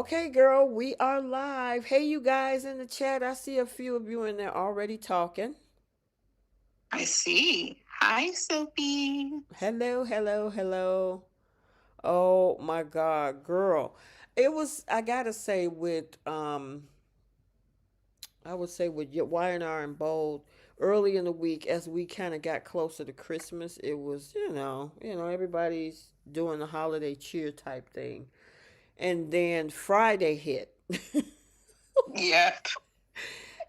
Okay, girl, we are live. Hey, you guys in the chat. I see a few of you in there already talking. I see. Hi, Sophie. Hello, hello, hello. Oh my God, girl. I gotta say, I would say with Y&R and Bold, early in the week as we kind of got closer to Christmas, it was, everybody's doing the holiday cheer type thing. And then Friday hit. Yep.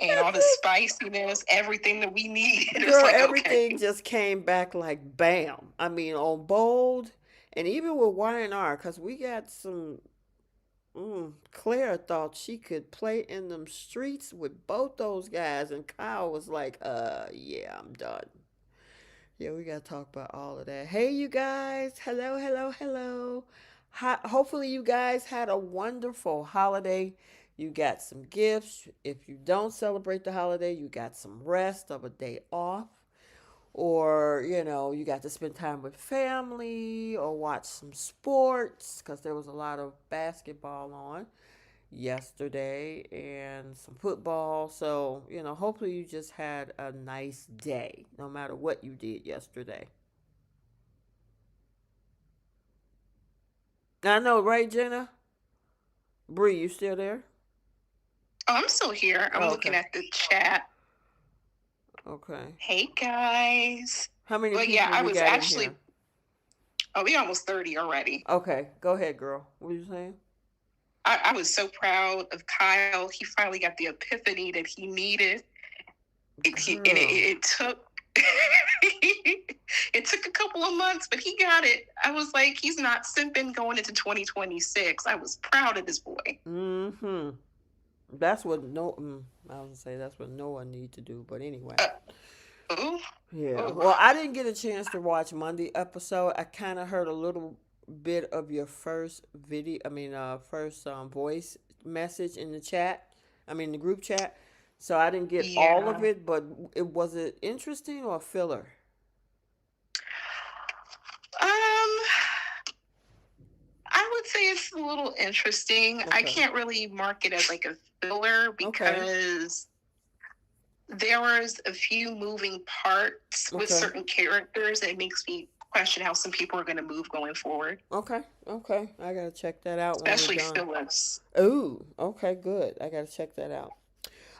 And all the spiciness, everything that we need. It's Girl, like, okay. everything just came back like bam. I mean, on Bold and even with Y&R, because we got some. Claire thought she could play in them streets with both those guys, and Kyle was like, yeah, I'm done. Yeah, we got to talk about all of that. Hey, you guys. Hello, hello, hello. Hopefully, you guys had a wonderful holiday. You got some gifts. If you don't celebrate the holiday, you got some rest of a day off, or you got to spend time with family or watch some sports because there was a lot of basketball on yesterday and some football. So hopefully you just had a nice day no matter what you did yesterday. I know, right, Jenna? Bree, you still there? Oh, I'm still here. I'm Oh, looking okay. at the chat. Okay. Hey, guys. How many But yeah, people I we was got in here? actually, oh, we almost 30 already. Okay, go ahead, girl. What are you saying? I was so proud of Kyle. He finally got the epiphany that he needed. And Girl. it took. It took a couple of months, but he got it. I was like, he's not simping going into 2026. I was proud of this boy. Mm-hmm. That's what no. I was gonna say that's what no one need to do, but anyway. Uh, ooh, Yeah. ooh. Well, I didn't get a chance to watch Monday episode. I kind of heard a little bit of your first video. I mean, first voice message in the chat. I mean, the group chat. So I didn't get all of Yeah. it, but it interesting or filler? Um, I would say it's a little interesting. I Okay. can't really mark it as like a filler Okay. because there was a few moving parts with Okay. certain characters that makes me question how some people are going to move going forward, Okay. Okay. I gotta check that out when we're especially done. Phyllis. Ooh. Okay. Good. I gotta check that out.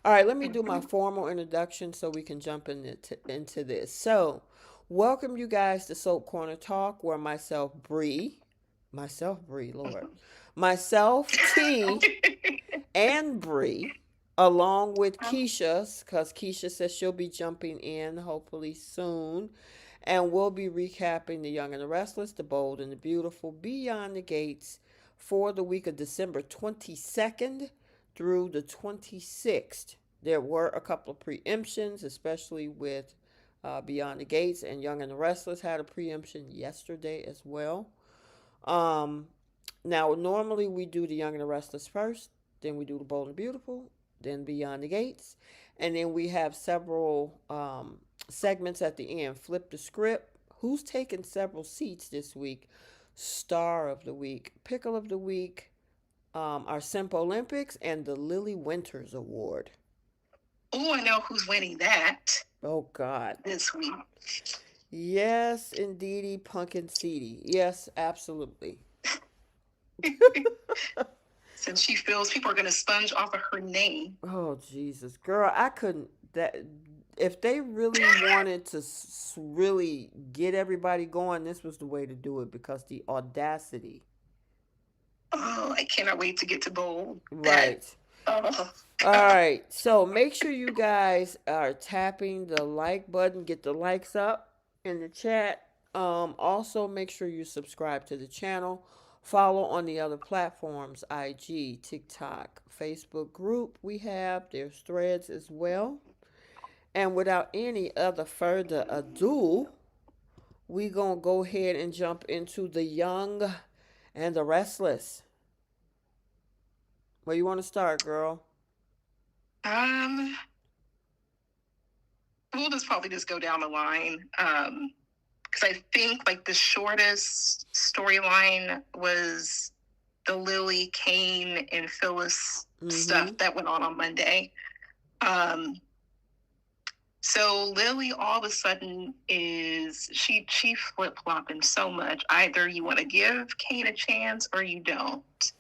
All right, let me do my Mhm. formal introduction so we can jump into this. So, welcome you guys to Soap Corner Talk, where Lord, myself, T, and Bree, along with Keisha, because Keisha says she'll be jumping in hopefully soon, and we'll be recapping The Young and the Restless, The Bold and the Beautiful, Beyond the Gates for the week of December 22nd through the 26th. There were a couple of preemptions, especially with Beyond the Gates, and Young and the Restless had a preemption yesterday as well. Um, Now, normally we do The Young and the Restless first, then we do The Bold and the Beautiful, then Beyond the Gates, and then we have several segments at the end. Flip the script. Who's taking several seats this week? Star of the Week, Pickle of the Week, our Simp Olympics, and the Lily Winters Award. Oh, I know who's winning that Oh, God. this week. Yes, indeedy, pumpkin seedy. Yes, absolutely. Since she feels people are going to sponge off of her name. Oh, Jesus. Girl, I couldn't. If they really wanted to really get everybody going, this was the way to do it because the audacity. Oh, I cannot wait to get to bowl. That, Right. oh, All God. right. So make sure you guys are tapping the like button, get the likes up in the chat. Also, make sure you subscribe to the channel. Follow on the other platforms IG, TikTok, Facebook group we have. There's threads as well. And without any other further ado, we gonna go ahead and jump into the young and the restless. Where you want to start, girl? Um, we'll just probably just go down the line. Because I think like the shortest storyline was the Lily, Kane, and Phyllis Mm-hmm. stuff that went on Monday. Um, so Lily all of a sudden is she flip flopping so much. Either you want to give Kane a chance or you don't.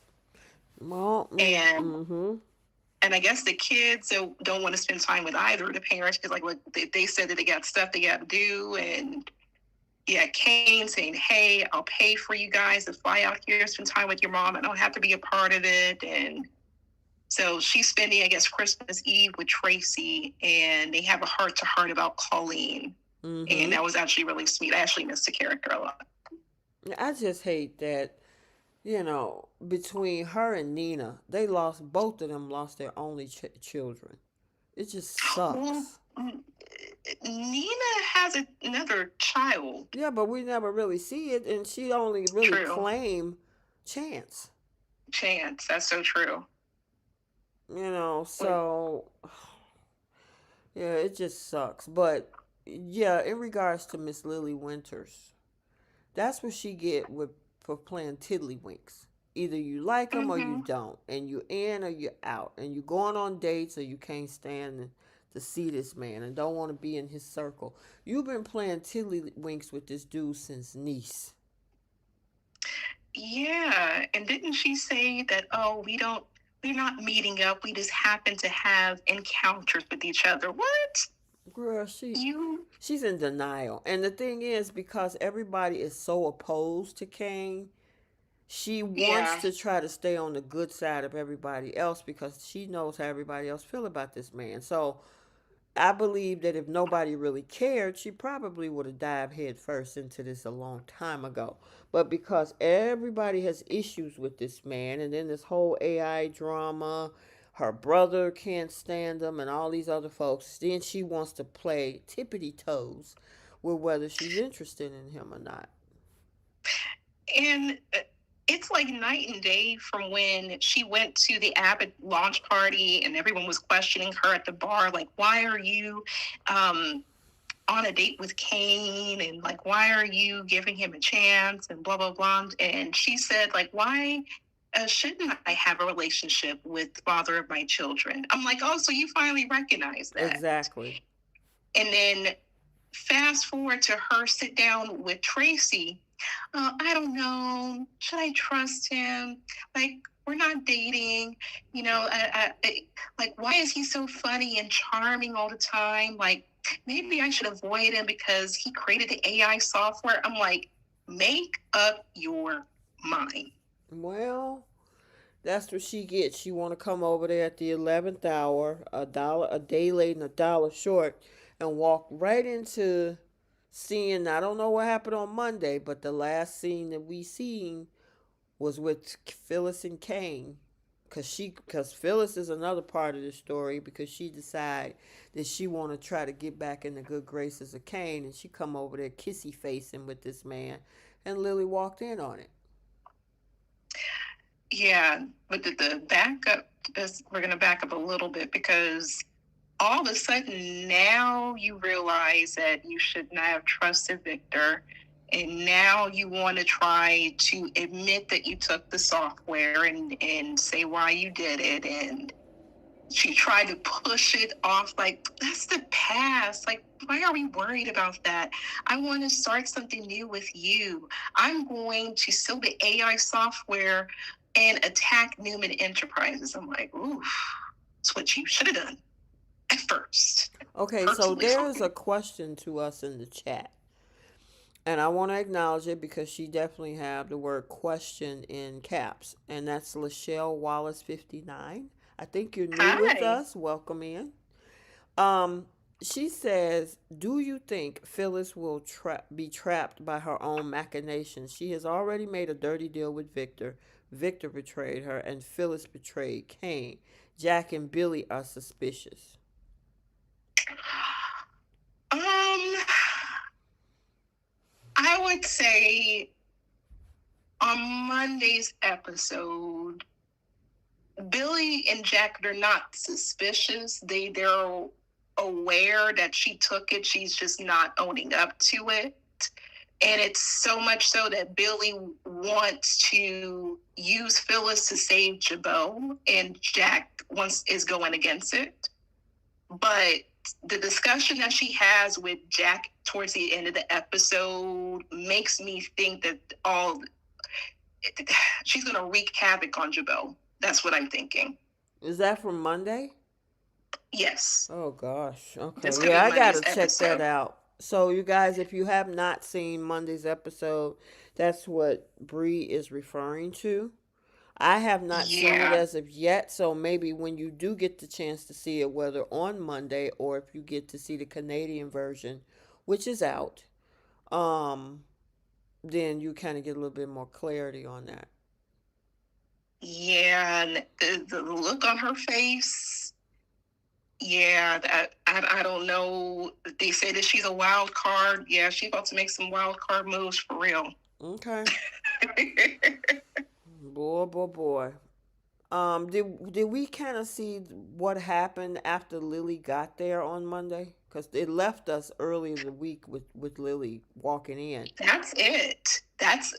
Well, And mm-hmm. and I guess the kids don't want to spend time with either of the parents because like they said that they got stuff they got to do. And yeah, Kane saying, "Hey, I'll pay for you guys to fly out here, spend time with your mom. I don't have to be a part of it." And so she's spending, I guess, Christmas Eve with Tracy, and they have a heart to heart about Colleen. And Mm-hmm. that was actually really sweet. I actually missed the character a lot. I just hate that, between her and Nina, both of them lost their only children. It just Well, sucks. Nina has another child. Yeah, but we never really see it, and she only really True. claimed Chance. Chance. That's so true. But, So yeah, it just sucks. But yeah, in regards to Miss Lily Winters, that's what she get with for playing tiddlywinks. Either you like them or you mm-hmm. don't, and you're in or you're out, and you're going on dates or you can't stand to see this man and don't want to be in his circle. You've been playing tiddlywinks with this dude since Nice. Yeah. And didn't she say that, oh, we're not meeting up. We just happen to have encounters with each other. What? Girl, she You? she's in denial. And the thing is, because everybody is so opposed to Kane, she wants Yeah. to try to stay on the good side of everybody else because she knows how everybody else feel about this man. So I believe that if nobody really cared, she probably would have dived head first into this a long time ago. But because everybody has issues with this man, and then this whole AI drama, her brother can't stand him, and all these other folks, then she wants to play tippity toes with whether she's interested in him or not. And it's like night and day from when she went to the Abbott launch party and everyone was questioning her at the bar, like, why are you on a date with Kane? And like, why are you giving him a chance? And blah, blah, blah. And she said, like, why shouldn't I have a relationship with the father of my children? I'm like, oh, so you finally recognize that. Exactly. And then fast forward to her sit down with Tracy. I don't know. Should I trust him? Like, we're not dating. Like, why is he so funny and charming all the time? Like, maybe I should avoid him because he created the AI software. I'm like, make up your mind. Well, that's what she gets. She want to come over there at the 11th hour, a day late and a dollar short, and walk right into seeing. I don't know what happened on Monday, but the last scene that we seen was with Phyllis and Kane, because Phyllis is another part of the story because she decided that she want to try to get back in the good graces of Kane, and she come over there kissy facing with this man, and Lily walked in on it. Yeah, but the backup is, we're going to back up a little bit because all of a sudden now you realize that you should not have trusted Victor. And now you want to try to admit that you took the software and say why you did it. And she tried to push it off like, that's the past. Like, why are we worried about that? I want to start something new with you. I'm going to steal the AI software and attack Newman Enterprises. I'm like, ooh, that's what you should have done at first. Okay, so Personally. there is a question to us in the chat. And I want to acknowledge it because she definitely have the word question in caps. And that's Lachelle Wallace 59. I think you're new with Hi. us. Welcome in. Um, she says, "Do you think Phyllis will be trapped by her own machinations? She has already made a dirty deal with Victor. Victor betrayed her, and Phyllis betrayed Kane. Jack and Billy are suspicious." Um, I would say on Monday's episode, Billy and Jack are not suspicious. They're aware that she took it. She's just not owning up to it. And it's so much so that Billy wants to use Phyllis to save Jabot, and Jack is going against it. But the discussion that she has with Jack towards the end of the episode makes me think that she's going to wreak havoc on Jabot. That's what I'm thinking. Is that from Monday? Yes. Oh gosh. This Okay. could be Yeah, I Monday's gotta check that episode. out. So you guys, if you have not seen Monday's episode, that's what Bree is referring to. I have not seen it Yeah. as of yet, so maybe when you do get the chance to see it, whether on Monday or if you get to see the Canadian version, which is out, um, then you kind of get a little bit more clarity on that. Yeah. And the look on her face. Yeah, I don't know. They say that she's a wild card. Yeah, she's about to make some wild card moves for real. Okay. Boy, boy, boy. Did we kind of see what happened after Lily got there on Monday? Because it left us early in the week with Lily walking in. That's it.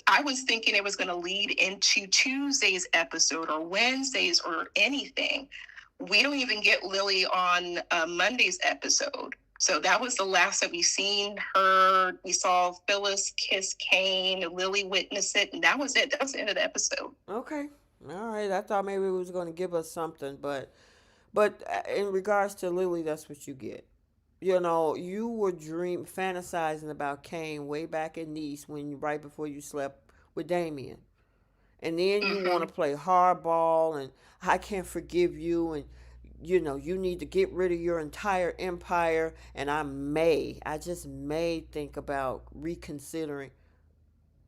I was thinking it was going to lead into Tuesday's episode or Wednesday's or anything. We don't even get Lily on Monday's episode. So that was the last that we seen her. We saw Phyllis kiss Kane, Lily witness it, and that was it. That was the end of the episode. Okay. All right. I thought maybe it was going to give us something, but in regards to Lily, that's what you get. You know, you were fantasizing about Kane way back in Nice right before you slept with Damien. And then you want to play hardball and I can't forgive you and you need to get rid of your entire empire and I just may think about reconsidering.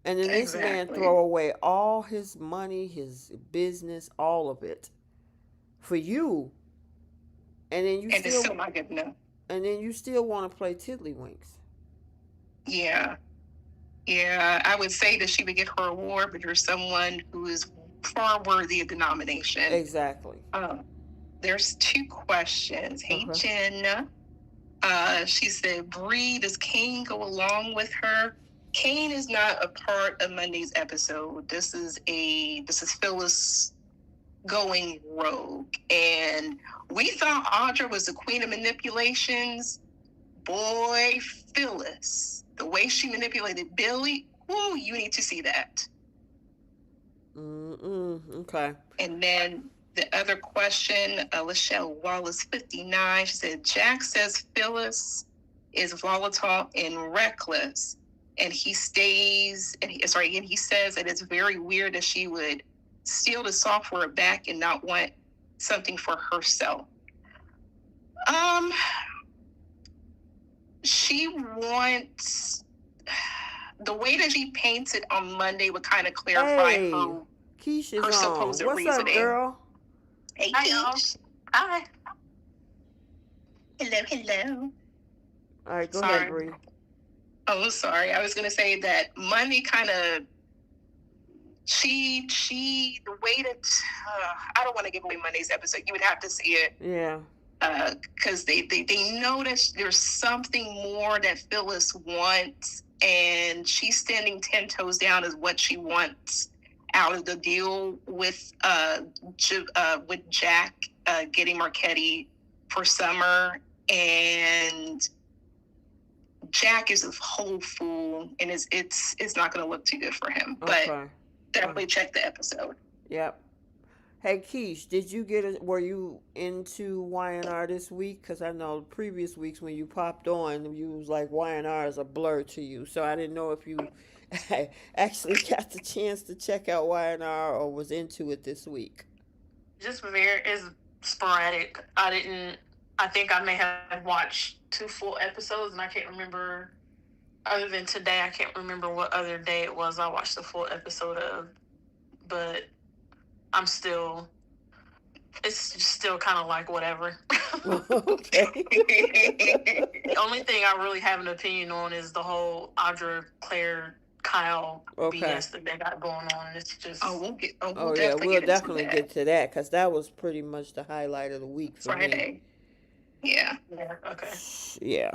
And then this man Exactly. throw away all his money, his business, all of it for you. And then And it's still not good enough. you still want to play tiddlywinks. Yeah. Yeah, I would say that she would get her award, but there's someone who is far worthy of the nomination. Exactly. There's two questions. Hey, Jen. She said, Bree, does Kane go along with her? Kane is not a part of Monday's episode. This is Phyllis going rogue. And we thought Audra was the queen of manipulations. Boy, Phyllis, the way she manipulated Billy, whoo, you need to see that. Okay. And then the other question, Lachelle Wallace, 59, she said, Jack says Phyllis is volatile and reckless. And he says that it's very weird that she would steal the software back and not want something for herself. She wants the way that she paints it on Monday would kind of clarify her supposed What's reasoning. Up, girl? Hey, Hi, y'all. Hi. Hello. All right, go ahead, Bree. Oh, sorry. I was going to say that Monday kind of the way that I don't want to give away Monday's episode. You would have to see it. Yeah. Because they know that there's something more that Phyllis wants, and she's standing 10 toes down as what she wants out of the deal with Jack getting Marchetti for Summer, and Jack is a whole fool, and it's not going to look too good for him. Okay. But definitely check the episode. Yep. Hey, Keish, were you into Y&R this week? Because I know previous weeks when you popped on, you was like Y&R is a blur to you. So I didn't know if you actually got the chance to check out Y&R or was into it this week. Just it's sporadic. I think I may have watched 2 full episodes and I can't remember, other than today, I can't remember what other day it was I watched the full episode of. But it's just still kind of like whatever. Okay. The only thing I really have an opinion on is the whole Audra, Claire, Kyle BS that they got going on. It's just we'll definitely get to that because that was pretty much the highlight of the week for Friday. Me. Yeah. Yeah. Okay. Yeah.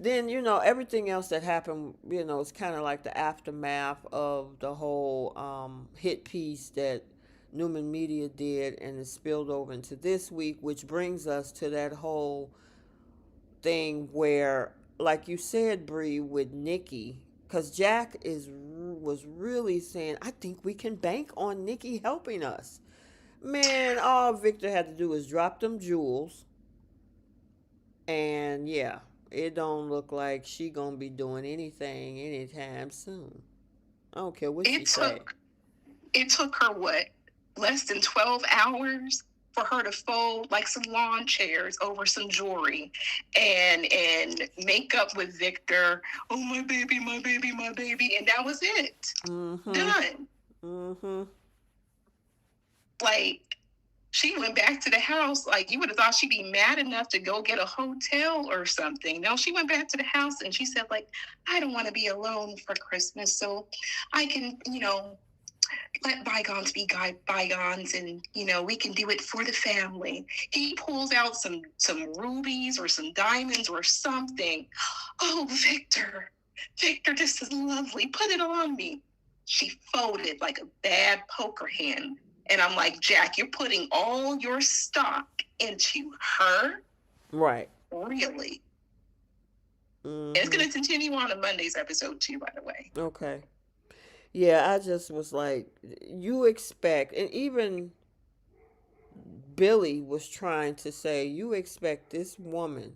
then everything else that happened, it's kind of like the aftermath of the whole hit piece that Newman Media did, and it spilled over into this week, which brings us to that whole thing where, like you said, Bree, with Nikki, because Jack is was really saying, I think we can bank on Nikki helping us. Man, all Victor had to do was drop them jewels, and yeah, it don't look like she gonna be doing anything anytime soon. I don't care what she It say. took it took her what, less than 12 hours for her to fold like some lawn chairs over some jewelry and make up with Victor. Oh, my baby, my baby, my baby. And that was it. Mm-hmm. Done. Mm-hmm. Like, she went back to the house. Like, you would have thought she'd be mad enough to go get a hotel or something. No, she went back to the house and she said, like, I don't want to be alone for Christmas, so I can, let bygones be bygones, and we can do it for the family. He pulls out some rubies or some diamonds or something. Oh, Victor, this is lovely, put it on me. She folded like a bad poker hand, and I'm like, Jack, you're putting all your stock into her? Right. Really? And it's Mm-hmm. going to continue on in Monday's episode too, by the way. Okay. Yeah, I just was like, you expect, and even Billy was trying to say, you expect this woman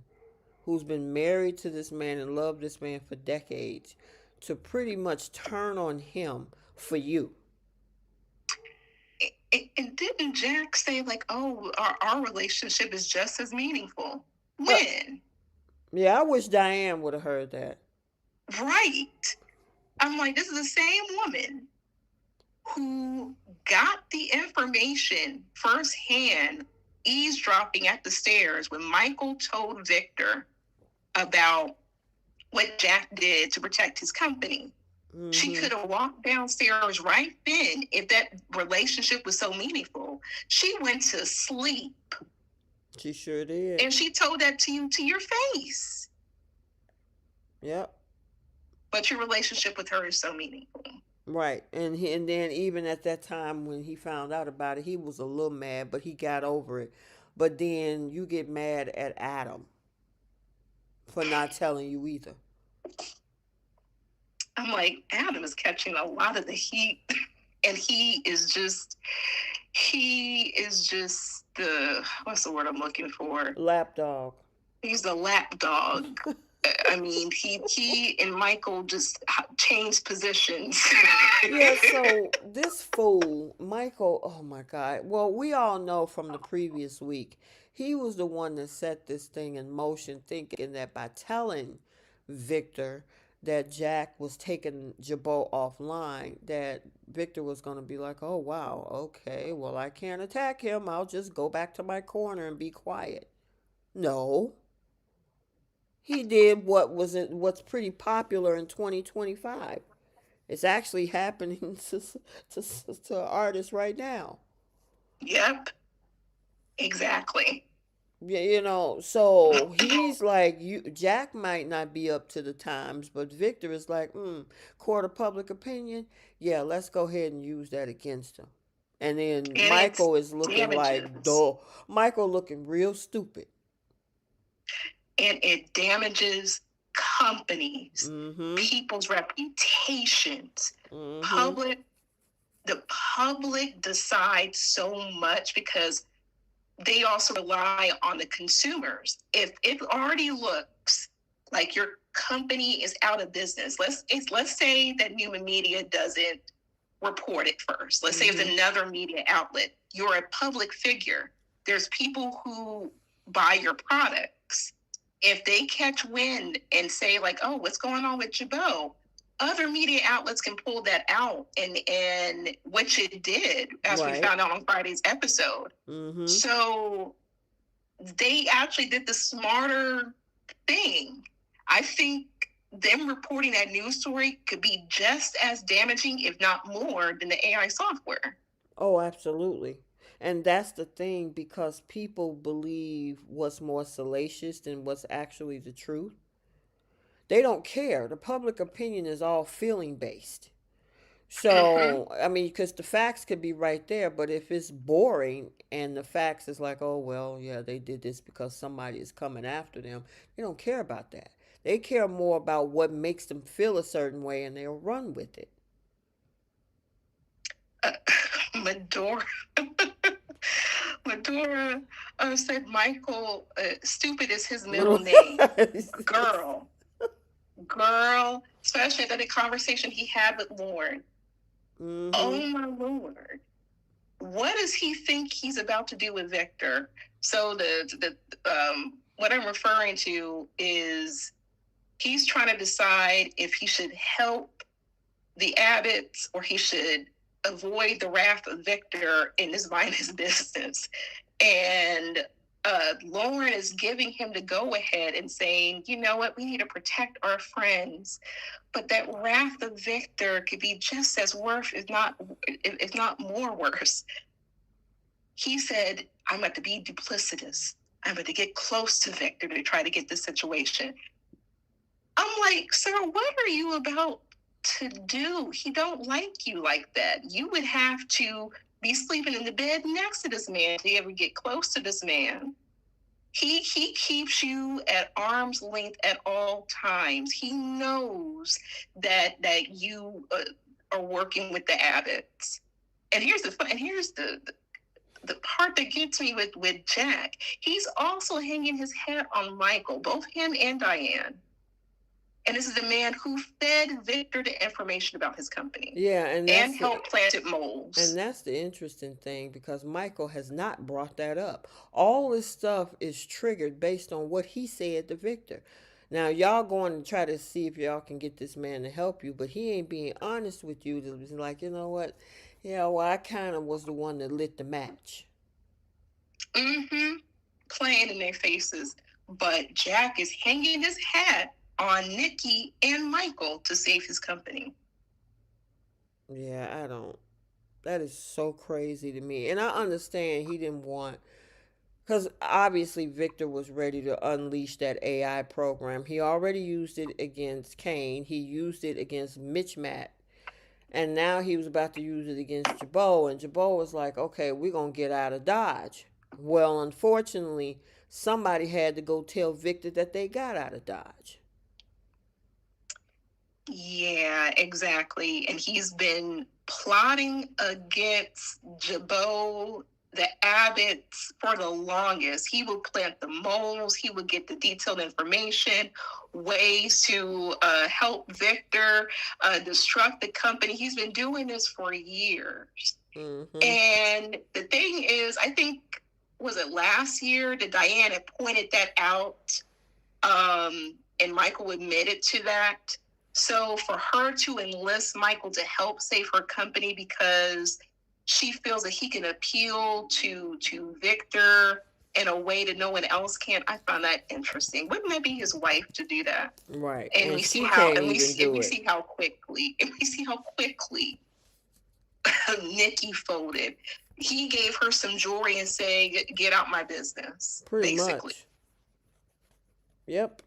who's been married to this man and loved this man for decades to pretty much turn on him for you. And didn't Jack say, like, oh, our relationship is just as meaningful? Uh, When? yeah, I wish Diane would have heard that. Right. I'm like, this is the same woman who got the information firsthand, eavesdropping at the stairs when Michael told Victor about what Jack did to protect his company. Mm-hmm. She could have walked downstairs right then if that relationship was so meaningful. She went to sleep. She sure did. And she told that to you to your face. Yep. But your relationship with her is so meaningful. Right. And then even at that time when he found out about it, he was a little mad, but he got over it. But then you get mad at Adam for not telling you either. I'm like, Adam is catching a lot of the heat, and he is just the, what's the word I'm looking for? Lapdog. He's the lap dog. I mean, he and Michael just changed positions. Yeah, so this fool, Michael, oh my God. Well, we all know from the previous week, he was the one that set this thing in motion, thinking that by telling Victor that Jack was taking Jabot offline, that Victor was going to be like, oh, wow, okay, well, I can't attack him. I'll just go back to my corner and be quiet. No. He did what's pretty popular in 2025. It's actually happening to artists right now. Yep, exactly. Yeah, so he's like, Jack might not be up to the times, but Victor is like, court of public opinion. Yeah, let's go ahead and use that against him. And then And it's Michael is looking like, damages. duh. Michael looking real stupid. And it damages companies, Mm-hmm. people's reputations. Mm-hmm. The public decides so much because they also rely on the consumers. If it already looks like your company is out of business, let's say that Newman Media doesn't report it first. Let's say it's another media outlet. You're a public figure. There's people who buy your products. If they catch wind and say, like, oh, what's going on with Jabot? Other media outlets can pull that out, and which it did, as we found out on Friday's episode. Mm-hmm. So they actually did the smarter thing. I think them reporting that news story could be just as damaging, if not more, than the AI software. Oh, absolutely. And that's the thing, because people believe what's more salacious than what's actually the truth. They don't care. The public opinion is all feeling based. Mm-hmm. So, I mean, because the facts could be right there, but if it's boring and the facts is like, oh, well, yeah, they did this because somebody is coming after them, they don't care about that. They care more about what makes them feel a certain way and they'll run with it. Uh, Medora. Medora said Michael, stupid is his middle name. Girl, girl, especially that the conversation he had with Lauren. Mm-hmm. Oh my Lord. What does he think he's about to do with Victor? So what I'm referring to is he's trying to decide if he should help the Abbotts or he should avoid the wrath of Victor and just mind his business. And Lauren is giving him the go ahead and saying, you know what, we need to protect our friends. But that wrath of Victor could be just as worse, if not more worse. He said, I'm about to be duplicitous. I'm about to get close to Victor to try to get the situation. I'm like, sir, what are you about to do? He don't like you like that. You would have to be sleeping in the bed next to this man to ever get close to this man. He keeps you at arm's length at all times. He knows that you are working with the Abbotts. And here's the part that gets me with Jack. He's also hanging his hat on Michael, both him and Diane. And this is the man who fed Victor the information about his company. Yeah, and helped plant moles. And that's the interesting thing because Michael has not brought that up. All this stuff is triggered based on what he said to Victor. Now y'all going to try to see if y'all can get this man to help you, but he ain't being honest with you. To be like, you know what? Yeah, well, I kind of was the one that lit the match. Mm-hmm. Playing in their faces. But Jack is hanging his hat on Nikki and Michael to save his company. Yeah, I don't. That is so crazy to me. And I understand he didn't want, because obviously Victor was ready to unleash that AI program. He already used it against Kane. He used it against Mitch Matt. And now he was about to use it against Jabot. And Jabot was like, okay, we're going to get out of Dodge. Well, unfortunately, somebody had to go tell Victor that they got out of Dodge. Yeah, exactly. And he's been plotting against Jabot, the Abbotts, for the longest. He would plant the moles. He would get the detailed information, ways to help Victor destruct the company. He's been doing this for years. Mm-hmm. And the thing is, I think, was it last year that Diane had pointed that out, and Michael admitted to that. So for her to enlist Michael to help save her company because she feels that he can appeal to Victor in a way that no one else can, I found that interesting. Wouldn't that be his wife to do that? Right. And we see how quickly Nikki folded. He gave her some jewelry and said, "Get out my business." Pretty basically. much. Yep.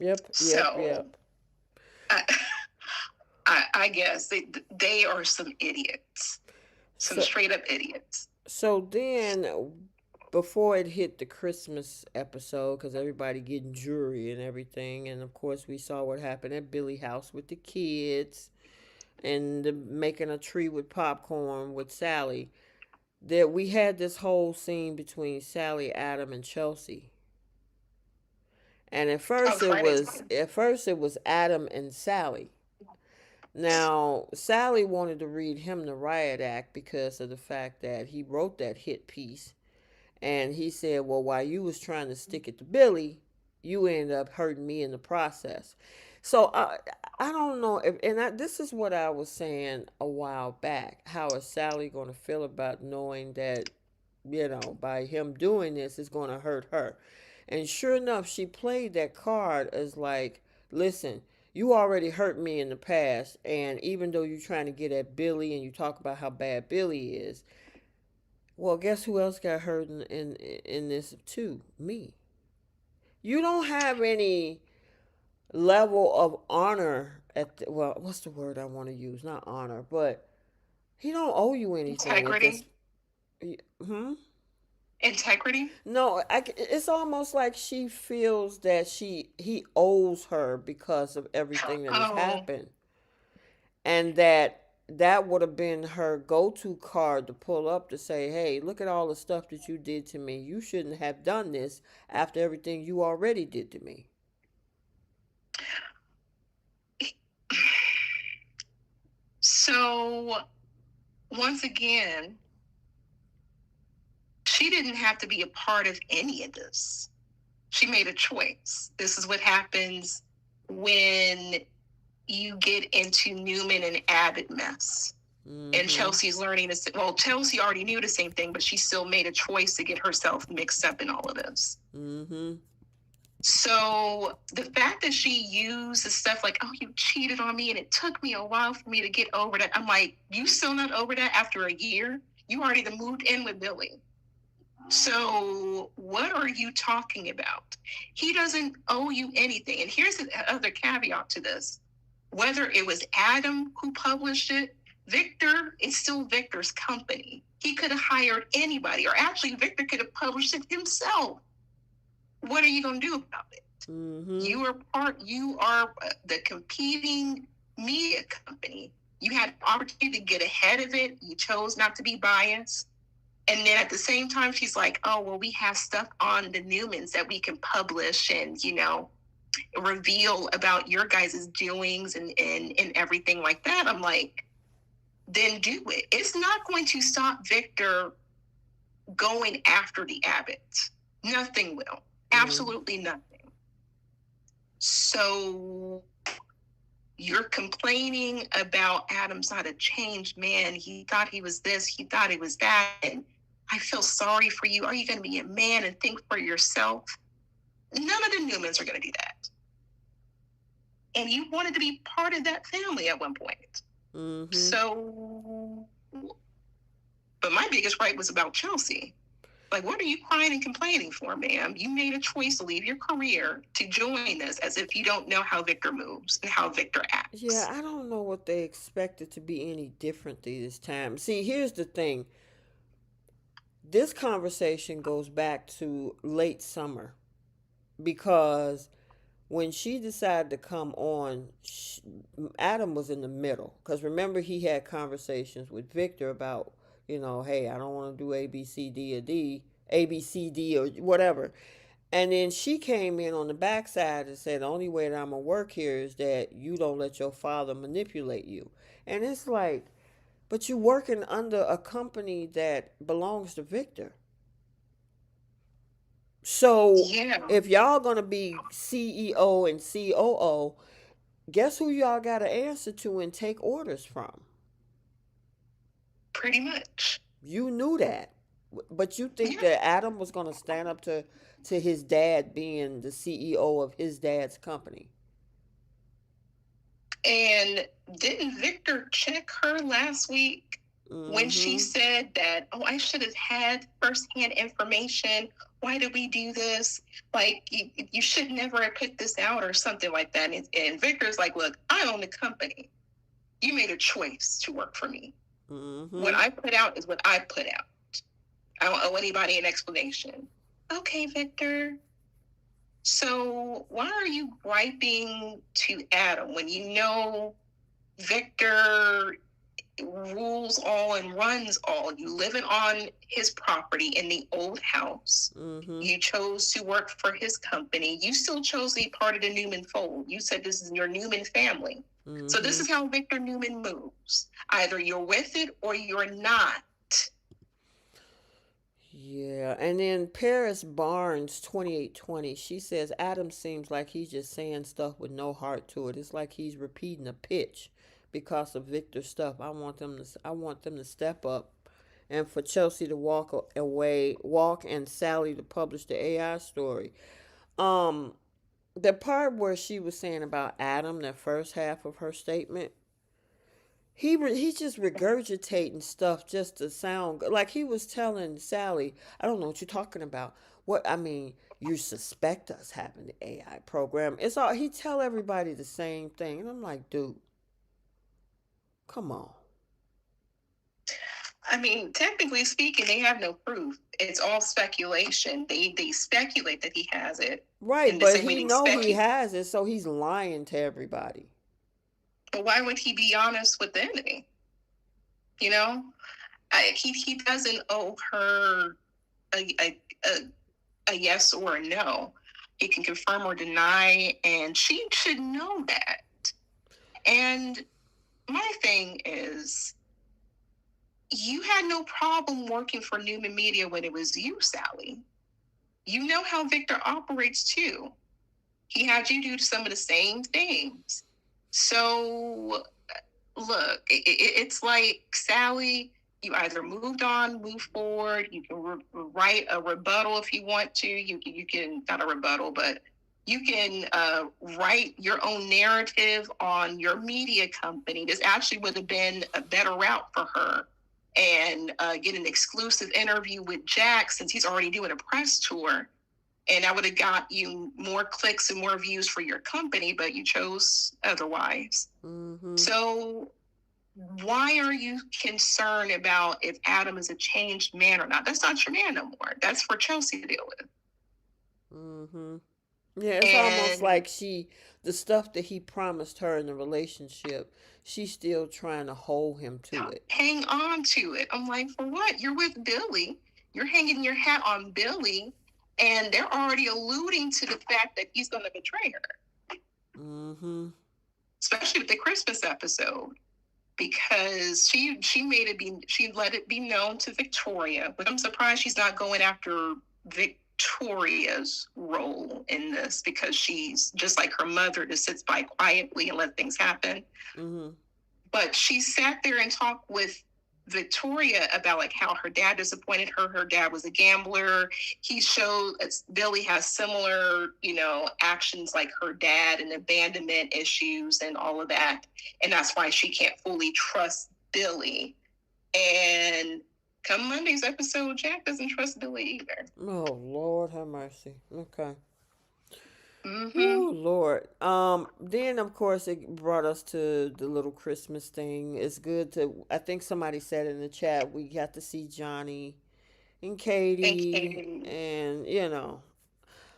Yep. So, I guess they are some idiots, some straight up idiots. So then, before it hit the Christmas episode, because everybody getting jewelry and everything, and of course we saw what happened at Billy's house with the kids, and making a tree with popcorn with Sally. That we had this whole scene between Sally, Adam, and Chelsea. And at first it was Adam and Sally. Now, Sally wanted to read him the riot act because of the fact that he wrote that hit piece. And he said, well, while you was trying to stick it to Billy, you ended up hurting me in the process. So I don't know if, this is what I was saying a while back. How is Sally going to feel about knowing that, by him doing this, is going to hurt her? And sure enough, she played that card as like, listen, you already hurt me in the past, and even though you're trying to get at Billy and you talk about how bad Billy is, well, guess who else got hurt in this too? Me. You don't have any level of honor at well, what's the word I want to use? Not honor, but he don't owe you anything at this. Integrity. Hmm. Integrity. No, it's almost like she feels that he owes her because of everything that has Oh, happened, and that would have been her go-to card to pull up to say, "Hey, look at all the stuff that you did to me. You shouldn't have done this after everything you already did to me." so once again, she didn't have to be a part of any of this. She made a choice. This is what happens when you get into Newman and Abbott mess. And Mm-hmm. Chelsea's learning this. Well, Chelsea already knew the same thing, but she still made a choice to get herself mixed up in all of this. Mm-hmm. So the fact that she used the stuff like, oh, you cheated on me and it took me a while for me to get over that. I'm like, you still not over that after a year? You already moved in with Billy. So what are you talking about? He doesn't owe you anything. And here's the other caveat to this. Whether it was Adam who published it, Victor is still Victor's company. He could have hired anybody, or actually Victor could have published it himself. What are you going to do about it? Mm-hmm. You are the competing media company. You had the opportunity to get ahead of it. You chose not to be biased. And then at the same time, she's like, oh, well, we have stuff on the Newmans that we can publish and, reveal about your guys' doings and everything like that. I'm like, then do it. It's not going to stop Victor going after the Abbotts. Nothing will. Absolutely nothing. So you're complaining about Adam's not a changed man. He thought he was this, he thought he was that. And I feel sorry for you. Are you going to be a man and think for yourself? None of the Newmans are going to do that. And you wanted to be part of that family at one point. Mm-hmm. So, but my biggest gripe was about Chelsea. Like, what are you crying and complaining for, ma'am? You made a choice to leave your career to join this as if you don't know how Victor moves and how Victor Yeah, acts. I don't know what they expected to be any differently this time. See, here's the thing. This conversation goes back to late summer because when she decided to come on, Adam was in the middle. Because remember, he had conversations with Victor about, hey, I don't want to do A, B, C, D, or D, A, B, C, D, or whatever. And then she came in on the backside and said, the only way that I'm going to work here is that you don't let your father manipulate you. And it's like, but you're working under a company that belongs to Victor. So Yeah, if y'all going to be CEO and COO, guess who y'all got to answer to and take orders from? pretty much. You knew that. But you think Yeah. that Adam was going to stand up to his dad being the CEO of his dad's company? And didn't Victor check her last week when she Mm-hmm. said that, oh, I should have had firsthand information? Why did we do this? Like, you should never have put this out or something like that. And Victor's like, look, I own the company. You made a choice to work for me. What Mm-hmm. I put out is what I put out. I don't owe anybody an explanation. Okay, Victor. So why are you griping to Adam when you know Victor rules all and runs all? You living on his property in the old house. Mm-hmm. You chose to work for his company. You still chose to be part of the Newman fold. You said this is your Newman family. So this Mm-hmm. is how Victor Newman moves. Either you're with it or you're not. Yeah, and then Paris Barnes 2820, she says Adam seems like he's just saying stuff with no heart to it. It's like he's repeating a pitch because of Victor's stuff. I want them to step up and for Chelsea to walk away, walk and Sally to publish the AI story. Um the part where she was saying about Adam, that first half of her statement, he's just regurgitating stuff just to sound good. Like he was telling Sally, I don't know what you're talking about. What I mean, you suspect us having the AI program. It's all he tell everybody the same thing, and I'm like, dude, come on. I mean, technically speaking, they have no proof. It's all speculation. They speculate that he has it, Right, in the but same way he they know he speculate. has it, so he's lying to everybody. But why would he be honest with the enemy? You know, he doesn't owe her a, a, a, a yes or a no. He can confirm or deny, and she should know that. And my thing is, you had no problem working for Newman Media when it was you, Sally. You know how Victor operates too. He had you do some of the same things. So, look, it's like, Sally, you either moved on, move forward. You can write a rebuttal if you want to. You can, not a rebuttal, but you can write your own narrative on your media company. This actually would have been a better route for her. And get an exclusive interview with Jack, since he's already doing a press tour. And I would have got you more clicks and more views for your company, but you chose otherwise. Mm-hmm. So why are you concerned about if Adam is a changed man or not? That's not your man no more. That's for Chelsea to deal with. Mm-hmm. Yeah, it's almost And like the stuff that he promised her in the relationship, she's still trying to hold him to it. hang on to it. I'm like, for what? You're with Billy. You're hanging your hat on Billy, and they're already alluding to the fact that he's going to betray her. Mm-hmm. Especially with the Christmas episode, because she made it be, she let it be known to Victoria, but I'm surprised she's not going after Victoria's role in this, because she's just like her mother, that sits by quietly and let things happen. Mm-hmm. But she sat there and talked with Victoria about like how her dad disappointed her. Her dad was a gambler. He showed Billy has similar, actions like her dad, and abandonment issues and all of that. And that's why she can't fully trust Billy. And come Monday's episode, Jack doesn't trust Billy either. Oh Lord, have mercy. Okay. Mm-hmm. Oh Lord. Then of course it brought us to the little Christmas thing. It's good to. I think somebody said in the chat we got to see Johnny and Thank Katie, you. and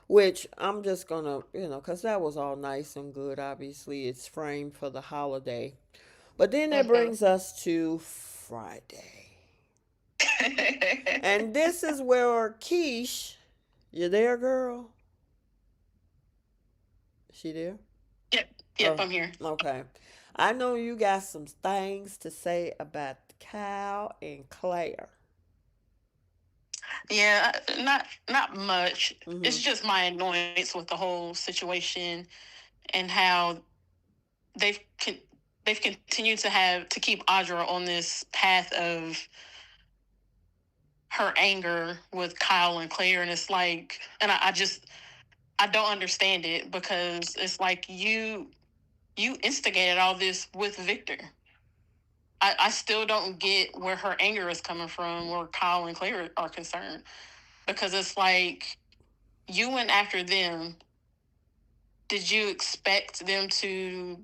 which I'm just gonna, cause that was all nice and good. Obviously, it's framed for the holiday, but then that Mm-hmm. brings us to Friday, and this is where Keish, you there, girl? She there? Yep, yep, Oh, I'm here. okay. I know you got some things to say about Cal and Claire. Yeah, not much. Mm-hmm. It's just my annoyance with the whole situation and how they've con- they've continued to keep Audra on this path of her anger with Kyle and Claire, and it's like, and I don't understand it, because it's like you instigated all this with Victor. I still don't get where her anger is coming from, where Kyle and Claire are concerned, because it's like, you went after them. Did you expect them to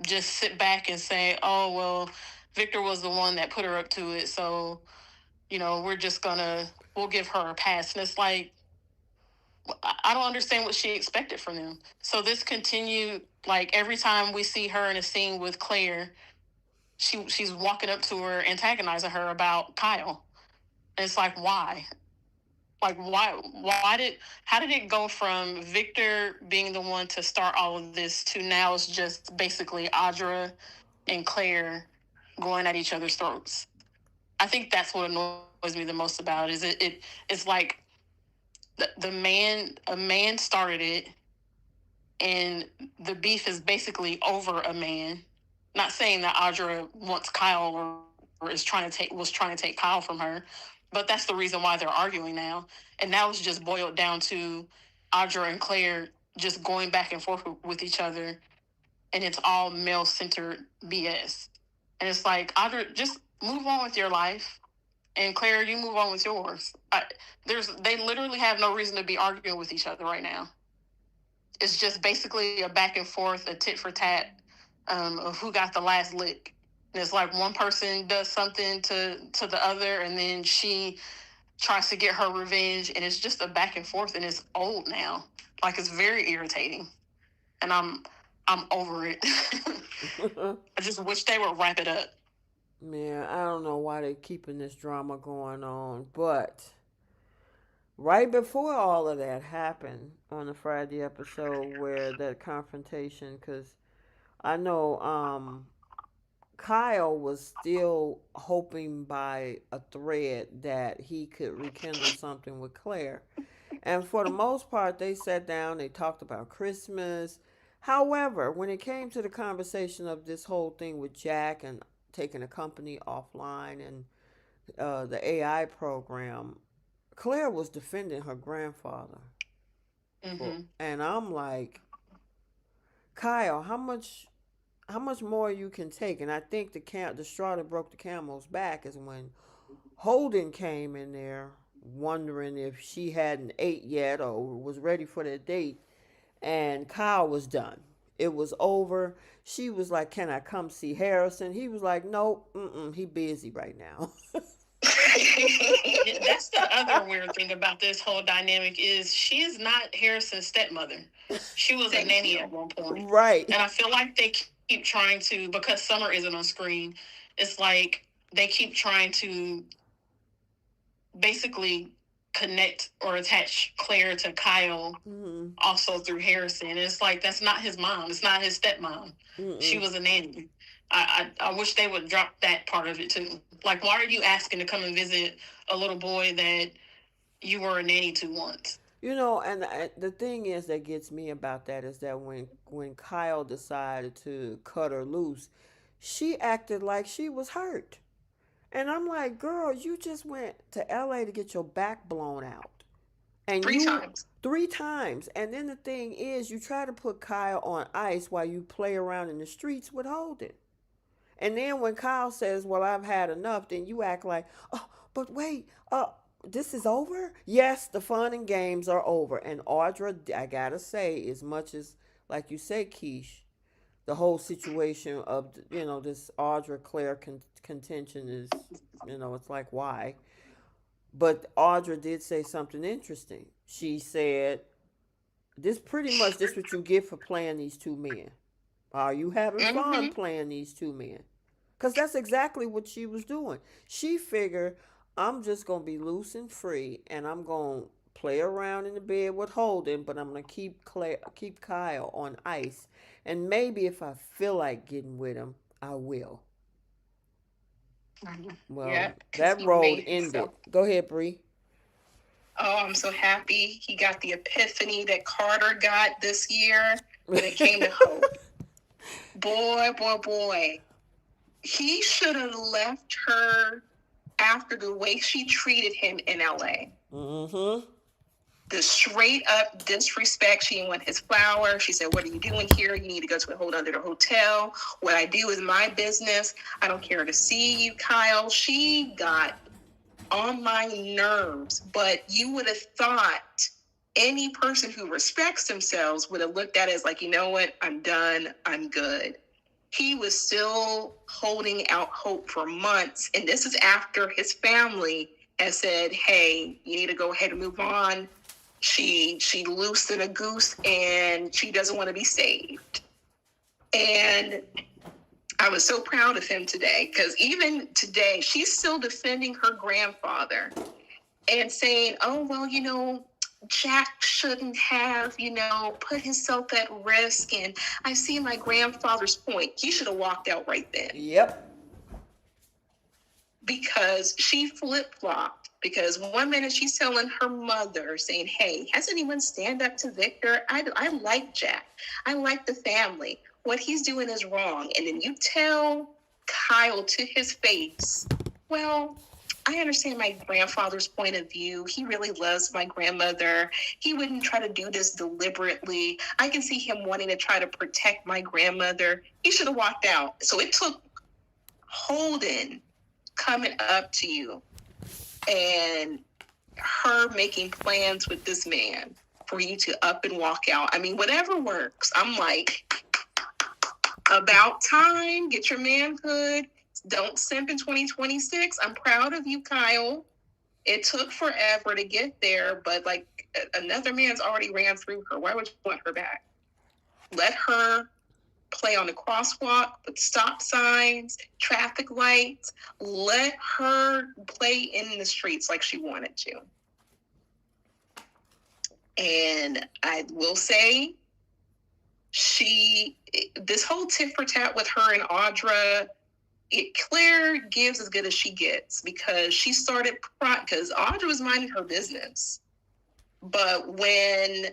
just sit back and say, oh, well, Victor was the one that put her up to it, so, we'll give her a pass? And it's like, I don't understand what she expected from them. So this continued, like, every time we see her in a scene with Claire, she's walking up to her, antagonizing her about Kyle. And it's like, why? Like, how did it go from Victor being the one to start all of this to now it's just basically Audra and Claire going at each other's throats? I think that's what annoys me the most about it, is it's like a man started it, and the beef is basically over a man. Not saying that Audra wants Kyle, or was trying to take Kyle from her, but that's the reason why they're arguing now. And now it's just boiled down to Audra and Claire just going back and forth with each other, and it's all male centered BS. And it's like, Audra, just move on with your life. And Claire, you move on with yours. They literally have no reason to be arguing with each other right now. It's just basically a back and forth, a tit for tat, of who got the last lick. And it's like one person does something to the other, and then she tries to get her revenge, and it's just a back and forth, and it's old now. Like, it's very irritating, and I'm over it. I just wish they would wrap it up. Man, I don't know why they're keeping this drama going on, but right before all of that happened on the Friday episode where that confrontation, because I know Kyle was still hoping by a thread that he could rekindle something with Claire. And for the most part, they sat down, they talked about Christmas. However, when it came to the conversation of this whole thing with Jack and taking the company offline and the AI program, Claire was defending her grandfather. Mm-hmm. And I'm like, Kyle, how much more you can take? And I think the straw that broke the camel's back is when Holden came in there wondering if she hadn't ate yet or was ready for the date, and Kyle was done. It was over. She was like, "Can I come see Harrison?" He was like, "Nope, he busy right now." That's the other weird thing about this whole dynamic is she is not Harrison's stepmother. She was a nanny at one point. Right. And I feel like they keep trying to, because Summer isn't on screen, it's like they keep trying to basically connect or attach Claire to Kyle also through Harrison. It's like that's not his mom. It's not his stepmom. She was a nanny. I wish they would drop that part of it too. Like, why are you asking to come and visit a little boy that you were a nanny to once? And the thing is that gets me about that is that when Kyle decided to cut her loose, she acted like she was hurt. And I'm like, girl, you just went to LA to get your back blown out. And Three times. 3 times. And then the thing is, you try to put Kyle on ice while you play around in the streets with Holden. And then when Kyle says, well, I've had enough, then you act like, oh, but wait, this is over? Yes, the fun and games are over. And Audra, I gotta say, as much as, like you say, Keish, the whole situation of, this Audra Claire contention is, it's like, why? But Audra did say something interesting. She said, this pretty much this what you get for playing these two men. Are you having fun playing these two men? Because that's exactly what she was doing. She figured, I'm just going to be loose and free, and I'm going to play around in the bed with Holden, but I'm going to keep Kyle on ice. And maybe if I feel like getting with him, I will. Well, Yeah, that road ended. Go ahead, Bree. Oh, I'm so happy he got the epiphany that Carter got this year when it came to Hope. Boy, boy, boy. He should have left her after the way she treated him in LA. The straight up disrespect. She didn't want his flower. She said, what are you doing here? You need to go to a whole other hotel. What I do is my business. I don't care to see you, Kyle. She got on my nerves, but you would have thought any person who respects themselves would have looked at it as like, you know what? I'm done. I'm good. He was still holding out hope for months. And this is after his family has said, hey, you need to go ahead and move on. She loosed in a goose and she doesn't want to be saved. And I was so proud of him today because even today, she's still defending her grandfather and saying, oh, well, Jack shouldn't have, put himself at risk. And I see my grandfather's point. He should have walked out right then. Yep. Because she flip-flopped. Because one minute she's telling her mother, saying, hey, has anyone stand up to Victor? I like Jack. I like the family. What he's doing is wrong. And then you tell Kyle to his face, well, I understand my grandfather's point of view. He really loves my grandmother. He wouldn't try to do this deliberately. I can see him wanting to try to protect my grandmother. He should have walked out. So it took Holden coming up to you and her making plans with this man for you to up and walk out. I mean, whatever works. I'm like, about time. Get your manhood. Don't simp in 2026. I'm proud of you, Kyle. It took forever to get there, but like another man's already ran through her. Why would you want her back? Let her play on the crosswalk with stop signs, traffic lights. Let her play in the streets like she wanted to. And I will say, this whole tit for tat with her and Audra, Claire gives as good as she gets, because she started, because Audra was minding her business. But when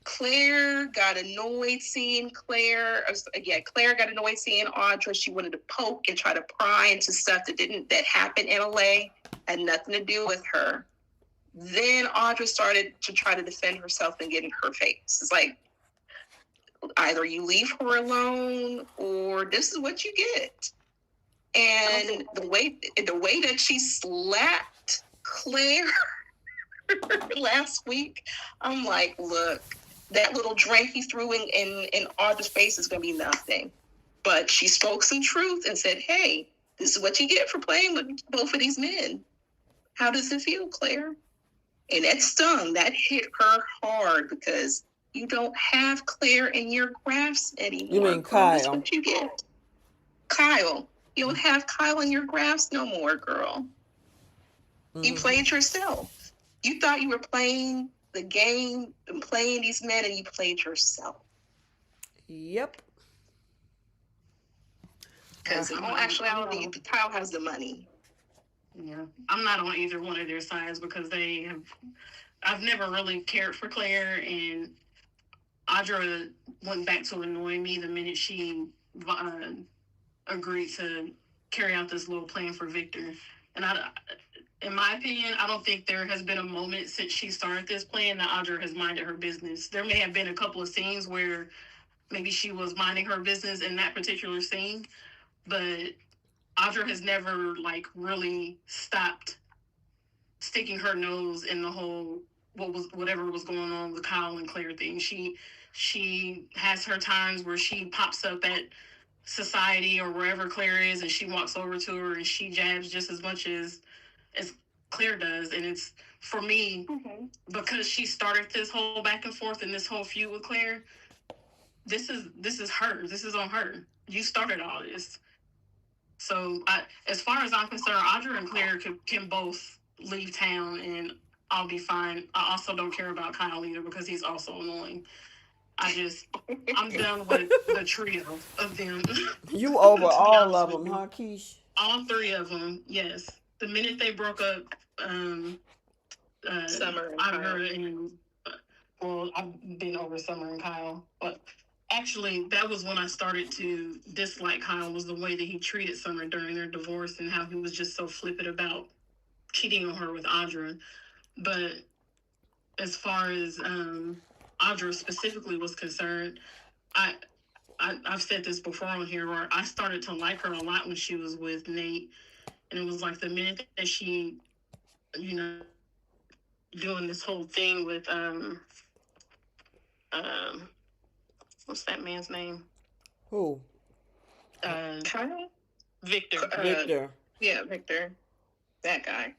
Claire got annoyed seeing Claire got annoyed seeing Audra, she wanted to poke and try to pry into stuff that happened in LA, had nothing to do with her. Then Audra started to try to defend herself and get in her face. It's like, either you leave her alone or this is what you get. And the way that she slapped Claire last week, I'm like, look, that little drink he threw in Audra's face is going to be nothing. But she spoke some truth and said, hey, this is what you get for playing with both of these men. How does it feel, Claire? And that stung. That hit her hard, because you don't have Claire in your grasp anymore. You mean Kyle? That's what you get. Kyle. You don't have Kyle in your grasp no more, girl. Mm-hmm. You played yourself. You thought you were playing the game and playing these men, and you played yourself. Yep. Because in all actuality, Kyle has the money. Yeah, I'm not on either one of their sides, because I've never really cared for Claire, and Audra went back to annoying me the minute she agreed to carry out this little plan for Victor. And in my opinion, I don't think there has been a moment since she started this plan that Audra has minded her business. There may have been a couple of scenes where maybe she was minding her business in that particular scene, but Audra has never really stopped sticking her nose in the whole whatever was going on with Kyle and Claire thing. She has her times where she pops up at Society or wherever Claire is, and she walks over to her and she jabs just as much as Claire does. And it's, for me, because she started this whole back and forth and this whole feud with Claire, this is her. This is on her. You started all this. So as far as I'm concerned, Audra and Claire can both leave town and I'll be fine. I also don't care about Kyle either, because he's also annoying. I'm done with the trio of them. You over all of them, huh, Keish? All three of them, yes. The minute they broke up, Summer and Kyle. Well, I've been over Summer and Kyle, but actually, that was when I started to dislike Kyle, was the way that he treated Summer during their divorce and how he was just so flippant about cheating on her with Audra. But as far as Audra specifically was concerned, I've said this before on here, where I started to like her a lot when she was with Nate. And it was like the minute that she, doing this whole thing with, what's that man's name? Who? Kyle? Victor. Victor. Yeah, Victor. That guy.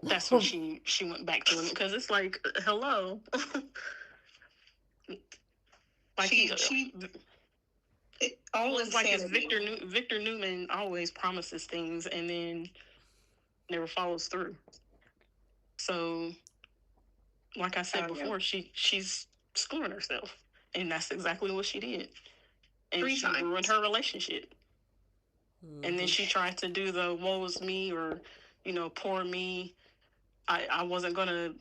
That's when she went back to him, because it's like, hello. It's like Victor Newman always promises things and then never follows through. So, like I said before, she's screwing herself, and that's exactly what she did. And she ruined her relationship. Mm-hmm. And then she tried to do the woe is me, or poor me. I wasn't gonna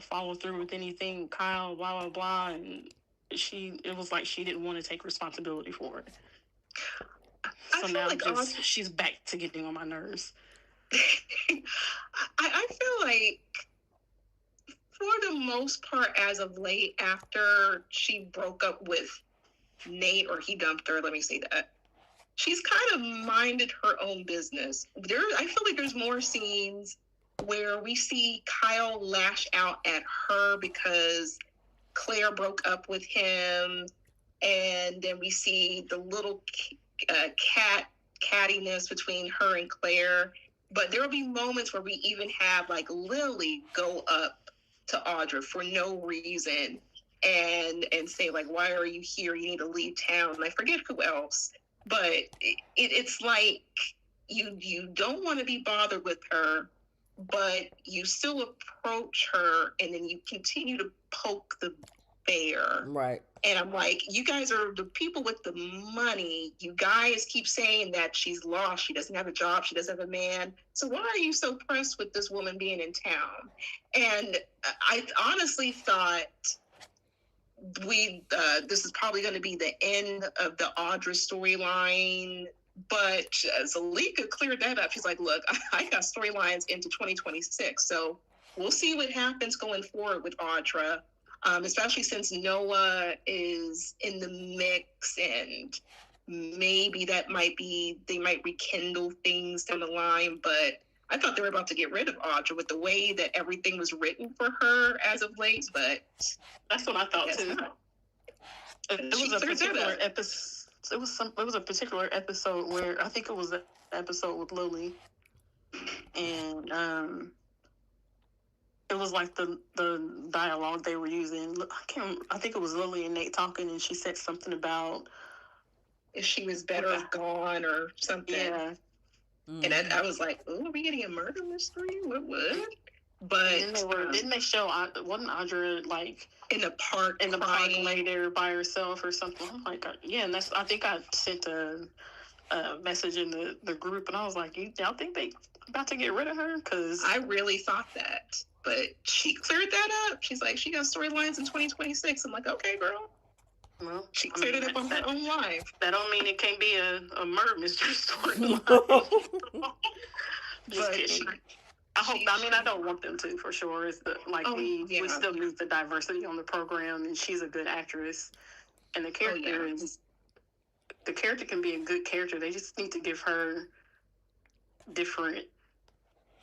follow through with anything, Kyle, blah blah blah, and it was like she didn't want to take responsibility for it. So now she's back to getting on my nerves. I feel like, for the most part, as of late, after she broke up with Nate, or he dumped her, let me say that, she's kind of minded her own business. I feel like there's more scenes where we see Kyle lash out at her because Claire broke up with him, and then we see the little cattiness between her and Claire. But there will be moments where we even have like Lily go up to Audra for no reason and say like, "Why are you here? You need to leave town." And I forget who else, but it's like you don't want to be bothered with her, but you still approach her, and then you continue to poke the bear. Right. And I'm like, you guys are the people with the money. You guys keep saying that she's lost. She doesn't have a job. She doesn't have a man. So why are you so pressed with this woman being in town? And I honestly thought this is probably going to be the end of the Audra storyline. But Zalika cleared that up. She's like, look, I got storylines into 2026. So we'll see what happens going forward with Audra. Especially since Noah is in the mix, and maybe they might rekindle things down the line. But I thought they were about to get rid of Audra with the way that everything was written for her as of late. But that's what I thought too. Not. It was a particular episode. It was a particular episode where I think it was an episode with Lily, and it was like the dialogue they were using. I think it was Lily and Nate talking, and she said something about if she was better off gone or something. Yeah. And I was like, "Oh, are we getting a murder mystery? What?" But didn't they show? Wasn't Audra like in the park lay there by herself or something? I'm like, yeah, and I think I sent a message in the group, and I was like, y'all think they about to get rid of her? Because I really thought that. But she cleared that up. She's like, she got storylines in 2026. I'm like, okay, girl. Well, she cleared it up on her own live. That don't mean it can't be a murder mystery storyline. Just kidding. I don't want them to, for sure. It's we still need the diversity on the program, and she's a good actress. And the character the character can be a good character. They just need to give her different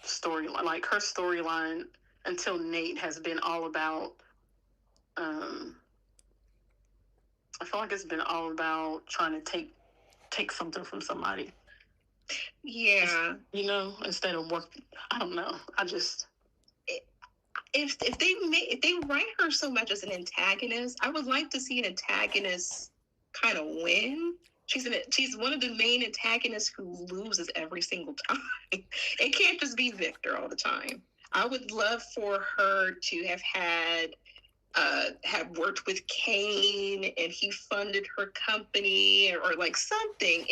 storyline. Like her storyline until Nate has been all about I feel like it's been all about trying to take something from somebody. Yeah. Instead of work. I don't know. I just if they write her so much as an antagonist, I would like to see an antagonist kind of win. She's one of the main antagonists who loses every single time. It can't just be Victor all the time. I would love for her to have worked with Kane and he funded her company or like something.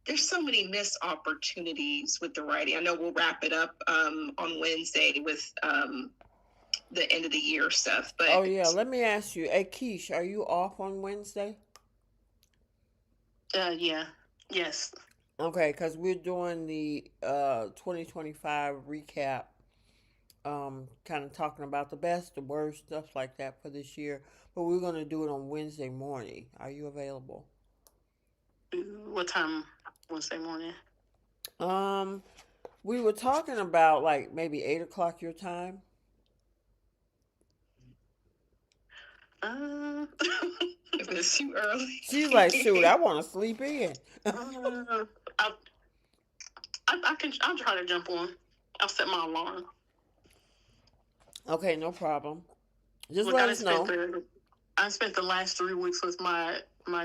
There's so many missed opportunities with the writing. I know we'll wrap it up on Wednesday with the end of the year stuff. But oh yeah, let me ask you, hey Keish, are you off on Wednesday? Yeah. Yes. Okay, because we're doing the 2025 recap, kind of talking about the best, the worst, stuff like that for this year. But we're going to do it on Wednesday morning. Are you available? What time Wednesday morning? We were talking about like maybe 8 o'clock your time. If it's too early. She's like, shoot, I want to sleep in. I'll try to jump on. I'll set my alarm. Okay, no problem. Just let us know. I spent the last 3 weeks with my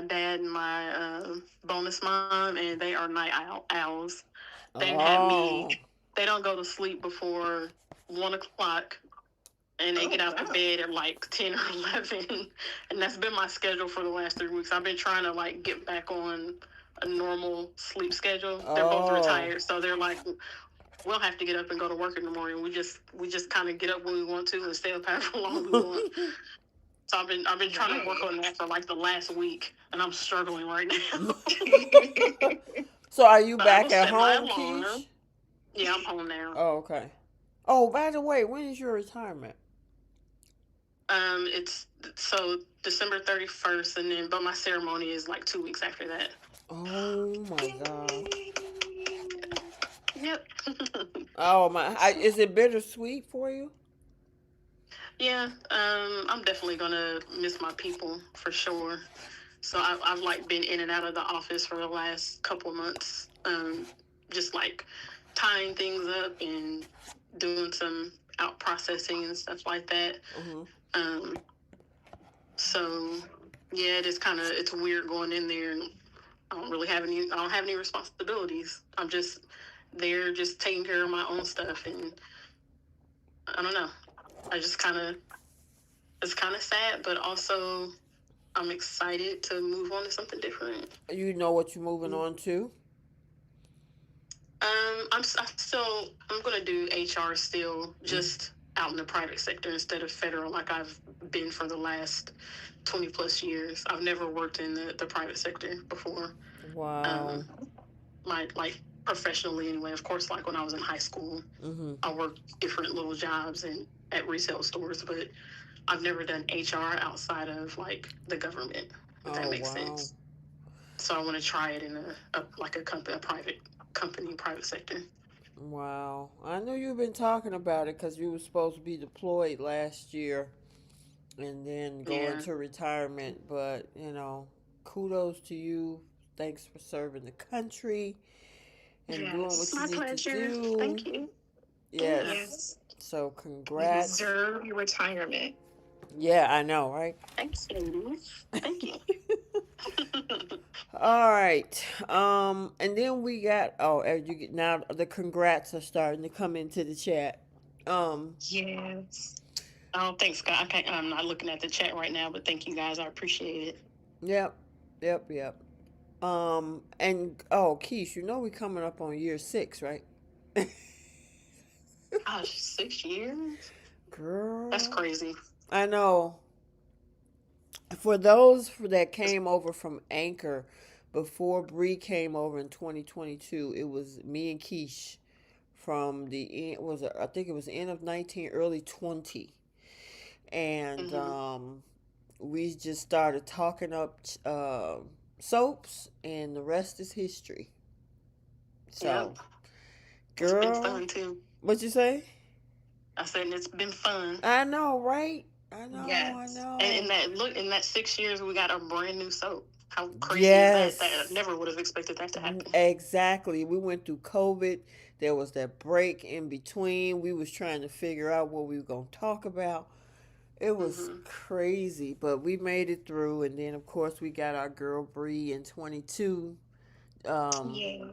dad and my bonus mom, and they are night owls. They had me. They don't go to sleep before 1 o'clock. And they get out of bed at like 10 or 11. And that's been my schedule for the last 3 weeks. I've been trying to like get back on a normal sleep schedule. They're both retired. So they're like, we'll have to get up and go to work in the morning. We just kind of get up when we want to and stay up however long we want. So I've been trying to work on that for like the last week. And I'm struggling right now. So are you back at home, Keish? Yeah, I'm home now. Oh, okay. Oh, by the way, when is your retirement? It's so December 31st, but my ceremony is like 2 weeks after that. Oh my God. Yep. Oh my! Is it bittersweet for you? Yeah. I'm definitely gonna miss my people for sure. So I've like been in and out of the office for the last couple months. Just like tying things up and doing some out processing and stuff like that. Mm-hmm. Um, so yeah, it's weird going in there and I don't have any responsibilities. I'm just there just taking care of my own stuff and I don't know. I just kind of it's kind of sad, but also I'm excited to move on to something different. You know what you're moving on to? I'm gonna do HR still, Mm. just out in the private sector instead of federal, like I've been for the last 20 plus years. I've never worked in the private sector before. Wow. Um, like professionally anyway. Of course, like when I was in high school, Mm-hmm. I worked different little jobs and at retail stores, but I've never done HR outside of like the government, if that Oh makes wow. sense. So I want to try it in a private company, private sector. Wow. I know you've been talking about it because you were supposed to be deployed last year and then go Yeah. into retirement. But, kudos to you. Thanks for serving the country and doing Yes. what you My need to pleasure. do. Thank you. Yes. Yes. So, You congrats. deserve your retirement. Yeah, I know, right? Thanks, ladies. Thank you. All right. And then we got as you get now the congrats are starting to come into the chat. Um, Yes. Oh, thanks, God. I'm not looking at the chat right now, but thank you guys. I appreciate it. yep, yep. And Keish, you know we coming up on year 6, right? Gosh, 6 years? That's Girl, crazy. I know. For those that came over from Anchor before Bree came over in 2022, it was me and Keish from the end was I think it was end of 19, early 20, and Mm-hmm. we just started talking up soaps, and the rest is history. So, Yep. It's been girl, fun too. what you say? I said it's been fun. I know, right? I Yes. And know. in that 6 years, we got a brand new soap. How crazy is that? That I Yes, never would have expected that to happen. exactly. We went through COVID. There was that break in between. We was trying to figure out what we were gonna talk about. It was Mm-hmm. crazy, but we made it through. And then, of course, we got our girl Bree in 22. Um, Yeah.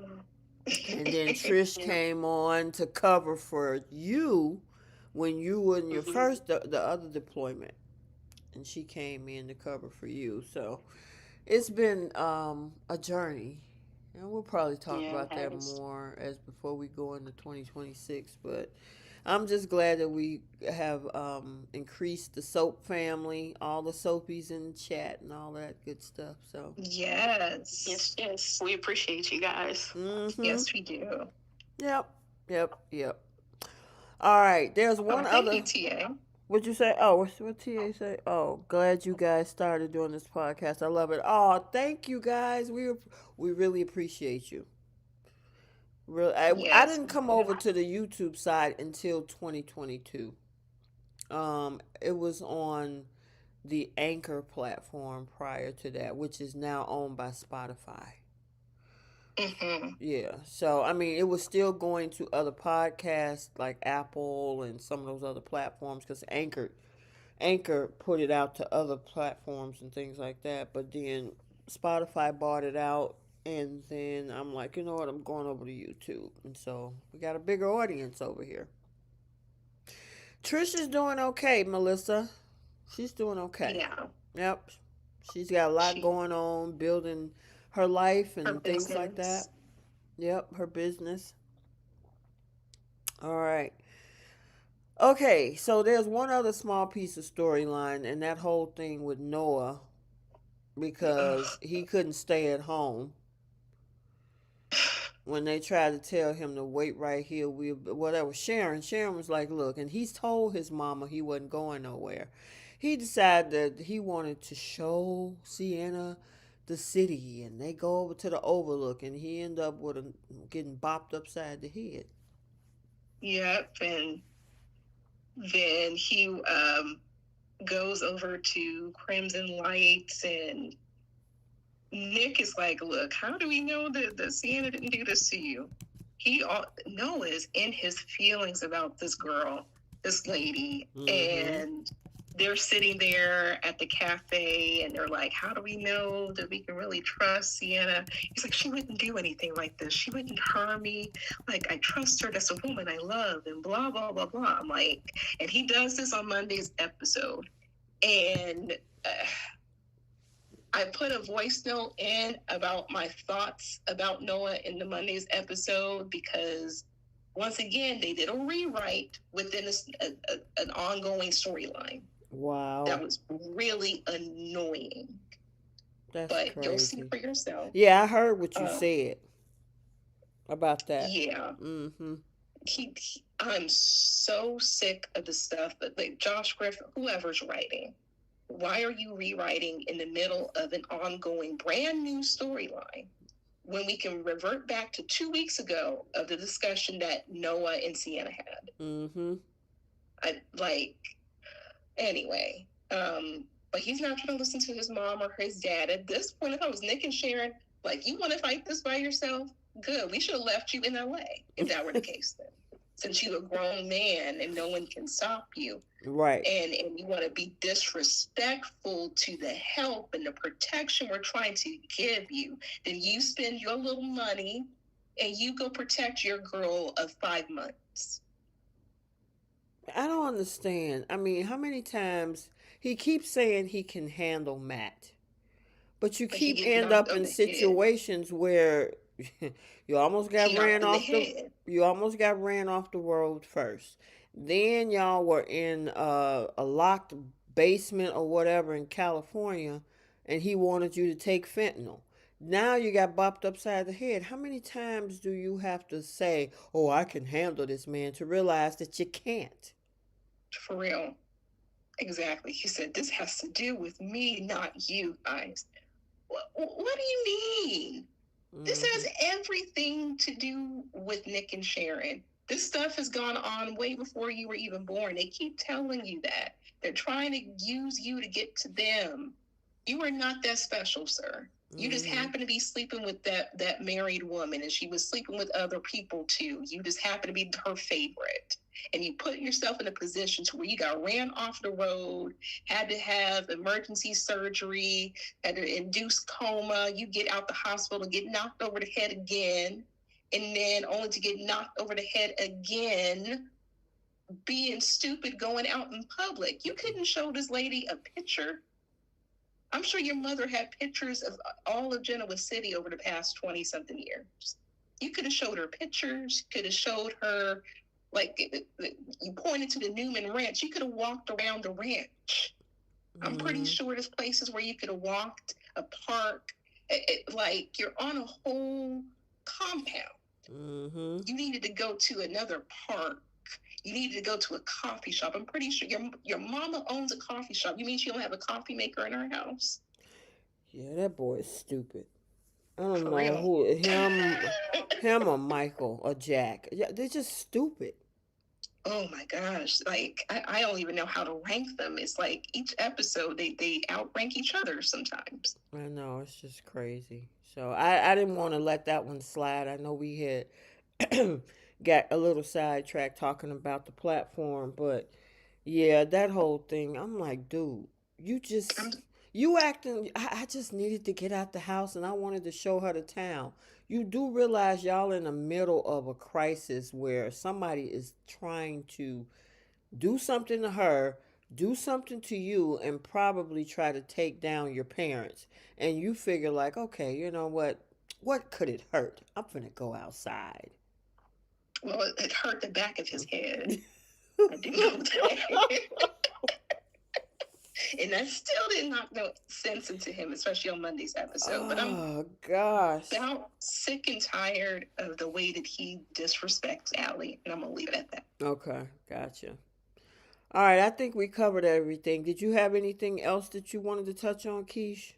and then Trish Yeah. came on to cover for you when you were in your Mm-hmm. first, the other deployment. And she came in to cover for you. So it's been a journey. And we'll probably talk Yeah, it about that has. more as before we go into 2026. But I'm just glad that we have increased the soap family, all the soapies in the chat, and all that good stuff. So, Yes. Yes, yes. We appreciate you guys. mm-hmm. Yes, we do. Yep, yep. All right, there's Oh, one thank you, other. TA. What'd you say? Oh, what TA say? Oh, glad you guys started doing this podcast. I love it. Oh, thank you guys. We really appreciate you. Really, I Yes, didn't we come do. over to the YouTube side until 2022. It was on the Anchor platform prior to that, which is now owned by Spotify. Mm-hmm. Yeah, so I mean, it was still going to other podcasts like Apple and some of those other platforms because Anchor put it out to other platforms and things like that. But then Spotify bought it out, and then I'm like, you know what? I'm going over to YouTube, and so we got a bigger audience over here. Trish is doing okay, Melissa. She's doing okay. Yeah. Yep, she's got a lot She, going on, building her life her and things like that. business. Yep, her business. All right. Okay, so there's one other small piece of storyline, and that whole thing with Noah because Ugh. he couldn't stay at home when they tried to tell him to wait right here. Whatever. Sharon was like, look, and he's told his mama he wasn't going nowhere. He decided that he wanted to show Sienna the city, and they go over to the overlook, and he end up with a, getting bopped upside the head. Yep. And then he goes over to Crimson Lights, and Nick is like, look, how do we know that Sienna didn't do this to you? Noah is in his feelings about this girl, this lady, Mm-hmm. and they're sitting there at the cafe, and they're like, how do we know that we can really trust Sienna? He's like, she wouldn't do anything like this. She wouldn't harm me. Like, I trust her. That's a woman I love, and blah, blah, blah, blah. I'm like, and he does this on Monday's episode. And I put a voice note in about my thoughts about Noah in the Monday's episode because, once again, they did a rewrite within an ongoing storyline. Wow. That was really annoying. That's But you'll see crazy. for yourself. Yeah, I heard what you Um, said about that. yeah, Mm-hmm. I'm so sick of the stuff that, like, Josh Griffin, whoever's writing. Why are you rewriting in the middle of an ongoing brand new storyline when we can revert back to 2 weeks ago of the discussion that Noah and Sienna had? Mm-hmm. Like, anyway, but he's not trying to listen to his mom or his dad. At this point, if I was Nick and Sharon, like, you want to fight this by yourself? Good. We should have left you in LA if that were the case then. Since you're a grown man and no one can stop you, Right. and you want to be disrespectful to the help and the protection we're trying to give you, then you spend your little money and you go protect your girl of 5 months. I don't understand. I mean, how many times he keeps saying he can handle Matt, but you But he keep gets end knocked up over in the head. situations where you almost got He knocked ran in the off the head. you almost got ran off the road first. Then y'all were in a locked basement or whatever in California, and he wanted you to take fentanyl. Now you got bopped upside the head. How many times do you have to say, "Oh, I can handle this, man," to realize that you can't? For real. Exactly. He said, this has to do with me, not you guys. What do you mean? This Mm-hmm. has everything to do with Nick and Sharon. This stuff has gone on way before you were even born. They keep telling you that. They're trying to use you to get to them. You are not that special, sir. You just Mm-hmm. happen to be sleeping with that married woman, and she was sleeping with other people too. You just happen to be her favorite. And you put yourself in a position to where you got ran off the road, had to have emergency surgery, had to induce coma. You get out the hospital, get knocked over the head again, and then only to get knocked over the head again, being stupid going out in public. You couldn't show this lady a picture. I'm sure your mother had pictures of all of Genoa City over the past 20 something years. You could have showed her pictures, could have showed her, like, you pointed to the Newman Ranch. You could have walked around the ranch. I'm pretty Mm-hmm. sure there's places where you could have walked, a park. Like, you're on a whole compound. Mm-hmm. You needed to go to another park. You needed to go to a coffee shop. I'm pretty sure your mama owns a coffee shop. You mean she don't have a coffee maker in her house? Yeah, that boy is stupid. I don't For know real. who him or Michael or Jack. Yeah, they're just stupid. Oh my gosh. Like, I don't even know how to rank them. It's like each episode they outrank each other sometimes. I know, it's just crazy. So I didn't want to let that one slide. I know we had got a little sidetracked talking about the platform, but yeah, that whole thing, I'm like, dude, you I'm just you acting I just needed to get out the house and I wanted to show her the town. You do realize y'all in the middle of a crisis where somebody is trying to do something to her, do something to you, and probably try to take down your parents. And you figure, like, okay, you know what? What could it hurt? I'm gonna go outside. well, it hurt the back of his head. I do know that. And that still did not make sense into him, especially on Monday's episode. But I'm Oh gosh. about sick and tired of the way that he disrespects Allie, and I'm gonna leave it at that. Okay, gotcha. All right, I think we covered everything. Did you have anything else that you wanted to touch on, Keish?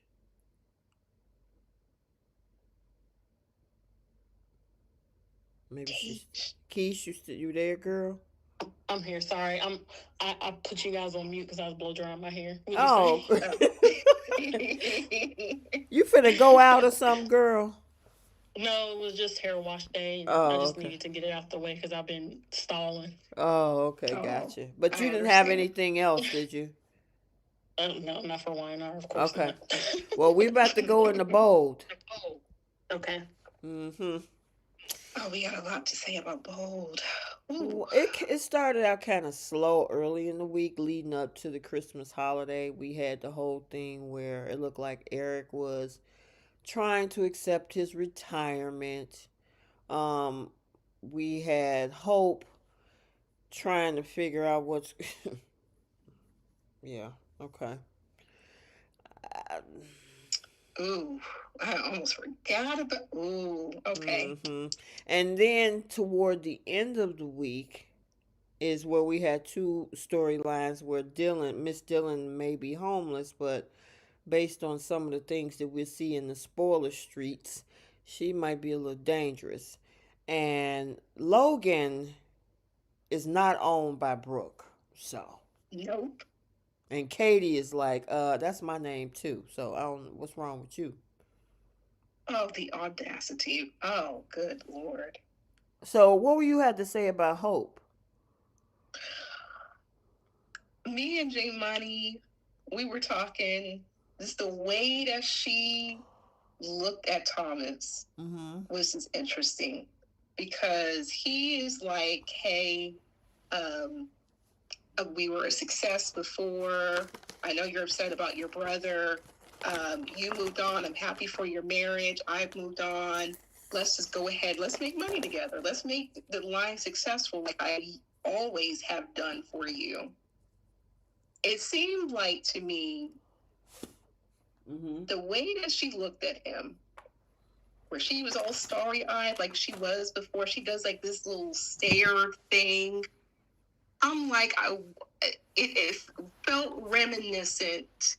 Maybe she's Teach. Keish. You there, girl? I'm here. Sorry, I put you guys on mute because I was blow drying my hair. What'd you say? Oh, Oh. you finna go out or something, girl? No, it was just hair wash day, and I Oh, just okay. needed to get it out the way because I've been stalling. Oh, okay, Oh, gotcha. But I you didn't have understand. anything else, did you? No, not for YNR, of course Okay. not. Well, we about to go in the bold. Okay. Mm-hmm. Oh, we got a lot to say about bold. Ooh. It started out kind of slow early in the week, leading up to the Christmas holiday. We had the whole thing where it looked like Eric was trying to accept his retirement. Um, we had Hope trying to figure out what's. Yeah. Okay. Uh, Ooh. I almost forgot about. Ooh. Okay. mm-hmm. And then toward the end of the week is where we had two storylines where Miss Dillon may be homeless, but based on some of the things that we see in the spoiler streets, she might be a little dangerous. And Logan is not owned by Brooke. So, Nope. and Katie is like, that's my name too. So I don't what's wrong with you. Oh, the audacity. Oh, good Lord. So what were you had to say about Hope? Me and J Money, we were talking. Just the way that she looked at Thomas Mm-hmm. was just interesting because he is like, hey, um, we were a success before. I know you're upset about your brother. You moved on. I'm happy for your marriage. I've moved on. Let's just go ahead. Let's make money together. Let's make the line successful like I always have done for you. It seemed like to me Mm-hmm. the way that she looked at him, where she was all starry eyed like she was before, she does like this little stare thing. I'm like, it felt reminiscent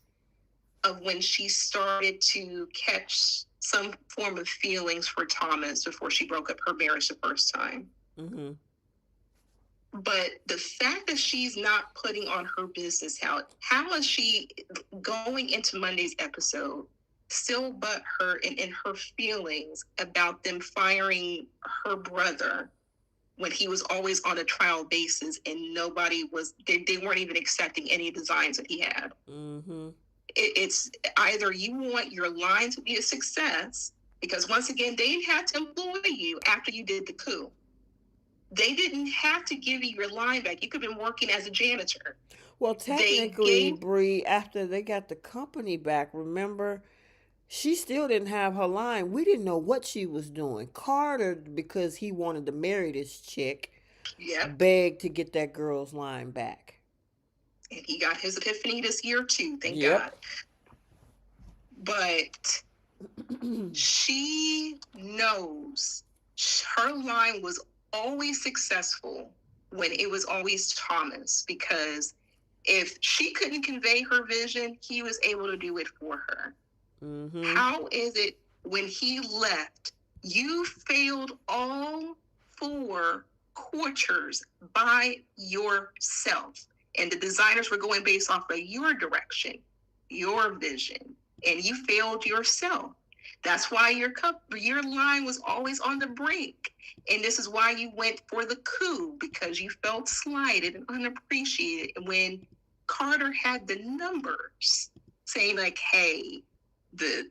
of when she started to catch some form of feelings for Thomas before she broke up her marriage the first time. Mm-hmm. But the fact that she's not putting on her business, how is she going into Monday's episode still but her and in her feelings about them firing her brother when he was always on a trial basis and they weren't even accepting any designs that he had. Mm-hmm. It's either you want your line to be a success, because once again, they didn't have to employ you after you did the coup. They didn't have to give you your line back. You could have been working as a janitor. Well, They technically, gave, Bree, after they got the company back, remember, she still didn't have her line. We didn't know what she was doing. Carter, because he wanted to marry this chick, yep, begged to get that girl's line back. and he got his epiphany this year too, thank Yep. God. But she knows her line was always successful when it was always Thomas, because if she couldn't convey her vision, he was able to do it for her. Mm-hmm. How is it when he left, you failed all four courtiers by yourself? And the designers were going based off of your direction, your vision, and you failed yourself. That's why your line was always on the brink. And this is why you went for the coup, because you felt slighted and unappreciated when Carter had the numbers saying like, hey, the,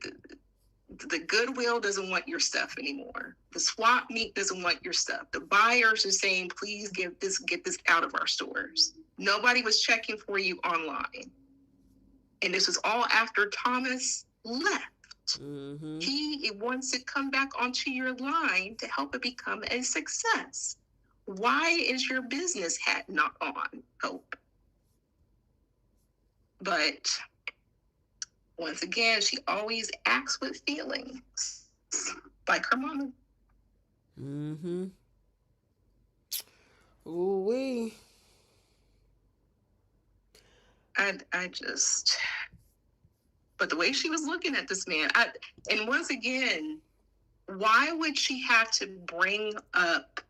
the Goodwill doesn't want your stuff anymore. The swap meet doesn't want your stuff. The buyers are saying, please get this out of our stores. Nobody was checking for you online. And this was all after Thomas left. Mm-hmm. He wants to come back onto your line to help it become a success. Why is your business hat not on, Hope? But once again, she always acts with feelings, like her mama. Mm-hmm. Ooh wee. I just, but the way she was looking at this man, and once again, why would she have to bring up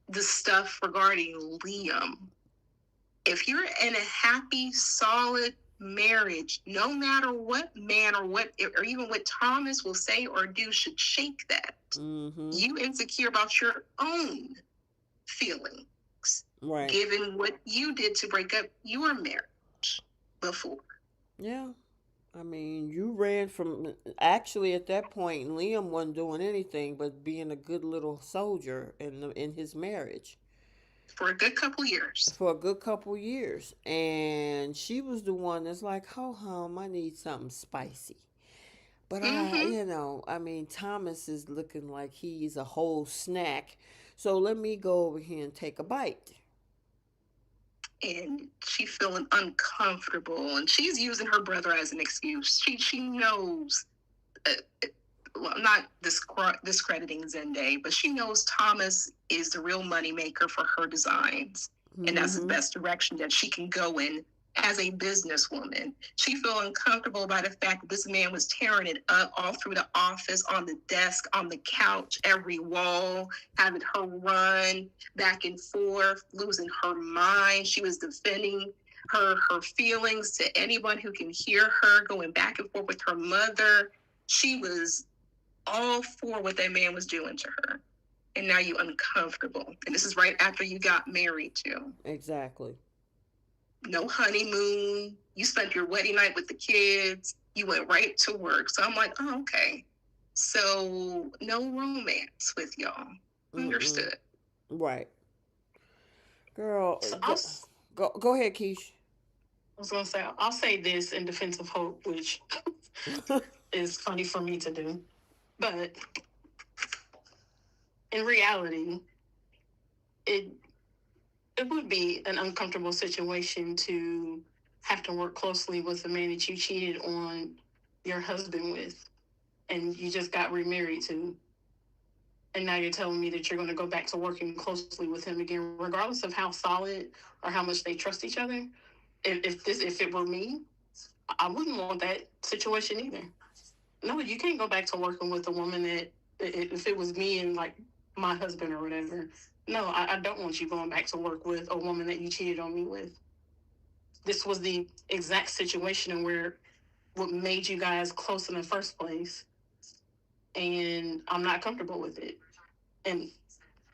the stuff regarding Liam? If you're in a happy, solid marriage, no matter what man or what, or even what Thomas will say or do, should shake that. Mm-hmm. You insecure about your own feelings, Right. given what you did to break up your marriage before. Yeah. I mean, you ran from actually at that point. Liam wasn't doing anything but being a good little soldier in his marriage For a good couple years. for a good couple years, and she was the one that's like, "Ho hum, I need something spicy." But Mm-hmm. I mean, Thomas is looking like he's a whole snack, so let me go over here and take a bite. And she's feeling uncomfortable, and she's using her brother as an excuse. She knows, uh, well, I'm not discrediting Zende, but she knows Thomas is the real moneymaker for her designs, and that's the Mm-hmm. best direction that she can go in as a businesswoman. She felt uncomfortable by the fact that this man was tearing it up all through the office, on the desk, on the couch, every wall, having her run back and forth, losing her mind. She was defending her feelings to anyone who can hear her, going back and forth with her mother. She was all for what that man was doing to her. And now you're uncomfortable. And this is right after you got married too. Exactly. No honeymoon. You spent your wedding night with the kids. You went right to work. So I'm like, oh, okay. So no romance with y'all. Mm-mm. Understood. Right, girl. So Go ahead, Keish. I was gonna say I'll say this in defense of Hope, which is funny for me to do, but in reality, it it would be an uncomfortable situation to have to work closely with a man that you cheated on your husband with, and you just got remarried to, and now you're telling me that you're going to go back to working closely with him again, regardless of how solid or how much they trust each other. If it were me, I wouldn't want that situation either. No, you can't go back to working with a woman that, if it was me and like my husband or whatever. No, I don't want you going back to work with a woman that you cheated on me with. This was the exact situation where what made you guys close in the first place, and I'm not comfortable with it. And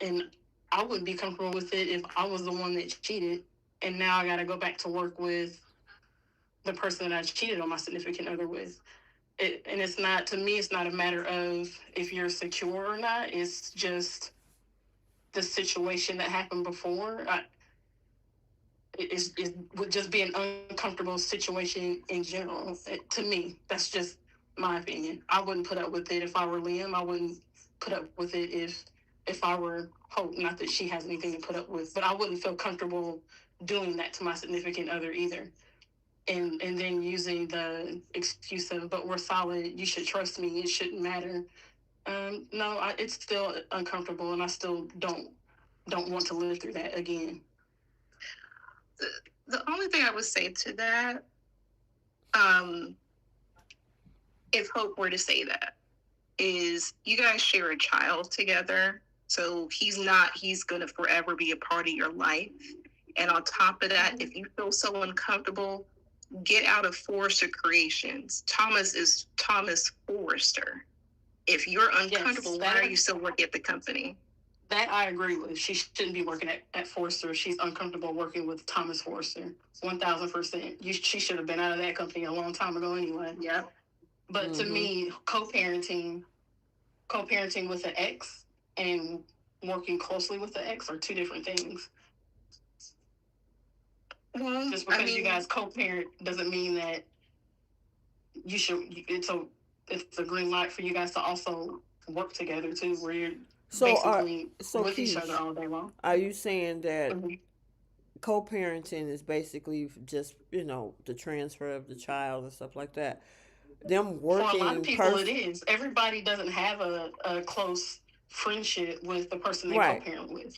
and I wouldn't be comfortable with it if I was the one that cheated, and now I got to go back to work with the person that I cheated on my significant other with. And it's not, to me, it's not a matter of if you're secure or not. It's just the situation that happened before. It would just be an uncomfortable situation in general. To me, that's just my opinion. I wouldn't put up with it if I were Liam. I wouldn't put up with it if I were Hope. Not that she has anything to put up with, but I wouldn't feel comfortable doing that to my significant other either. And then using the excuse of, but we're solid, you should trust me, it shouldn't matter. No, it's still uncomfortable, and I still don't want to live through that again. The only thing I would say to that, um, if Hope were to say that, is you guys share a child together. So he's going to forever be a part of your life. And on top of that, if you feel so uncomfortable, get out of Forrester Creations. Thomas is Thomas Forrester. If you're uncomfortable, why are you still working at the company? That I agree with. She shouldn't be working at Forrester. She's uncomfortable working with Thomas Forrester. 1000%. She should have been out of that company a long time ago anyway. Yeah. But to me, co-parenting with an ex and working closely with the ex are two different things. Well, just because you guys co-parent doesn't mean that you should. It's a green light for you guys to also work together too, where you're basically with each other all day long. Are you saying that co-parenting is basically just the transfer of the child and stuff like that? Them working for a lot of people, it is. Everybody doesn't have a close friendship with the person they co-parent with.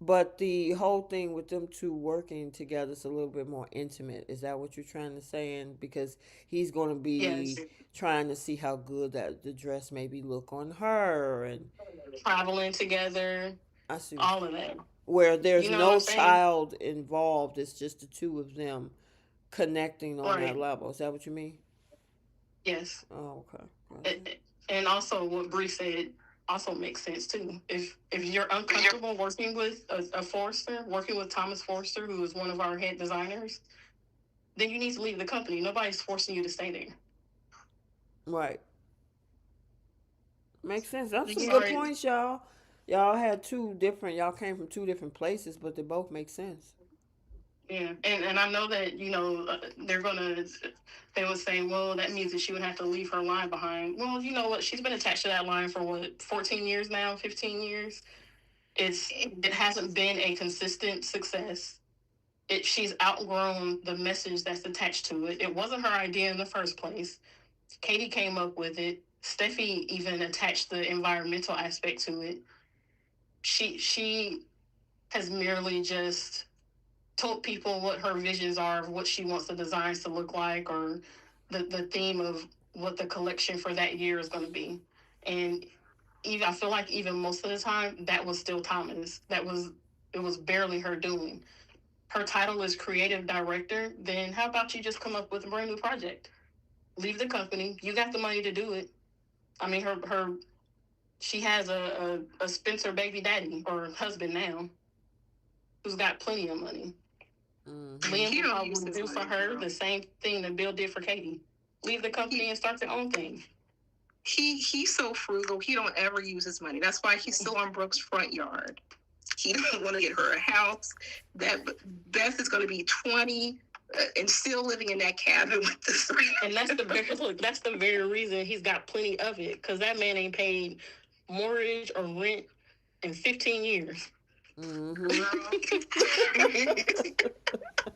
But the whole thing with them two working together is a little bit more intimate. Is that what you're trying to say? And because he's going to Yes, be trying to see how good that the dress maybe look on her, and traveling together, I see all of that. where You there's know what I'm no saying? child involved. It's just the two of them connecting on that Right. level. Is that what you mean? Yes. Oh, okay. Gotcha. It, and also, what Bree said also makes sense too. If you're uncomfortable working with a Forrester, working with Thomas Forrester, who is one of our head designers, then you need to leave the company. Nobody's forcing you to stay there. Right. Makes sense. That's some good Sorry. points, y'all. Y'all had two different. Y'all came from two different places, but they both make sense. Yeah, and I know that they're gonna. They would say, well, that means that she would have to leave her line behind. Well, you know what? She's been attached to that line for what 14 years now, 15 years. It hasn't been a consistent success. She's outgrown the message that's attached to it. It wasn't her idea in the first place. Katie came up with it. Steffi even attached the environmental aspect to it. She has merely just told people what her visions are of what she wants the designs to look like, or the theme of what the collection for that year is going to be. And even I feel like even most of the time that was still Thomas. It was barely her doing. Her title is creative director. Then how about you just come up with a brand new project? Leave the company. You got the money to do it. I mean, her she has a Spencer baby daddy or husband now who's got plenty of money. Mm-hmm. Liam would do for her the same thing that Bill did for Katie. Leave the company and start their own thing. He's so frugal. He don't ever use his money. That's why he's still on Brooke's front yard. He don't want to get her a house. That Beth is going to be 20 and still living in that cabin with the three. And that's the very reason he's got plenty of it, because that man ain't paid mortgage or rent in 15 years. Mm-hmm.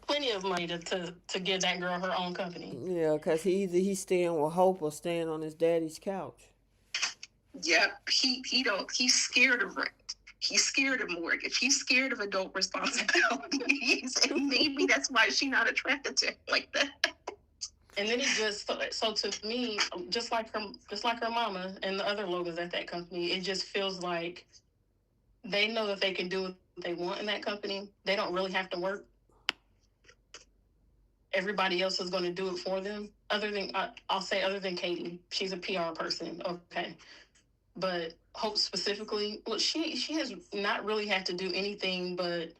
Plenty of money to give that girl her own company. Yeah, cause he's staying with Hope or staying on his daddy's couch. Yep, he don't. He's scared of rent. He's scared of mortgage. He's scared of adult responsibilities, and maybe that's why she's not attracted to him like that. And then it just so to me, just like her mama and the other Logans at that company, it just feels like they know that they can do what they want in that company. They don't really have to work. Everybody else is going to do it for them. I'll say other than Katie, she's a PR person. Okay, but Hope specifically, well, she has not really had to do anything but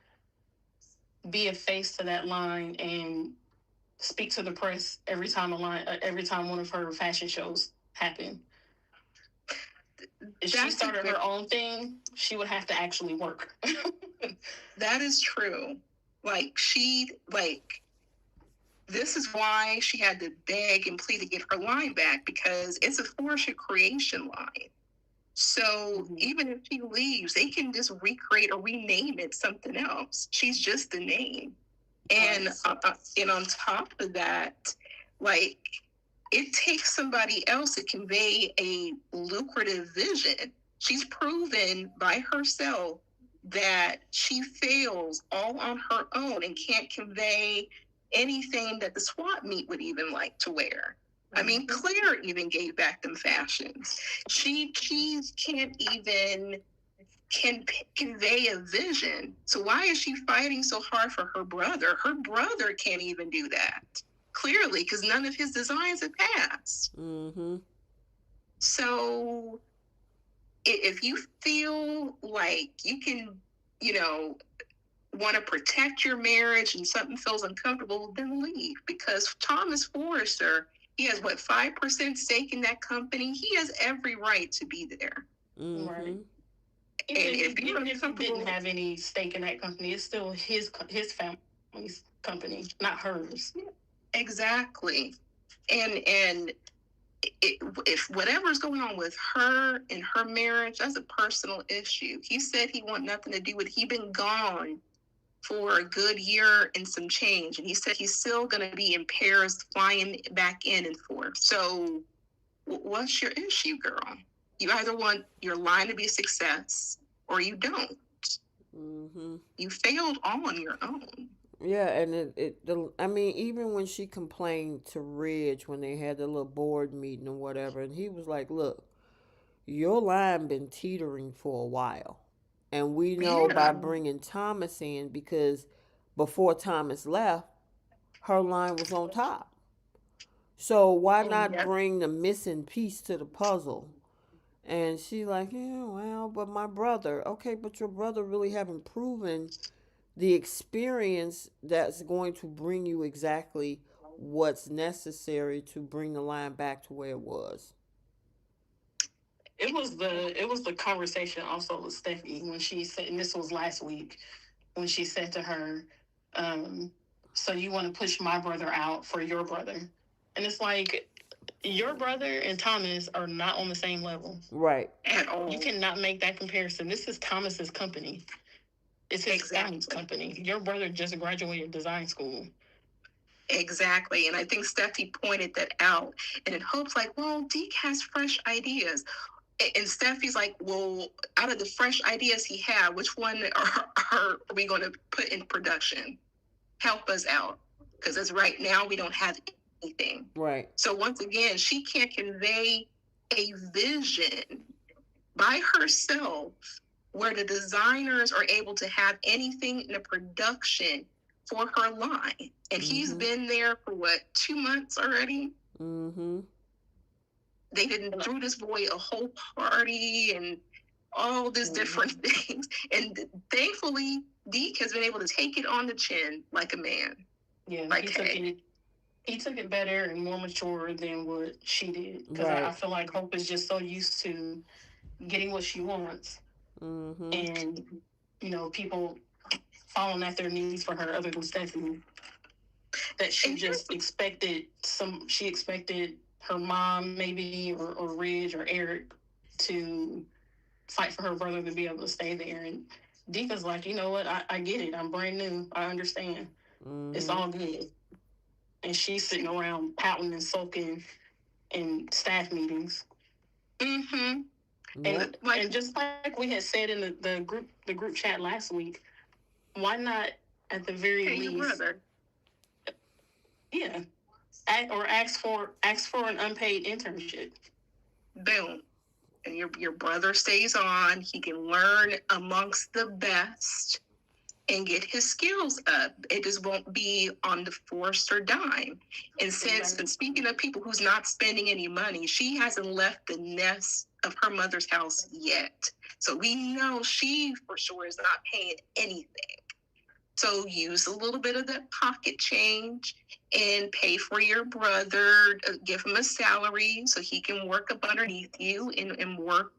be a face to that line and speak to the press every time one of her fashion shows happen. If she started her own thing, she would have to actually work. That is true. This is why she had to beg and plead to get her line back, because it's a Fortune creation line. So even if she leaves, they can just recreate or rename it something else. She's just the name. And on top of that, like, it takes somebody else to convey a lucrative vision. She's proven by herself that she fails all on her own and can't convey anything that the swap meet would even like to wear. I mean, Claire even gave back them fashions. She can't even convey a vision. So why is she fighting so hard for her brother? Her brother can't even do that, clearly, because none of his designs have passed. Mm-hmm. So if you feel like you can, want to protect your marriage and something feels uncomfortable, then leave. Because Thomas Forrester, he has 5% stake in that company. He has every right to be there. Mm-hmm. Right. If he didn't have any stake in that company, it's still his family's company, not hers. Exactly. And if whatever's going on with her and her marriage, that's a personal issue. He said he want nothing to do with. He been gone for a good year and some change, and he said he's still going to be in Paris, flying back in and forth. So, what's your issue, girl? You either want your line to be a success or you don't. Mm-hmm. You failed all on your own. Yeah, and I mean, even when she complained to Ridge when they had the little board meeting or whatever, and he was like, "Look, your line been teetering for a while, and we know Yeah. by bringing Thomas in because before Thomas left, her line was on top. So why not Yep. bring the missing piece to the puzzle?" And she like, "Yeah, well, but my brother, okay, but your brother really haven't proven the experience that's going to bring you exactly what's necessary to bring the line back to where it was." It was the conversation also with Stephanie when she said, and this was last week, when she said to her, um, "So you want to push my brother out for your brother?" And it's like, your brother and Thomas are not on the same level. Right. At You all. cannot make that comparison. This is Thomas's company. It's his family's Exactly. company. Your brother just graduated design school. Exactly. And I think Steffi pointed that out. And it hopes like, well, Deke has fresh ideas. And Steffi's like, well, out of the fresh ideas he had, which one are we going to put in production? Help us out. Because as right now, we don't have anything. Right. So once again, she can't convey a vision by herself where the designers are able to have anything in a production for her line. And he's Mm-hmm. been there for what, 2 months already? Mm-hmm. They didn't threw this boy a whole party and all these different things. And thankfully, Deke has been able to take it on the chin like a man. Yeah, Like, hey, he took it better and more mature than what she did. Because I Right. feel like Hope is just so used to getting what she wants, Mm-hmm. and people falling at their knees for her, other than Stephanie. That she just expected she expected her mom maybe, or Ridge or Eric to fight for her brother to be able to stay there. And Dika's like, you know what, I get it. I'm brand new. I understand. It's Mm-hmm. all good. And she's sitting around pouting and sulking in staff meetings. mm-hmm. Yep. And just like we had said in the group chat last week, why not at the very Hey, your least, brother. yeah, or ask for an unpaid internship. Boom. And your brother stays on. He can learn amongst the best and get his skills up. It just won't be on the forced or dime. And since, and speaking of people who's not spending any money, she hasn't left the nest of her mother's house yet. So we know she for sure is not paying anything. So use a little bit of that pocket change and pay for your brother, give him a salary so he can work up underneath you and work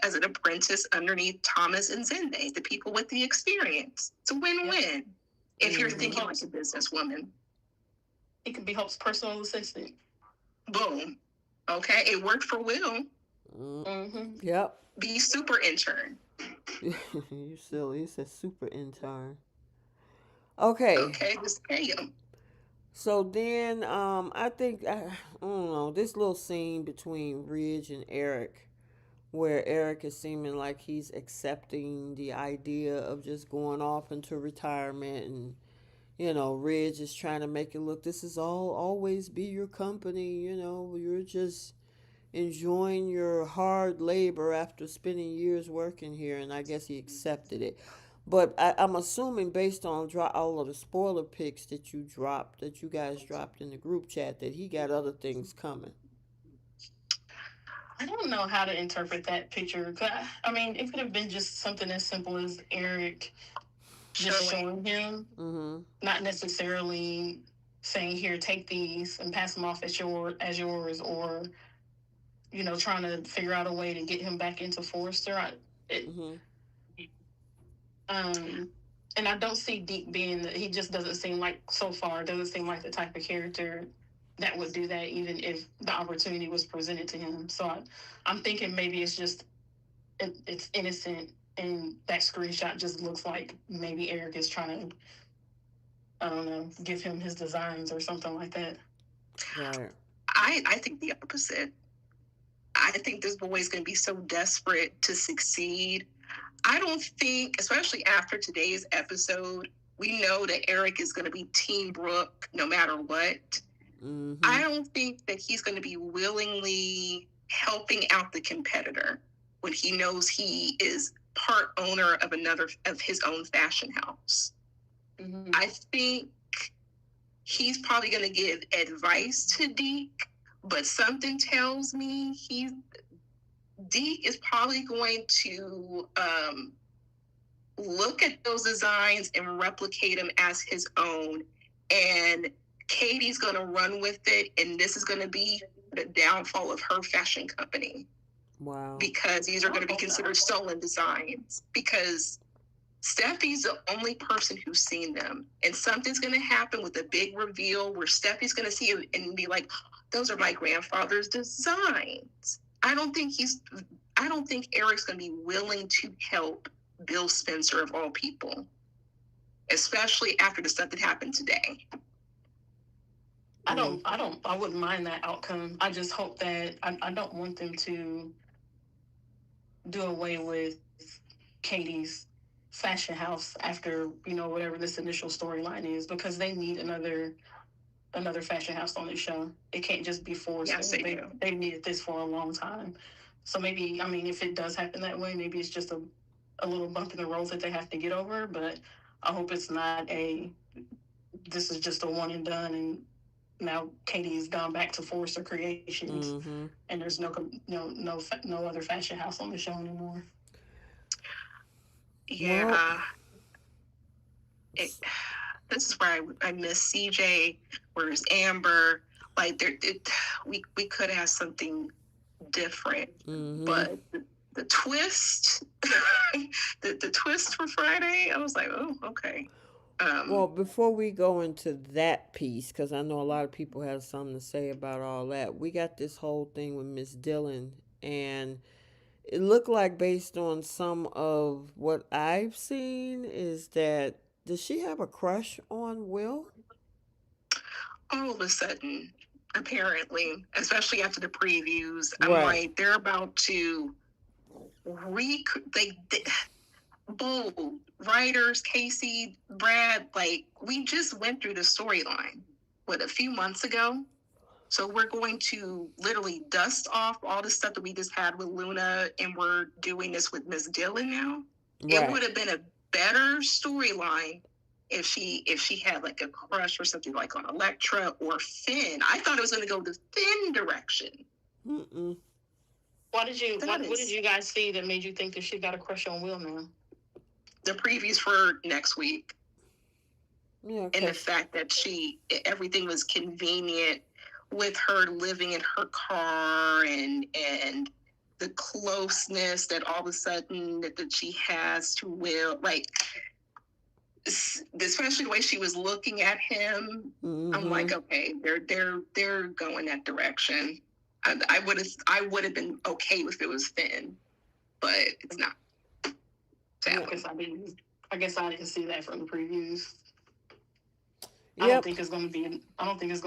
as an apprentice underneath Thomas and Zende, the people with the experience. It's a win-win if you're thinking like a businesswoman. It could be Hope's personal assistant. Boom. Okay, it worked for Will. Mm-hmm. Yep. Be super intern. You silly. He said super intern. Okay. Okay, just pay him. So then, I think I don't know this little scene between Ridge and Eric, where Eric is seeming like he's accepting the idea of just going off into retirement, and Ridge is trying to make it look this is all always be your company. You're just enjoying your hard labor after spending years working here, and I guess he accepted it. But I'm assuming based on all of the spoiler pics that you guys dropped in the group chat, that he got other things coming. I don't know how to interpret that picture. I mean, it could have been just something as simple as Eric just showing him, Mm-hmm. not necessarily saying, "Here, take these and pass them off as yours," or trying to figure out a way to get him back into Forrester. It, Mm-hmm. um, and I don't see Deke being. He just doesn't seem like, so far, doesn't seem like the type of character that would do that, even if the opportunity was presented to him. So I'm thinking maybe it's just it's innocent, and that screenshot just looks like maybe Eric is trying to, I don't know, give him his designs or something like that. Right. I think the opposite. I think this boy is going to be so desperate to succeed. I don't think, especially after today's episode, we know that Eric is going to be Team Brooke no matter what. Mm-hmm. I don't think that he's going to be willingly helping out the competitor when he knows he is part owner of another of his own fashion house. Mm-hmm. I think he's probably going to give advice to Deke, but something tells me Deke is probably going to look at those designs and replicate them as his own. And Katie's going to run with it, and this is going to be the downfall of her fashion company. Wow. Because these are going to be considered stolen designs. Because Steffi's the only person who's seen them. And something's going to happen with a big reveal where Steffi's going to see it and be like, those are my grandfather's designs. I don't think Eric's going to be willing to help Bill Spencer of all people, especially after the stuff that happened today. I wouldn't mind that outcome. I just hope that I don't want them to do away with Katie's fashion house after, whatever this initial storyline is, because they need another fashion house on the show. It can't just be Forrester. Yes, they do. They've needed this for a long time. So maybe, if it does happen that way, maybe it's just a little bump in the road that they have to get over. But I hope it's not this is just a one and done, and now Katie's gone back to Forrester Creations, Mm-hmm. and there's no other fashion house on the show anymore. Yeah. Well, This is where I miss CJ. Where's Amber? Like we could have something different, mm-hmm. but the twist, the twist for Friday, I was like, oh, okay. Well, before we go into that piece, because I know a lot of people have something to say about all that, we got this whole thing with Miss Dillon, and it looked like, based on some of what I've seen, is that does she have a crush on Will? All of a sudden, apparently, especially after the previews, I'm Right. like, they're about to they bold writers, Casey, Brad, like we just went through the storyline a few months ago. So we're going to literally dust off all the stuff that we just had with Luna, and we're doing this with Miss Dillon now. It would Right. have been a better storyline if she had like a crush or something like on Elektra or Finn. I thought it was going to go the Finn direction. Mm-mm. What did you guys see that made you think that she got a crush on Will now? The previews for next week. Yeah. And the fact that everything was convenient with her living in her car and the closeness that all of a sudden that she has to Will, like especially the way she was looking at him. Mm-hmm. I'm like, okay, they're going that direction. I would have been okay if it was Finn, but it's not. Yeah, I guess I didn't see that from the previews. Yep. I don't think it's going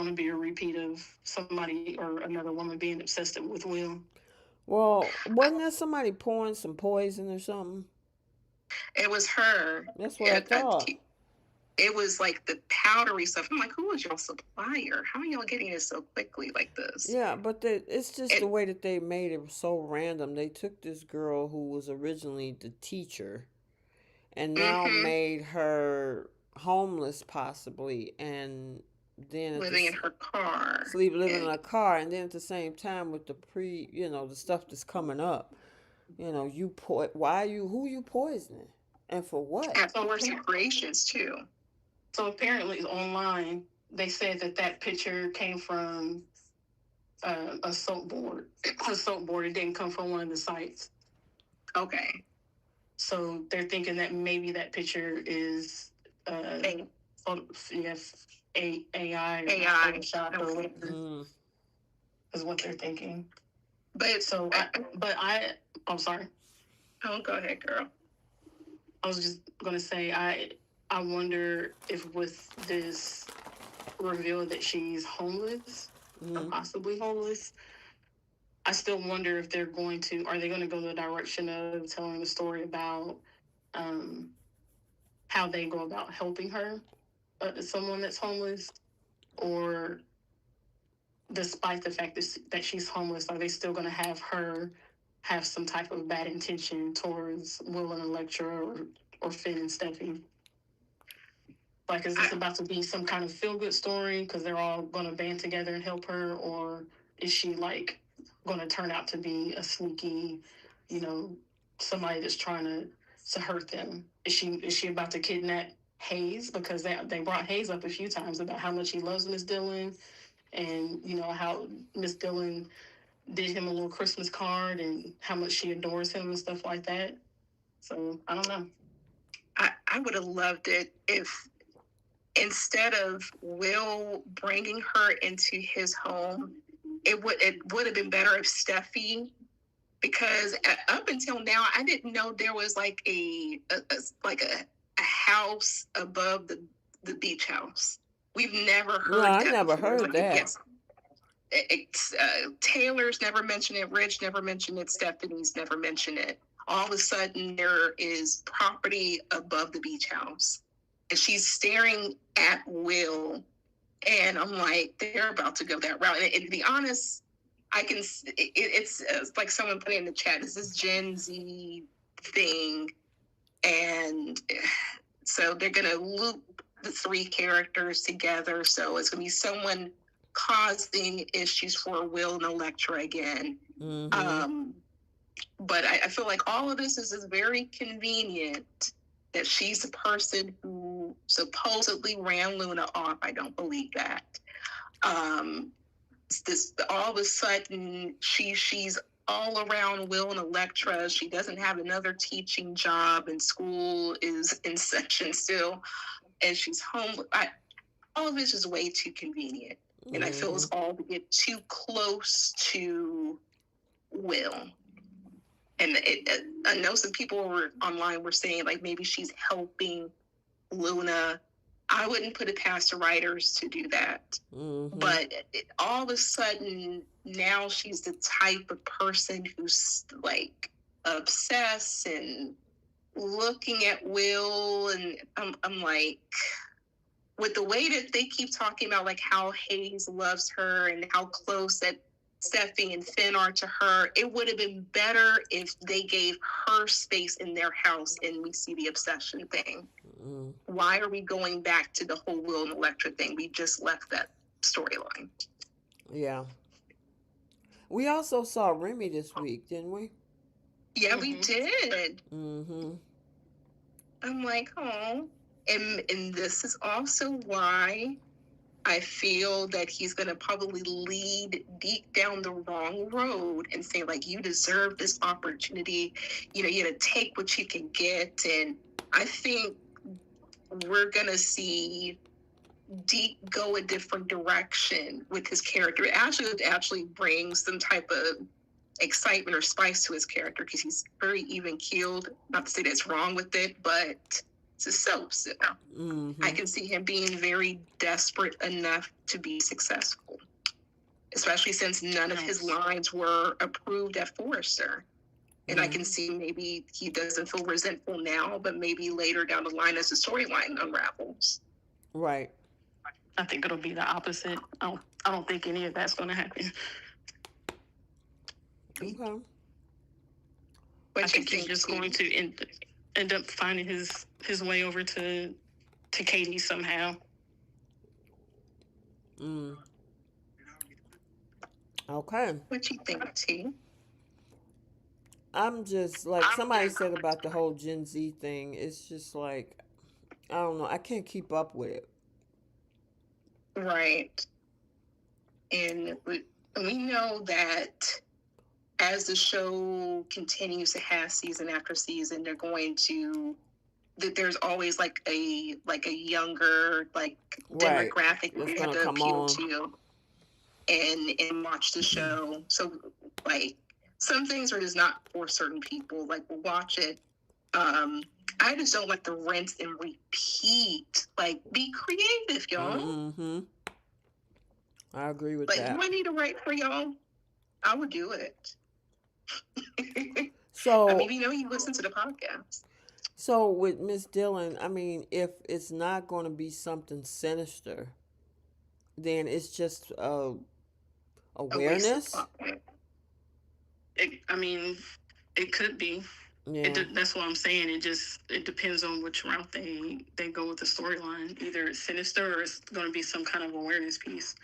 to be a repeat of somebody or another woman being obsessed with Will. Well, wasn't there somebody pouring some poison or something? It was her. That's what I thought. It was like the powdery stuff. I'm like, who is y'all supplier? How are y'all getting this so quickly like this? Yeah, but it's just the way that they made it so random. They took this girl who was originally the teacher and now made her homeless possibly, and then living in her car. Living in a car, and then at the same time with the the stuff that's coming up. Who you poisoning? And for what? At Forrester Creations too. So apparently online, they said that picture came from a soap board. A soap board. It didn't come from one of the sites. Okay. So they're thinking that maybe that picture is AI or Photoshop or whatever is what they're thinking. But so, I'm sorry. Oh, go ahead, girl. I was just gonna say I wonder if with this reveal that she's homeless or possibly homeless, I still wonder if they're going to, are they going to go the direction of telling the story about um, how they go about helping her, someone that's homeless, or despite the fact that she's homeless, are they still going to have her have some type of bad intention towards Will and Electra, or Finn and Steffi? Like, is this about to be some kind of feel good story because they're all going to band together and help her, or is she like going to turn out to be a sneaky, you know, somebody that's trying to hurt them? Is she about to kidnap Hayes, because they brought Hayes up a few times about how much he loves Miss Dillon, and how Miss Dillon did him a little Christmas card and how much she adores him and stuff like that. So I don't know. I would have loved it if, instead of Will bringing her into his home, it would have been better if Steffi, because up until now I didn't know there was like a house above the beach house. We've never No, heard I that never before. heard that. Yes, Taylor's never mentioned it. Rich never mentioned it. Stephanie's never mentioned it. All of a sudden, there is property above the beach house, and she's staring at Will, and I'm like, they're about to go that route. And to be honest, it's like someone put in the chat. This is Gen Z thing, and so they're gonna loop the three characters together. So it's gonna be someone causing issues for Will and Electra again. Mm-hmm. But I feel like all of this is very convenient that she's the person who supposedly ran Luna off. I don't believe that. This all of a sudden she's all around Will and Electra. She doesn't have another teaching job, and school is in session still, and she's home. All of this is way too convenient, and I feel it's all to get too close to Will. And I know some people online were saying like maybe she's helping Luna. I wouldn't put it past the writers to do that. Mm-hmm. But all of a sudden, now she's the type of person who's like obsessed and looking at Will. And I'm like, with the way that they keep talking about like how Hayes loves her and how close that Steffi and Finn are to her, it would have been better if they gave her space in their house and we see the obsession thing. Mm. Why are we going back to the whole Will and Electra thing? We just left that storyline. Yeah. We also saw Remy this week, didn't we? Yeah, we did. Mm-hmm. I'm like, oh. And this is also why I feel that he's going to probably lead deep down the wrong road and say, like, you deserve this opportunity. You got to take what you can get. And I think we're going to see Deke go a different direction with his character. It actually brings some type of excitement or spice to his character because he's very even-keeled. Not to say that's wrong with it, but it's a soap. So I can see him being very desperate enough to be successful, especially since none of his lines were approved at Forrester. And I can see maybe he doesn't feel resentful now, but maybe later down the line as the storyline unravels. Right. I think it'll be the opposite. I don't think any of that's going to happen. Okay. I think he's just going to end up finding his way over to Katie somehow. Okay. What you think, T? I'm just like somebody said about the whole Gen Z thing. It's just like, I don't know. I can't keep up with it. Right. And we know that as the show continues to have season after season, they're going to that there's always like a younger demographic that's they gonna have to come appeal on to and watch the show. So like some things are just not for certain people. Like we'll watch it. I just don't like the rinse and repeat. Like be creative, y'all. I agree with like, that. do I need to write for y'all? I would do it. I mean, So, you listen to the podcast. so with Miss Dillon, I mean, if it's not going to be something sinister, then it's just A waste of awareness. plot point. I mean, it could be. Yeah. That's what I'm saying. It depends on which route they go with the storyline. Either it's sinister or it's going to be some kind of awareness piece.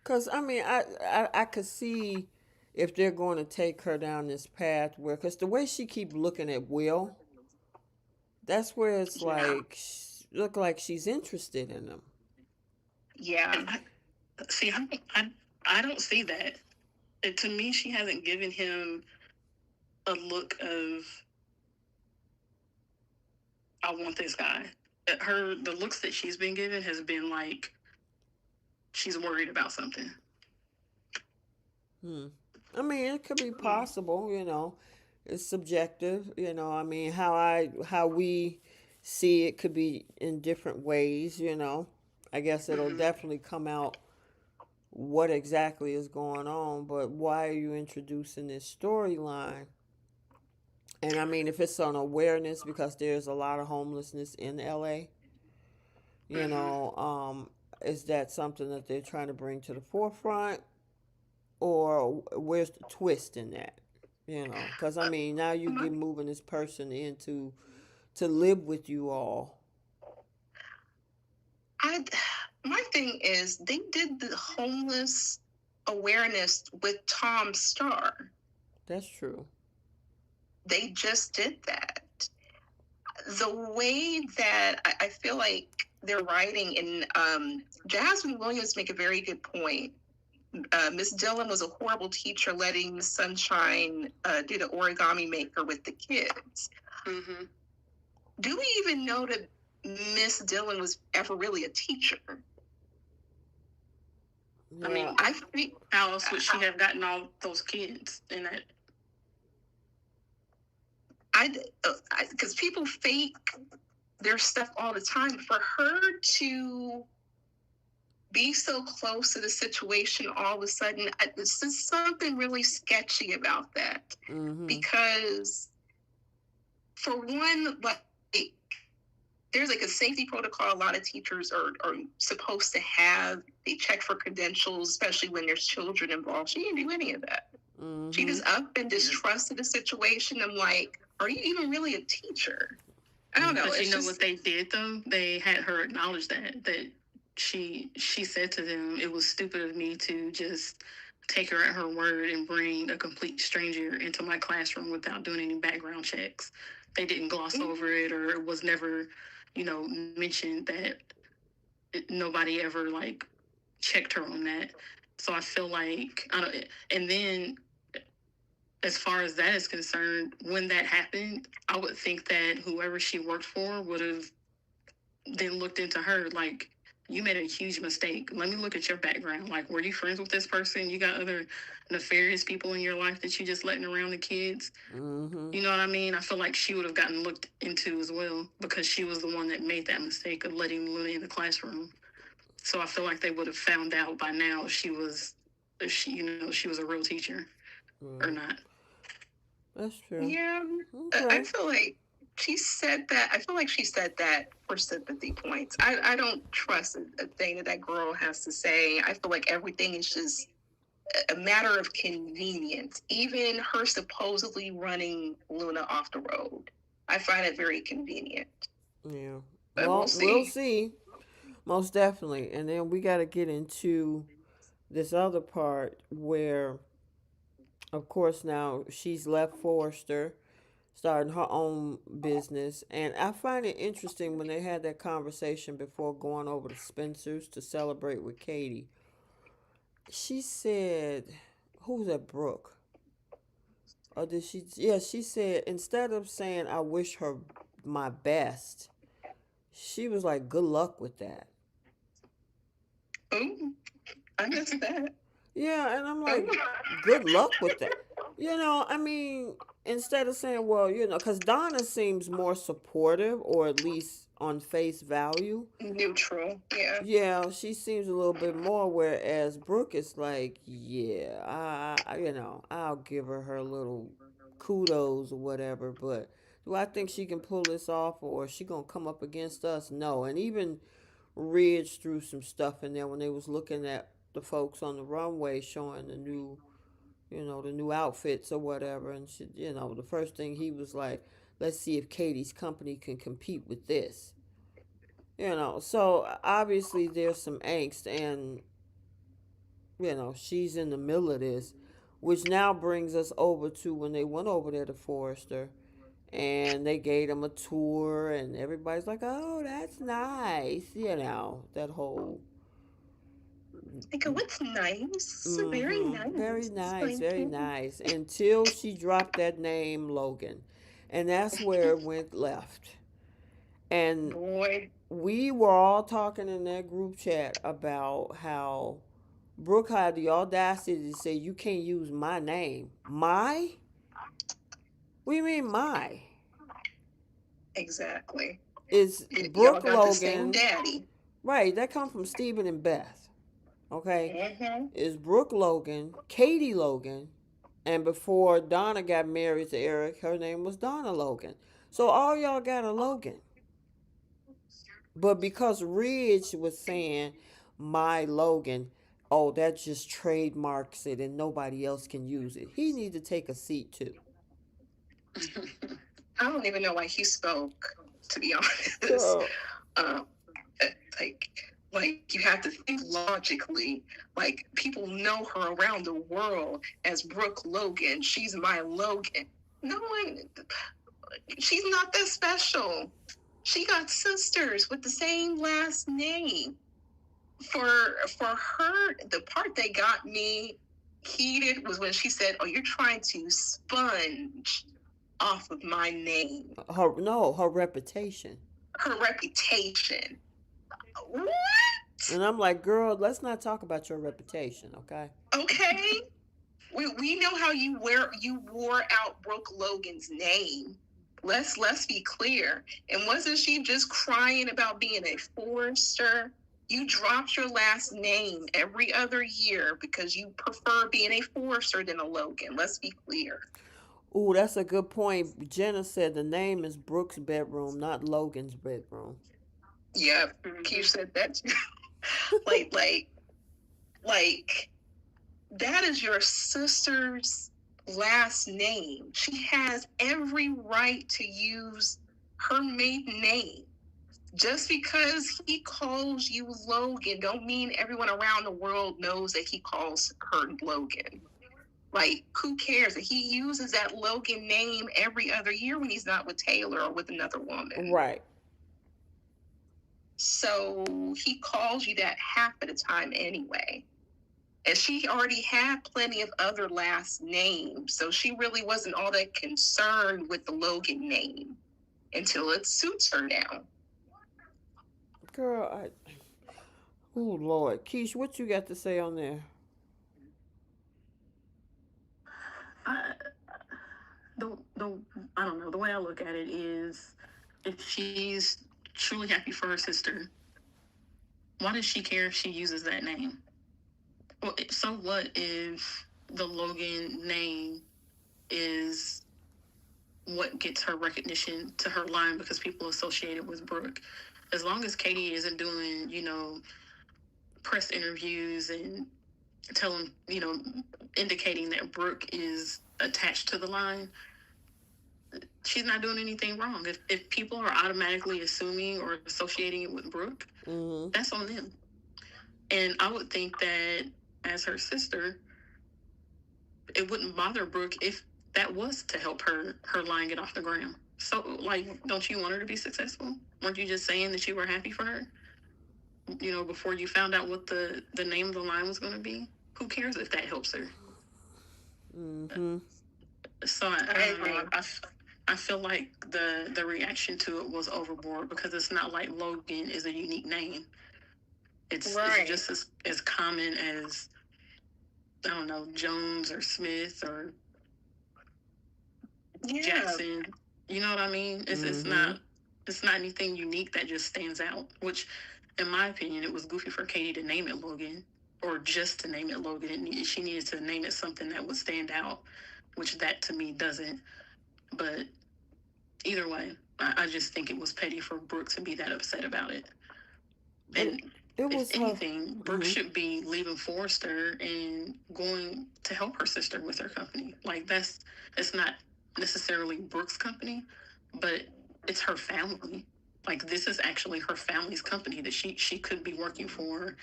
Cause I mean, I could see if they're going to take her down this path where, cause the way she keep looking at Will, that's where it's Yeah. like look like she's interested in him. Yeah. See, I don't see that. To me, she hasn't given him a look of I want this guy. The looks that she's been given has been like she's worried about something. Hmm. I mean, it could be possible. It's subjective. I mean, how we see it could be in different ways. I guess it'll Mm-hmm. definitely come out what exactly is going on, but why are you introducing this storyline? And I mean, if it's on awareness, because there's a lot of homelessness in LA, you Mm-hmm. know, is that something that they're trying to bring to the forefront, or where's the twist in that? Because I mean, now you My, get moving this person into to live with you all. I, my thing is, they did the homeless awareness with Tom Starr. That's true. They just did that. The way that I feel like they're writing, and Jasmine Williams make a very good point. Miss Dillon was a horrible teacher, letting Miss Sunshine do the origami maker with the kids. Mm-hmm. Do we even know that Miss Dillon was ever really a teacher? I Yeah. mean, I think how else would she have gotten all those kids in that? because people fake their stuff all the time. For her to be so close to the situation all of a sudden, there's just something really sketchy about that. Mm-hmm. Because, for one, like, there's like a safety protocol a lot of teachers are supposed to have. They check for credentials, especially when there's children involved. She didn't do any of that. Mm-hmm. She just up and distrusted the situation. I'm like, are you even really a teacher? I don't know. But It's you know just, what they did though? They had her acknowledge that she said to them it was stupid of me to just take her at her word and bring a complete stranger into my classroom without doing any background checks. They didn't gloss over it, or it was never, mentioned that nobody ever like checked her on that. So I feel like I don't. And then as far as that is concerned, when that happened, I would think that whoever she worked for would have then looked into her like, you made a huge mistake. Let me look at your background. Like, were you friends with this person? You got other nefarious people in your life that you just letting around the kids? Mm-hmm. You know what I mean? I feel like she would have gotten looked into as well because she was the one that made that mistake of letting Luna in the classroom. So I feel like they would have found out by now if she was a real teacher or not. That's true. yeah, I Okay. feel like she said that. I feel like she said that for sympathy points. I don't trust a thing that girl has to say. I feel like everything is just a matter of convenience. Even her supposedly running Luna off the road, I find it very convenient. Yeah. But we'll Well, we'll see. see. Most definitely. And then we got to get into this other part where, of course, now she's left Forrester, starting her own business. And I find it interesting when they had that conversation before going over to Spencer's to celebrate with Katie. She said, who's that, Brooke? Or did she? Yeah, she said, instead of saying, I wish her my best, she was like, good luck with that. Oh, I missed that. Yeah, and I'm like, Oh. good luck with that. I mean, instead of saying, well, because Donna seems more supportive, or at least on face value. Neutral. Yeah. Yeah, she seems a little bit more, whereas Brooke is like, yeah, I'll give her little kudos or whatever, but do I think she can pull this off, or is she gonna come up against us? No. And even Ridge threw some stuff in there when they was looking at the folks on the runway showing the new outfits or whatever, and the first thing he was like, let's see if Katie's company can compete with this. So obviously there's some angst, and she's in the middle of this, which now brings us over to when they went over there to Forrester, and they gave them a tour, and everybody's like, oh, that's nice, that whole. I go, what's nice? Very Mm-hmm. Very nice. nice, Thank very you. nice, until she dropped that name Logan, and that's where it went left. And Boy, we were all talking in that group chat about how Brooke had the audacity to say, you can't use my name. My? What do you mean, my? exactly. Is Y'all Brooke got the same Logan, daddy. right? That comes from Stephen and Beth, okay? Mm-hmm. Is Brooke Logan, Katie Logan, and before Donna got married to Eric, her name was Donna Logan. So all y'all got a Logan. But because Ridge was saying my Logan, oh, that just trademarks it and nobody else can use it. He need to take a seat too. I don't even know why he spoke, to be honest. Girl. Um, like, like you have to think logically. Like people know her around the world as Brooke Logan. She's my Logan. No one. She's not that special. She got sisters with the same last name. For her, the part that got me heated was when she said, "Oh, you're trying to sponge off of my name, Her reputation. her reputation." What? And I'm like, girl, let's not talk about your reputation, okay? Okay, we know how you wore out Brooke Logan's name. Let's be clear. And wasn't she just crying about being a Forrester? You dropped your last name every other year because you prefer being a Forrester than a Logan. Let's be clear. Ooh, that's a good point. Jenna said the name is Brooke's bedroom, not Logan's bedroom. Yep, Keith said that too. like, like, like, that is your sister's last name. She has every right to use her maiden name. Just because he calls you Logan don't mean everyone around the world knows that he calls her Logan. Like, who cares? He uses that Logan name every other year when he's not with Taylor or with another woman. Right. So he calls you that half of the time anyway. And she already had plenty of other last names. So she really wasn't all that concerned with the Logan name until it suits her now. Girl, oh Lord. Keish, what you got to say on there? I, the I don't know. The way I look at it is, if she's truly happy for her sister, why does she care if she uses that name? Well, so what if the Logan name is what gets her recognition to her line because people associate it with Brooke? As long as Katie isn't doing, press interviews and telling, indicating that Brooke is attached to the line, she's not doing anything wrong. If people are automatically assuming or associating it with Brooke, Mm-hmm. that's on them. And I would think that as her sister, it wouldn't bother Brooke if that was to help her line get off the ground. So, like, don't you want her to be successful? Weren't you just saying that you were happy for her? Before you found out what the name of the line was going to be? Who cares if that helps her? Mm-hmm. So I feel like the reaction to it was overboard because it's not like Logan is a unique name. It's just as common as, I don't know, Jones or Smith or Jackson. You know what I mean? Mm-hmm. It's not anything unique that just stands out. Which, in my opinion, it was goofy for Katie to name it Logan, or just to name it Logan. She needed to name it something that would stand out, which that to me doesn't. But either way, I just think it was petty for Brooke to be that upset about it. But And it if was her. anything, Brooke Mm-hmm. should be leaving Forrester and going to help her sister with her company. Like it's not necessarily Brooke's company, but it's her family. Like this is actually her family's company that she could be working for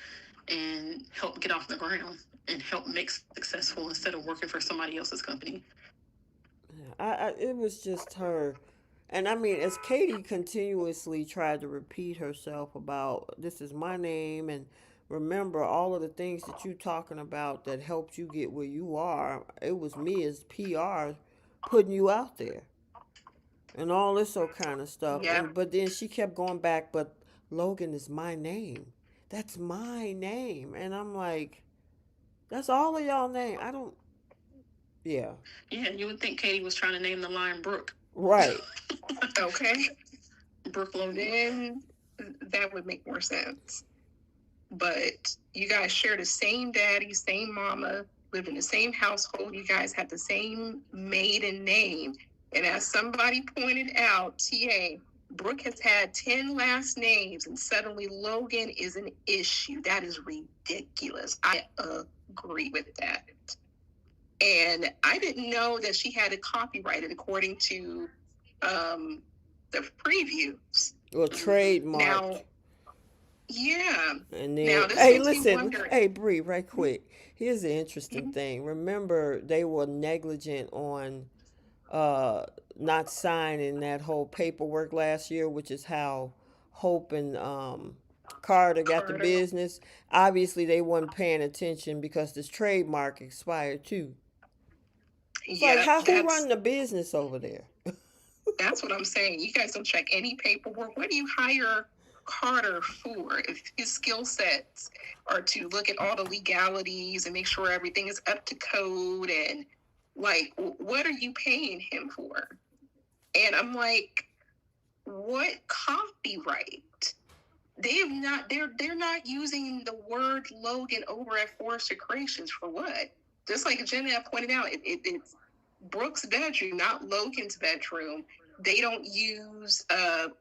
and help get off the ground and help make successful instead of working for somebody else's company. It was just her. And I mean, as Katie continuously tried to repeat herself about this is my name and remember all of the things that you talking about that helped you get where you are, it was me as PR putting you out there and all this old kind of stuff. Yeah. And but then she kept going back, but Logan is my name. That's my name. And I'm like, that's all of y'all name. I don't. Yeah. Yeah, you would think Katie was trying to name the line Brooke. Right. Okay. Brooke Logan. Then that would make more sense. But you guys share the same daddy, same mama, live in the same household. You guys have the same maiden name. And as somebody pointed out, TA, Brooke has had 10 last names, and suddenly Logan is an issue. That is ridiculous. I agree with that. And I didn't know that she had it copyrighted according to the previews. Or Now, trademarked. yeah. And Now, then, this hey, makes me listen, wonder. hey, Bree, right quick. Here's the interesting thing. Remember, they were negligent on uh, not signing that whole paperwork last year, which is how Hope and Carter got the Carter. business. Obviously, they weren't paying attention because this trademark expired too. It's like, Yeah, how who run the business over there? that's what I'm saying. You guys don't check any paperwork. What do you hire Carter for if his skill sets are to look at all the legalities and make sure everything is up to code? And like, what are you paying him for? And I'm like, what copyright? They have not. They're not using the word Logan over at Forrester Creations for what? Just like Jenna pointed out, it's Brooke's bedroom, not Logan's bedroom. They don't use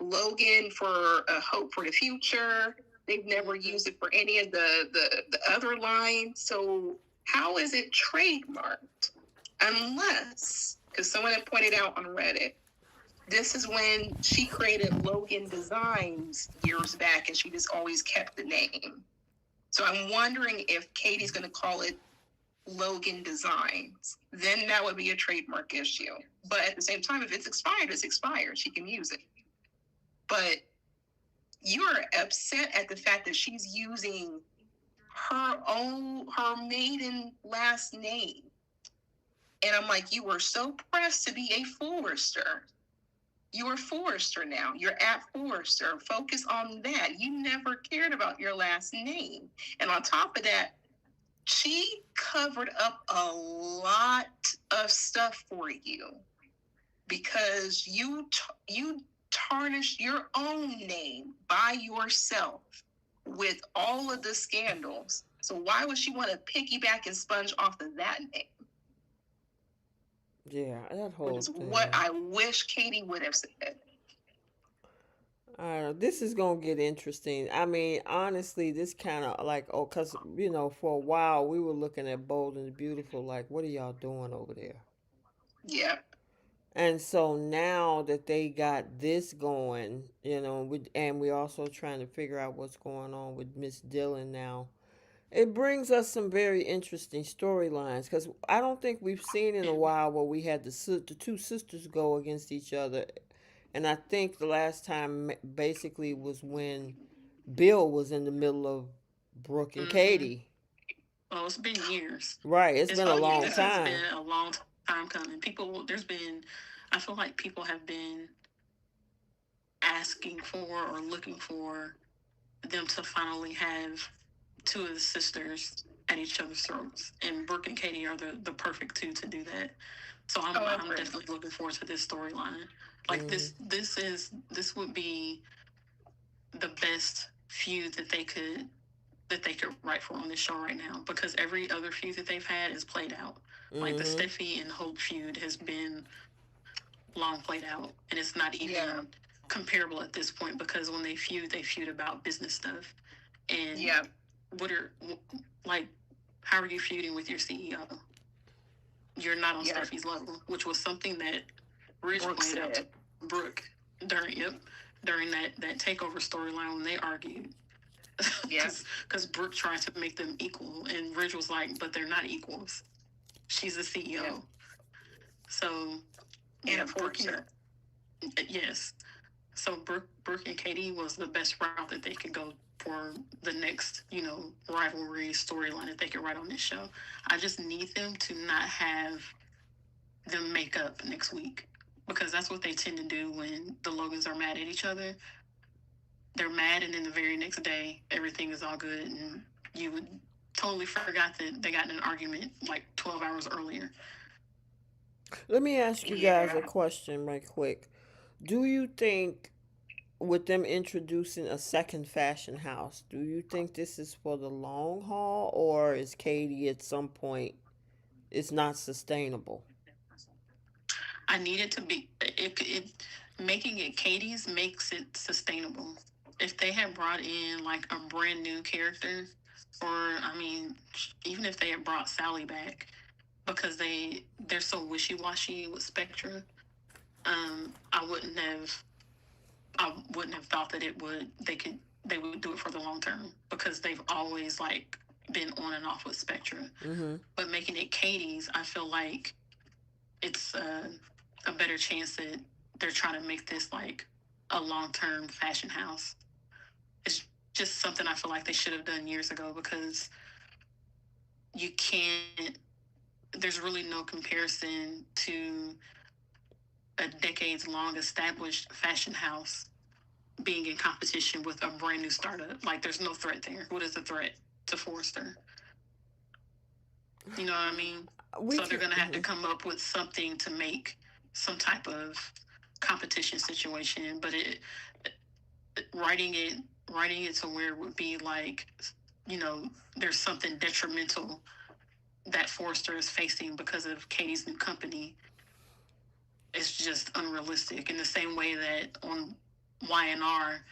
Logan for a hope for the future. They've never used it for any of the other lines. So how is it trademarked? Unless, because someone had pointed out on Reddit, this is when she created Logan Designs years back, and she just always kept the name. So I'm wondering if Katie's going to call it Logan Designs. Then that would be a trademark issue. But at the same time, if it's expired, it's expired. She can use it. But you're upset at the fact that she's using her maiden last name. And I'm like, you were so pressed to be a Forrester. You're Forrester now. You're at Forrester. Focus on that. You never cared about your last name. And on top of that, she covered up a lot of stuff for you because you tarnished your own name by yourself with all of the scandals. So why would she want to piggyback and sponge off of that name? Yeah, that Which whole is thing. what I wish Katie would have said. This is gonna get interesting. I mean, honestly, this kind of like, oh, cause for a while we were looking at Bold and the Beautiful, like, what are y'all doing over there? Yeah. And so now that they got this going, and we're also trying to figure out what's going on with Miss Dillon now. It brings us some very interesting storylines because I don't think we've seen in a while where we had the two sisters go against each other, and I think the last time basically was when Bill was in the middle of Brooke and Katie. Well, it's been years. Right, it's been a long This has time. been a long time coming. I feel like people have been asking for or looking for them to finally have two of the sisters at each other's throats, and Brooke and Katie are the perfect two to do that. So I'm definitely looking forward to this storyline. Like Mm-hmm. this would be the best feud that they could write for on this show right now, because every other feud that they've had is played out. Like the Mm-hmm. Steffi and Hope feud has been long played out, and it's not even comparable at this point, because when they feud about business stuff. And what are like, how are you feuding with your CEO? You're not on Steffi's level, which was something that Ridge pointed out to Brooke during during that takeover storyline when they argued. Because Brooke tried to make them equal, and Ridge was like, "But they're not equals. She's the CEO." So yeah, Brooke and, yes. So Brooke and Katie was the best route that they could go for the next, rivalry storyline that they could write on this show. I just need them to not have them make up next week, because that's what they tend to do when the Logans are mad at each other. They're mad, and then the very next day, everything is all good, and you would totally forgot that they got in an argument like 12 hours earlier. Let me ask you guys a question right quick. Do you think with them introducing a second fashion house, do you think this is for the long haul, or is Katie at some point it's not sustainable? I need it to be it making it Katie's makes it sustainable. If they had brought in like a brand new character, or I mean, even if they had brought Sally back, because they're so wishy washy with Spectra, I wouldn't have thought that they would do it for the long term, because they've always like been on and off with Spectra. Mm-hmm. But making it Katie's, I feel like it's a better chance that they're trying to make this like a long term fashion house. It's just something I feel like they should have done years ago, because you can't. There's really no comparison to a decades long established fashion house being in competition with a brand new startup. Like, there's no threat there. What is the threat to Forrester? You know what I mean? So they're going to have to come up with something to make some type of competition situation. But writing it to where it would be like, there's something detrimental that Forrester is facing because of Katie's new company, is just unrealistic. In the same way that on Y&R,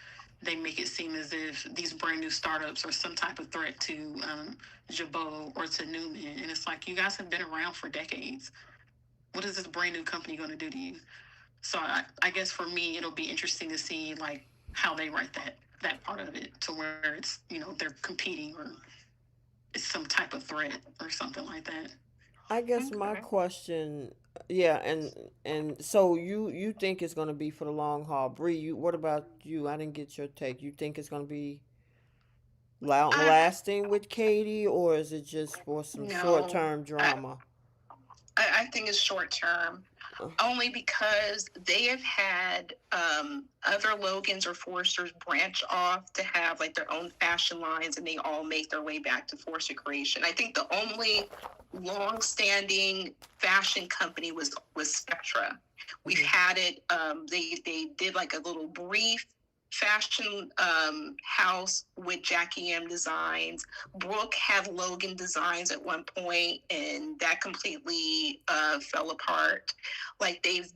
they make it seem as if these brand new startups are some type of threat to Jabot or to Newman. And it's like, you guys have been around for decades. What is this brand new company going to do to you? So I guess for me, it'll be interesting to see like how they write that part of it, to where it's, they're competing, or it's some type of threat or something like that. I guess my question, yeah, and so you think it's gonna be for the long haul, Bree? What about you? I didn't get your take. You think it's gonna be lasting with Katie, or is it just for some short No, term drama? I think it's short term, only because they have had other Logans or Forsters branch off to have like their own fashion lines, and they all make their way back to Forster Creation. I think the only long-standing fashion company was Spectra. We've had it. They did like a little brief fashion house with Jackie M Designs. Brooke had Logan Designs at one point, and that completely fell apart. Like they've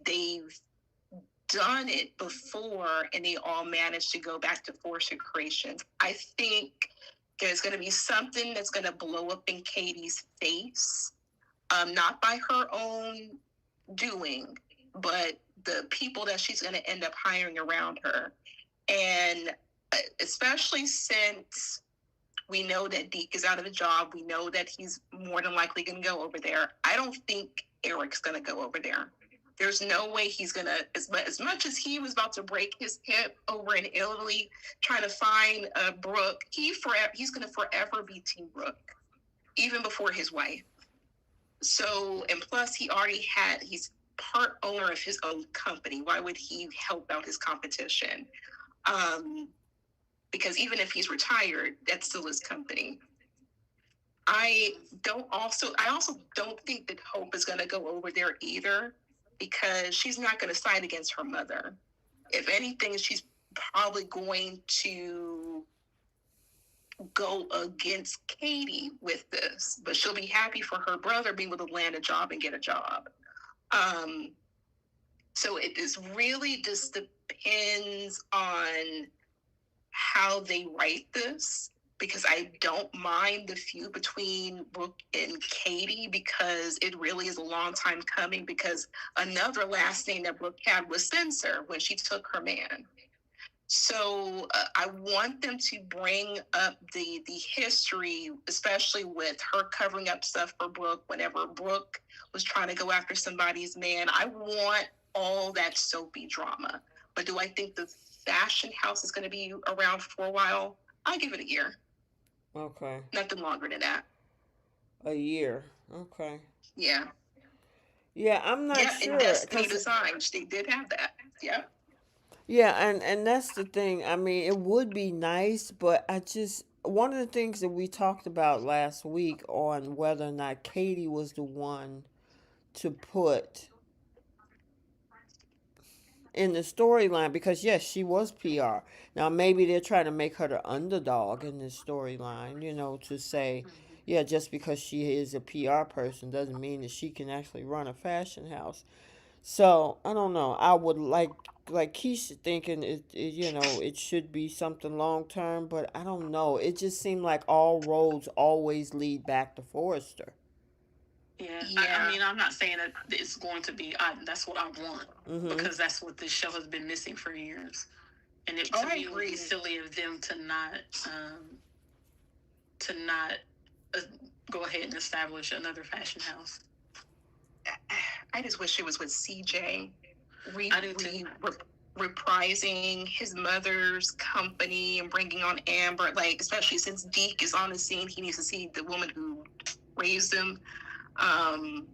done it before, and they all managed to go back to Fortune Creations. I think there's going to be something that's going to blow up in Katie's face, not by her own doing, but the people that she's going to end up hiring around her. And especially since we know that Deke is out of a job, we know that he's more than likely going to go over there. I don't think Eric's going to go over there. There's no way he's going to, as much as he was about to break his hip over in Italy trying to find Brooke, he's going to forever be Team Brooke, even before his wife. So, and plus he's part owner of his own company. Why would he help out his competition? because even if he's retired, that's still his company. I also don't think that Hope is going to go over there either, because she's not going to side against her mother. If anything, she's probably going to go against Katie with this, but she'll be happy for her brother being able to land a job and get a job. Um, so it is really just depends on how they write this, because I don't mind the feud between Brooke and Katie, because it really is a long time coming, because another last name that Brooke had was Spencer when she took her man. So I want them to bring up the history, especially with her covering up stuff for Brooke whenever Brooke was trying to go after somebody's man. I want all that soapy drama. But do I think the fashion house is going to be around for a while? I'll give it a year. Okay. Nothing longer than that. A year. Okay. Yeah. Yeah, I'm not Yeah, in sure Destiny because Designs, they did have that. Yeah. yeah, and that's the thing. I mean, it would be nice, but I just one of the things that we talked about last week on whether or not Katie was the one to put in the storyline, because yes, she was PR. Now maybe they're trying to make her the underdog in this storyline, to say, yeah, just because she is a PR person doesn't mean that she can actually run a fashion house. So I don't know. I would like Keisha thinking it should be something long term, but I don't know. It just seemed like all roads always lead back to Forrester. Yeah, I Yeah. mean, I'm not saying that it's going to be. That's what I want, Mhm. because that's what this show has been missing for years, and it Oh, to I me it would be agree. silly of them to not uh, go ahead and establish another fashion house. I just wish it was with CJ. I do too. Reprising his mother's company and bringing on Amber, like, especially since Deke is on the scene, he needs to see the woman who raised him. Um,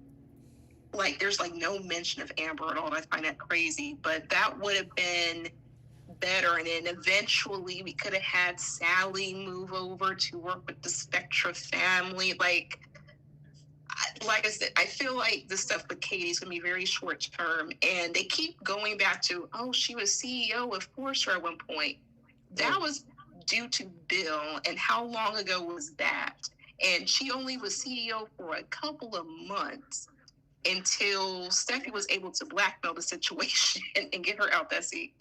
like, there's like no mention of Amber at all. I find that crazy, but that would have been better. And then eventually we could have had Sally move over to work with the Spectra family. Like I said, I feel like the stuff with Katie's gonna be very short term, and they keep going back to, oh, she was CEO of Forrester at one point. That was due to Bill, and how long ago was that? And she only was CEO for a couple of months until Steffi was able to blackmail the situation and get her out that seat.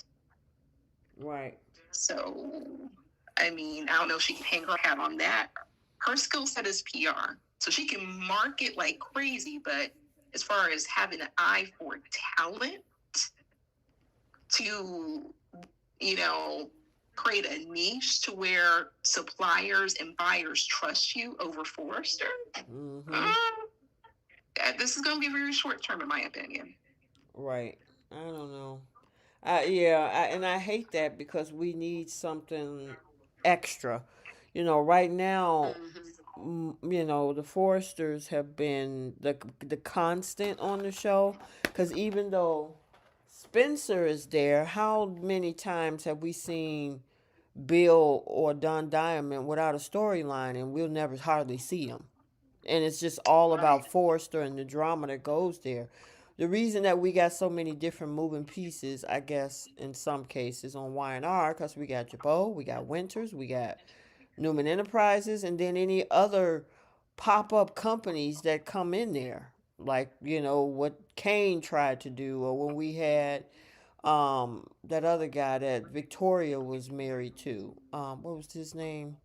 Right. So, I mean, I don't know if she can hang her hat on that. Her skill set is PR, so she can market like crazy, but as far as having an eye for talent to, you know, create a niche to where suppliers and buyers trust you over Forrester, Mhm. this is going to be very short term, in my opinion. Right. I don't know. And I hate that because we need something extra. Right now, Mm-hmm. the Foresters have been the constant on the show, because even though Spencer is there, how many times have we seen Bill or Don Diamond without a storyline, and we'll never hardly see them? And it's just all Right. about Forrester and the drama that goes there. The reason that we got so many different moving pieces, I guess, in some cases on Y&R, because we got Jabot, we got Winters, we got Newman Enterprises, and then any other pop up companies that come in there, like what Kane tried to do, or when we had that other guy that Victoria was married to. What was his name?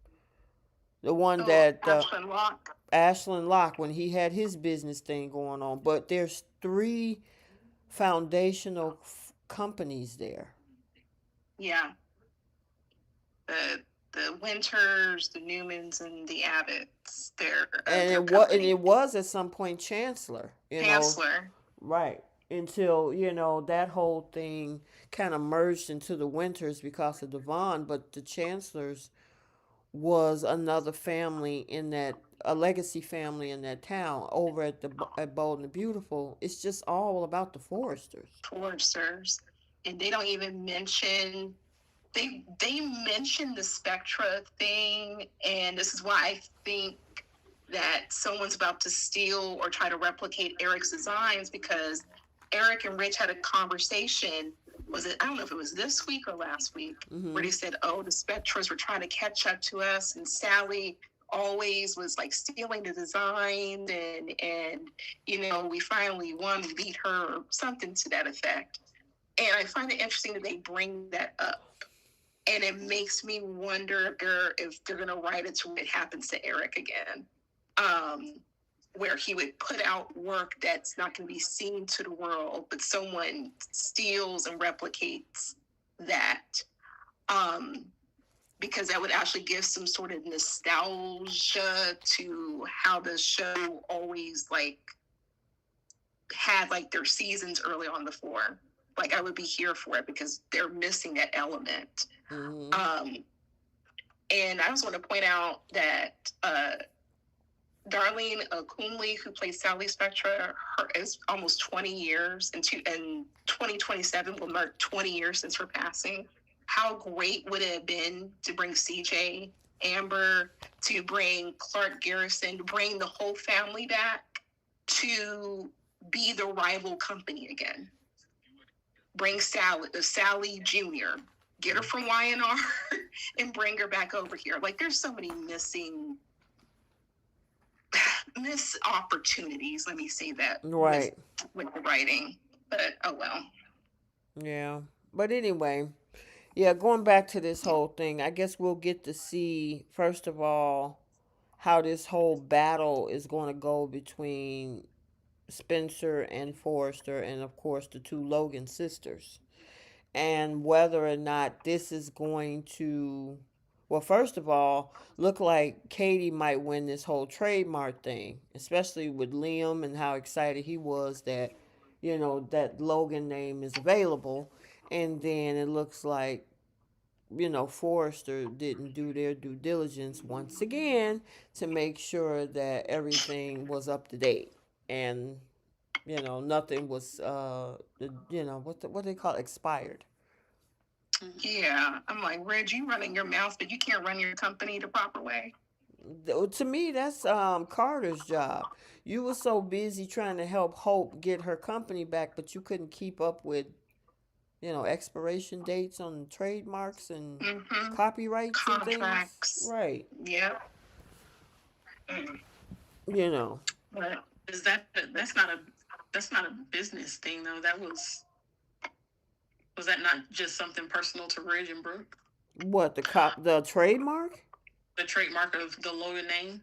The one Oh, that Ashland Locke. Ashland Locke, when he had his business thing going on. But there's three foundational companies there. Yeah. The Winters, the Newmans, and the Abbotts. And Their it company. was at some point Chancellor, Chancellor. right, until that whole thing kind of merged into the Winters because of Devon. But the Chancellors was another family in that, a legacy family in that town over at Bold and the Beautiful. It's just all about the Foresters. Foresters. And they don't even mention they mentioned the Spectra thing, and this is why I think that someone's about to steal or try to replicate Eric's designs, because Eric and Rich had a conversation. Was it? I don't know if it was this week or last week, where Mm-hmm. they said, "Oh, the Spectras were trying to catch up to us," and Sally always was like stealing the design, and we finally won, we beat her, or something to that effect. And I find it interesting that they bring that up, and it makes me wonder if they're going to write it to where it happens to Eric again, um, where he would put out work that's not going to be seen to the world, but someone steals and replicates that, um, because that would actually give some sort of nostalgia to how the show always like had like their seasons early on before. Like I would be here for it because they're missing that element. Mm-hmm. Um, and I just want to point out that Darlene Coonley, who plays Sally Spectra, her is almost 20 years, and 2027 will mark 20 years since her passing. How great would it have been to bring CJ, Amber, to bring Clark Garrison, to bring the whole family back to be the rival company again? Bring Sally Jr., get her from YNR and bring her back over here. Like there's so many missed opportunities, let me say that, with Right. the writing. But oh well. Yeah. But anyway, yeah, going back to this whole thing, I guess we'll get to see, first of all, how this whole battle is going to go between Spencer and Forrester, and of course the two Logan sisters, and whether or not this is going to, well, first of all, look like Katie might win this whole trademark thing, especially with Liam and how excited he was that, that Logan name is available. And then it looks like, Forrester didn't do their due diligence once again to make sure that everything was up to date. And, nothing was, what they call it, expired. Yeah, I'm like, Reg, you running your mouth, but you can't run your company the proper way. To me, that's Carter's job. You were so busy trying to help Hope get her company back, but you couldn't keep up with, expiration dates on trademarks and Mm-hmm. copyrights and things. Contracts. Right. Yep. Mm. You know. But Is that's not a business thing though? Was that not just something personal to Ridge and Brooke? What, the trademark? The trademark of the Logan name?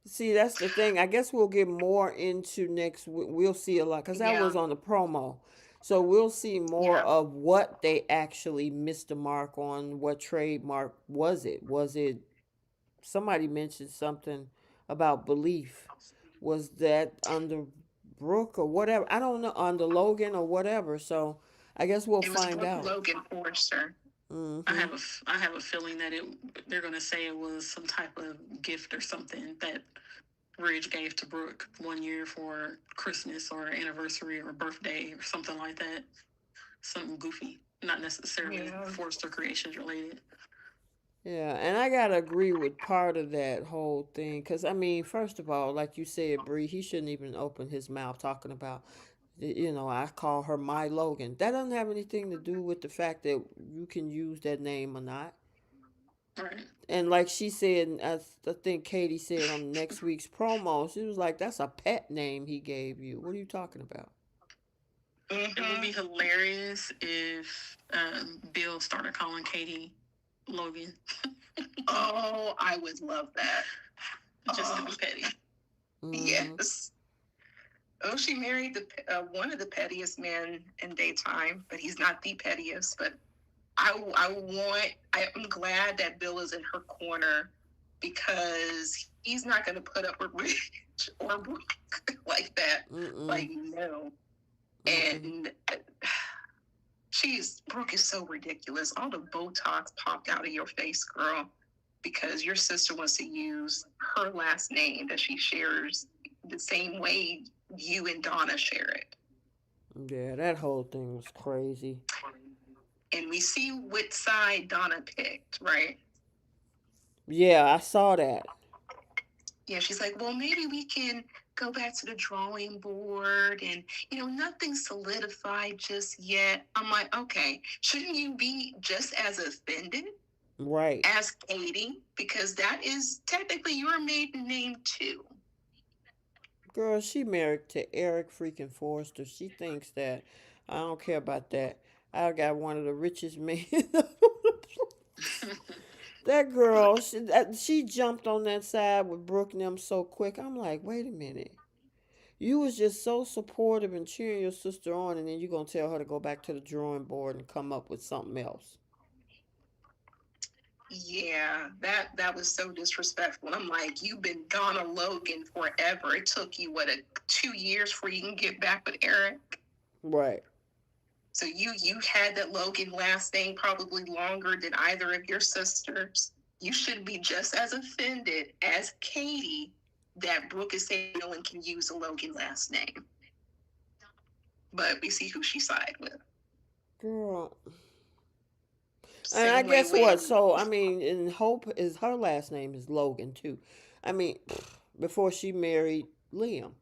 See, that's the thing. I guess we'll get more into next. We'll see a lot because that yeah, was on the promo. So we'll see more yeah. of what they actually missed the mark on. What trademark was it? Was it, somebody mentioned something about belief? Was that under Brooke or whatever? I don't know, under Logan or whatever. So I guess we'll It was find Brooke out. Logan Forrester. Mm-hmm. I have a feeling that they're going to say it was some type of gift or something that Ridge gave to Brooke one year for Christmas or anniversary or birthday or something like that. Something goofy, not necessarily Yeah. Forrester Creations related. Yeah, and I gotta agree with part of that whole thing, because I mean, first of all, like you said, Bree, he shouldn't even open his mouth talking about, I call her my Logan. That doesn't have anything to do with the fact that you can use that name or not. Right. And like she said, as I think Katie said on next week's promo, she was like, "That's a pet name he gave you. What are you talking about?" It would be Mm-hmm. hilarious if Bill started calling Katie Logan Oh, I would love that. just to be petty. Mm-hmm. Yes. Oh, she married the one of the pettiest men in daytime, but he's not the pettiest. But I'm glad that Bill is in her corner, because he's not going to put up with Rich or Brooke like that. Mm-mm. Like, no. Mm-mm. And Brooke is so ridiculous. All the Botox popped out of your face, girl, because your sister wants to use her last name that she shares the same way you and Donna share it. Yeah, that whole thing was crazy. And we see which side Donna picked, right? Yeah, I saw that. Yeah, she's like, well, maybe we can go back to the drawing board and, nothing's solidified just yet. I'm like, okay, shouldn't you be just as offended Right. as Katie? Because that is technically your maiden name, too. Girl, she married to Eric freaking Forrester. She thinks that I don't care about that. I got one of the richest men. That girl, she jumped on that side with Brooke and them so quick. I'm like, wait a minute. You was just so supportive and cheering your sister on, and then you gonna tell her to go back to the drawing board and come up with something else. Yeah, that was so disrespectful. And I'm like, you've been Donna Logan forever. It took you 2 years before you can get back with Eric. Right. So you had that Logan last name probably longer than either of your sisters. You should be just as offended as Katie that Brooke is saying no one can use a Logan last name. But we see who she sided with. Girl. And I Same way guess what? with So I mean, and Hope is her last name is Logan too. I mean, before she married Liam,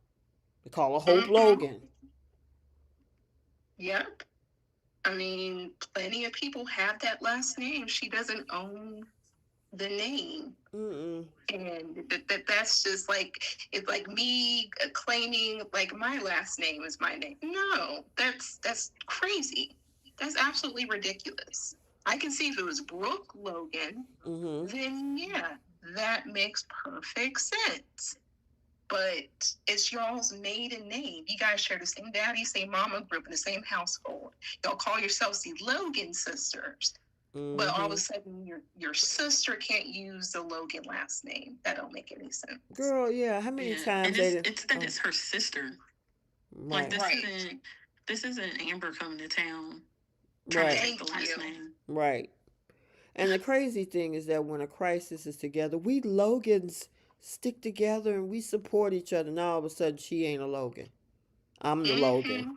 they call her Hope mm-hmm. Logan. Yep. I mean, plenty of people have that last name. She doesn't own the name. Mm-mm. And that's just like, it's like me claiming like my last name is my name. No, that's crazy. That's absolutely ridiculous. I can see if it was Brooke Logan, then yeah, that makes perfect sense. But it's y'all's maiden name. You guys share the same daddy, same mama, grew up in the same household. Y'all call yourselves the Logan sisters. But all of a sudden, your sister can't use the Logan last name. That don't make any sense. Girl, yeah. How many times and it's that it's her sister. Right. Like this isn't Amber coming to town trying to take the last name. Right. And the crazy thing is that when a crisis is together, we Logans stick together and we support each other. Now all of a sudden she ain't a Logan. I'm the Logan.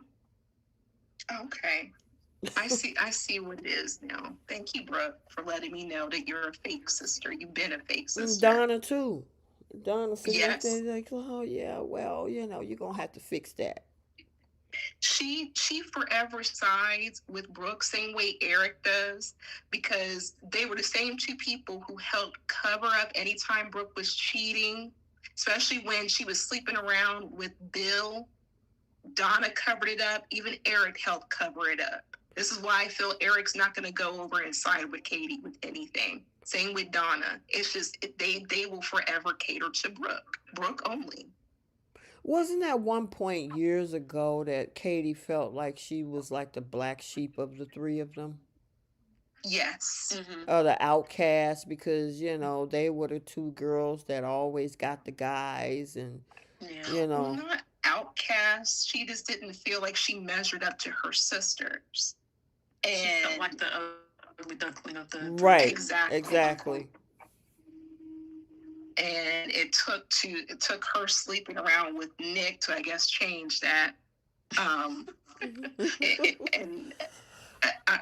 Okay. I see what it is now. Thank you, Brooke, for letting me know that you're a fake sister. You've been a fake sister. And Donna too. Donna said like, oh yeah, well, you're gonna have to fix that. She forever sides with Brooke, same way Eric does, because they were the same two people who helped cover up anytime Brooke was cheating, especially when she was sleeping around with Bill. Donna covered it up. Even Eric helped cover it up. This is why I feel Eric's not going to go over and side with Katie with anything. Same with Donna. It's just they will forever cater to Brooke only. Wasn't that one point years ago that Katie felt like she was like the black sheep of the three of them? Yes. The outcast, because they were the two girls that always got the guys, and well, not outcast. She just didn't feel like she measured up to her sisters. And she felt like the ugly duckling of the right. Exactly. And it took her sleeping around with Nick to, I guess, change that. And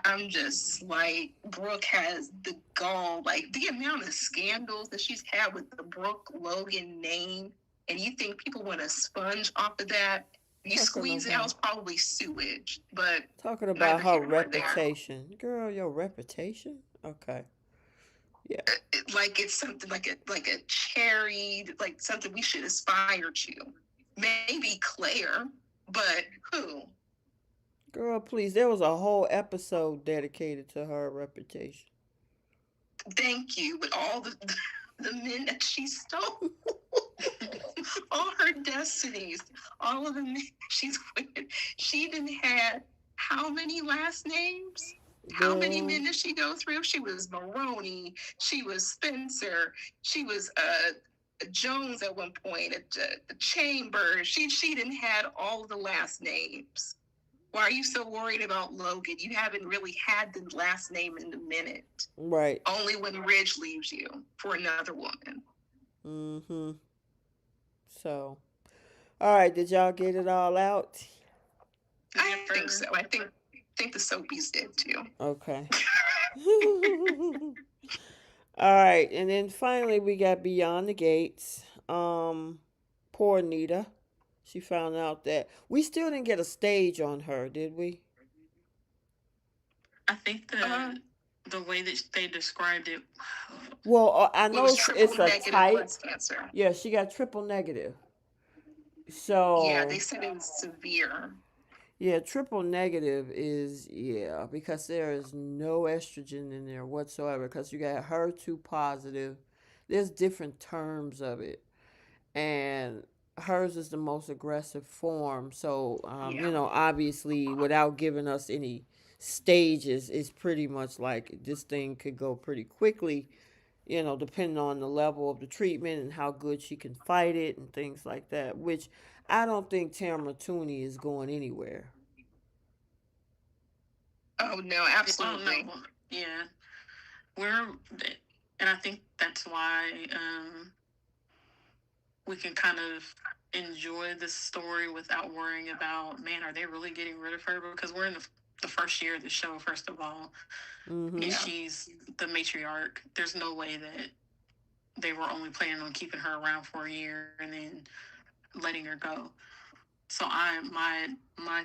I'm just like, Brooke has the gall, like the amount of scandals that she's had with the Brooke Logan name, and you think people want to sponge off of that? You squeeze it out, it's probably sewage. But talking about her reputation, girl, your reputation. Okay. Yeah. Like it's something like a cherry, like something we should aspire to. Maybe Claire, but who? Girl, please. There was a whole episode dedicated to her reputation. Thank you. With all the men that she stole, all her destinies, all of the men she's with, she didn't have how many last names? How many men did she go through? She was Maroney. She was Spencer. She was Jones at one point. At Chambers. She didn't have all the last names. Why are you so worried about Logan? You haven't really had the last name in a minute. Right. Only when Ridge leaves you for another woman. So, all right. Did y'all get it all out? I think so. I think think the Soapies did too. Okay. All right, and then finally we got Beyond the Gates. Poor Nita. She found out that we still didn't get a stage on her, did we? I think Uh, the way that they described it, Well, I it know was it's triple a negative type. breast cancer. Yeah, she got triple negative. Yeah, So they said it was severe. yeah, triple negative is yeah because there is no estrogen in there whatsoever. Because you got HER2 positive. There's different terms of it, and hers is the most aggressive form. So Yeah. obviously, without giving us any stages, it's pretty much like this thing could go pretty quickly. Depending on the level of the treatment and how good she can fight it and things like that. Which I don't think Tamara Tooney is going anywhere. Oh no, oh absolutely. no, yeah, we're, and I think that's why we can kind of enjoy this story without worrying about, man, are they really getting rid of her? Because we're in the first year of the show, first of all, and Mm-hmm. she's the matriarch. There's no way that they were only planning on keeping her around for a year and then letting her go. So my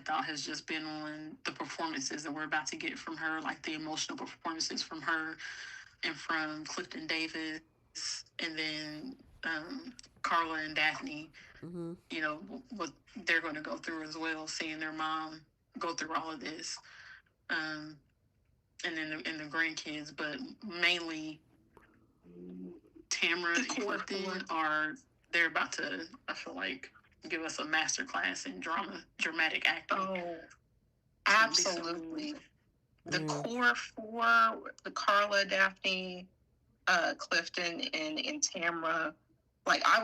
thought has just been on the performances that we're about to get from her, like the emotional performances from her and from Clifton Davis, and then Carla and Daphne. Mm-hmm. What they're going to go through as well, seeing their mom go through all of this, um, and then the grandkids, but mainly Tamara and Clifton are, they're about to, I feel like, give us a master class in dramatic acting. Oh, absolutely. The Yeah. core four, the Carla, Daphne, Clifton, and Tamra. Like I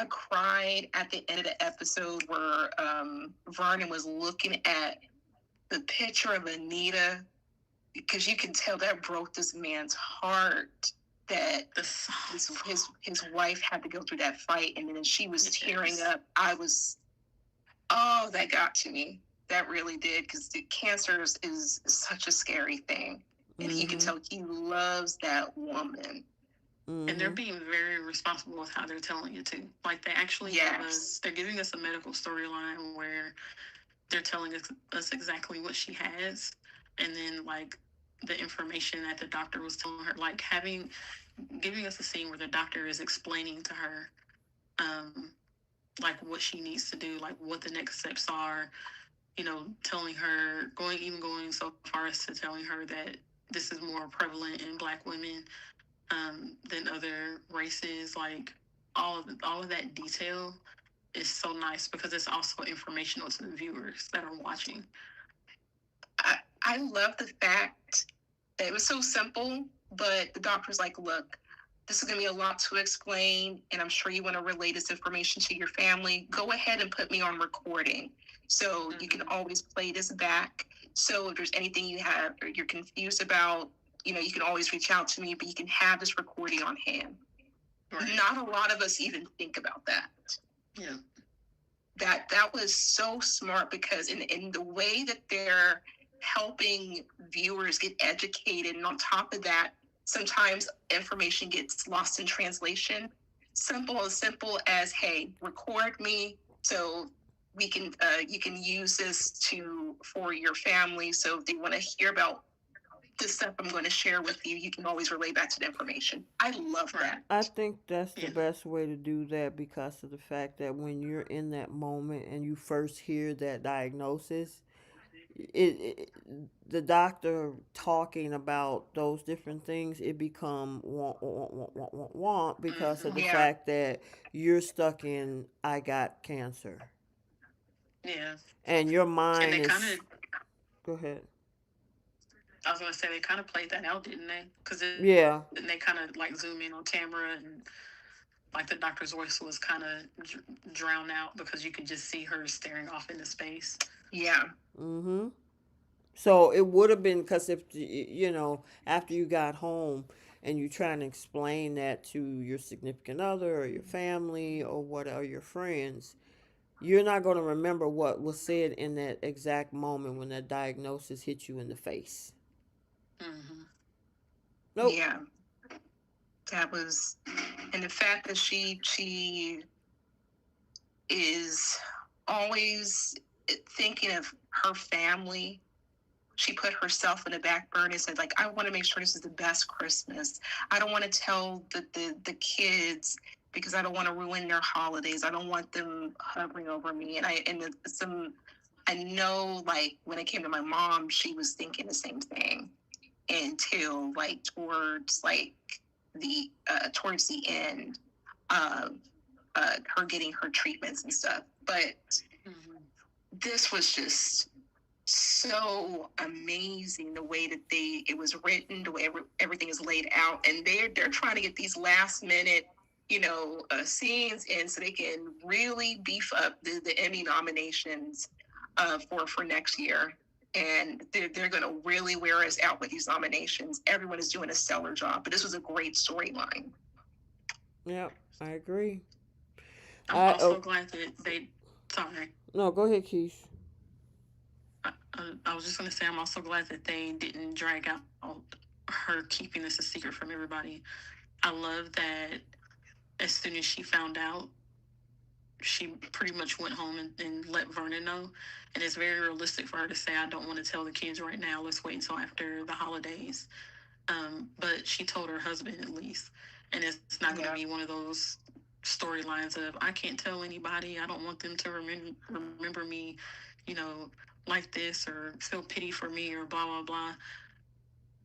cried at the end of the episode where Vernon was looking at the picture of Anita, because you can tell that broke this man's heart, that his wife had to go through that fight, and then she was tearing up. Oh, that got to me. That really did, because the cancer is such a scary thing, and Mm-hmm. you can tell he loves that woman. Mm-hmm. And they're being very responsible with how they're telling it too. Like they actually they're giving us a medical storyline where they're telling us exactly what she has, and then like the information that the doctor was telling her, like giving us a scene where the doctor is explaining to her, um, like what she needs to do, like what the next steps are. Telling her, going so far as to telling her that this is more prevalent in Black women than other races. Like all of that detail is so nice because it's also informational to the viewers that are watching. I love the fact that it was so simple, but the doctor's like, look, this is going to be a lot to explain, and I'm sure you want to relay this information to your family. Go ahead and put me on recording so you can always play this back. So if there's anything you have or you're confused about, you can always reach out to me, but you can have this recording on hand. Right. Not a lot of us even think about that. Yeah. That was so smart, because in the way that they're helping viewers get educated, and on top of that, sometimes information gets lost in translation. Simple as, hey, record me so we can you can use this for your family. So if they want to hear about the stuff I'm going to share with you, you can always relay back to the information. I love that. I think that's the best way to do that because of the fact that when you're in that moment and you first hear that diagnosis, it the doctor talking about those different things, it become want because of the fact that you're stuck in I got cancer. Yeah. And your And mind they kind is of, go ahead. I was going to say, they kind of played that out, didn't they? Because Yeah. they kind of like zoom in on Tamara, and like the doctor's voice was kind of drowned out because you could just see her staring off into space. Yeah. Mhm. So it would have been because if after you got home and you trying to explain that to your significant other or your family or what or your friends, you're not going to remember what was said in that exact moment when that diagnosis hit you in the face. Mm-hmm. Nope. Yeah, that was, and the fact that she is always thinking of her family. She put herself in the back burner and said, like, I want to make sure this is the best Christmas. I don't want to tell the kids because I don't want to ruin their holidays. I don't want them hovering over me. I know, like, when it came to my mom, she was thinking the same thing until like towards the end of her getting her treatments and stuff. But Mm-hmm. this was just so amazing, the way that it was written, the way everything is laid out, and they're trying to get these last minute scenes in so they can really beef up the Emmy nominations for next year. And they're going to really wear us out with these nominations. Everyone is doing a stellar job, but this was a great storyline. Yep, I agree. I'm I also glad that they. Sorry, No, go ahead, Keith. I was just gonna say I'm also glad that they didn't drag out her keeping this a secret from everybody. I love that as soon as she found out, she pretty much went home and let Vernon know. And it's very realistic for her to say, I don't want to tell the kids right now. Let's wait until after the holidays. But she told her husband at least. And it's not going to be one of those storylines of, I can't tell anybody. I don't want them to remember me, you know, like this or feel pity for me or blah, blah, blah.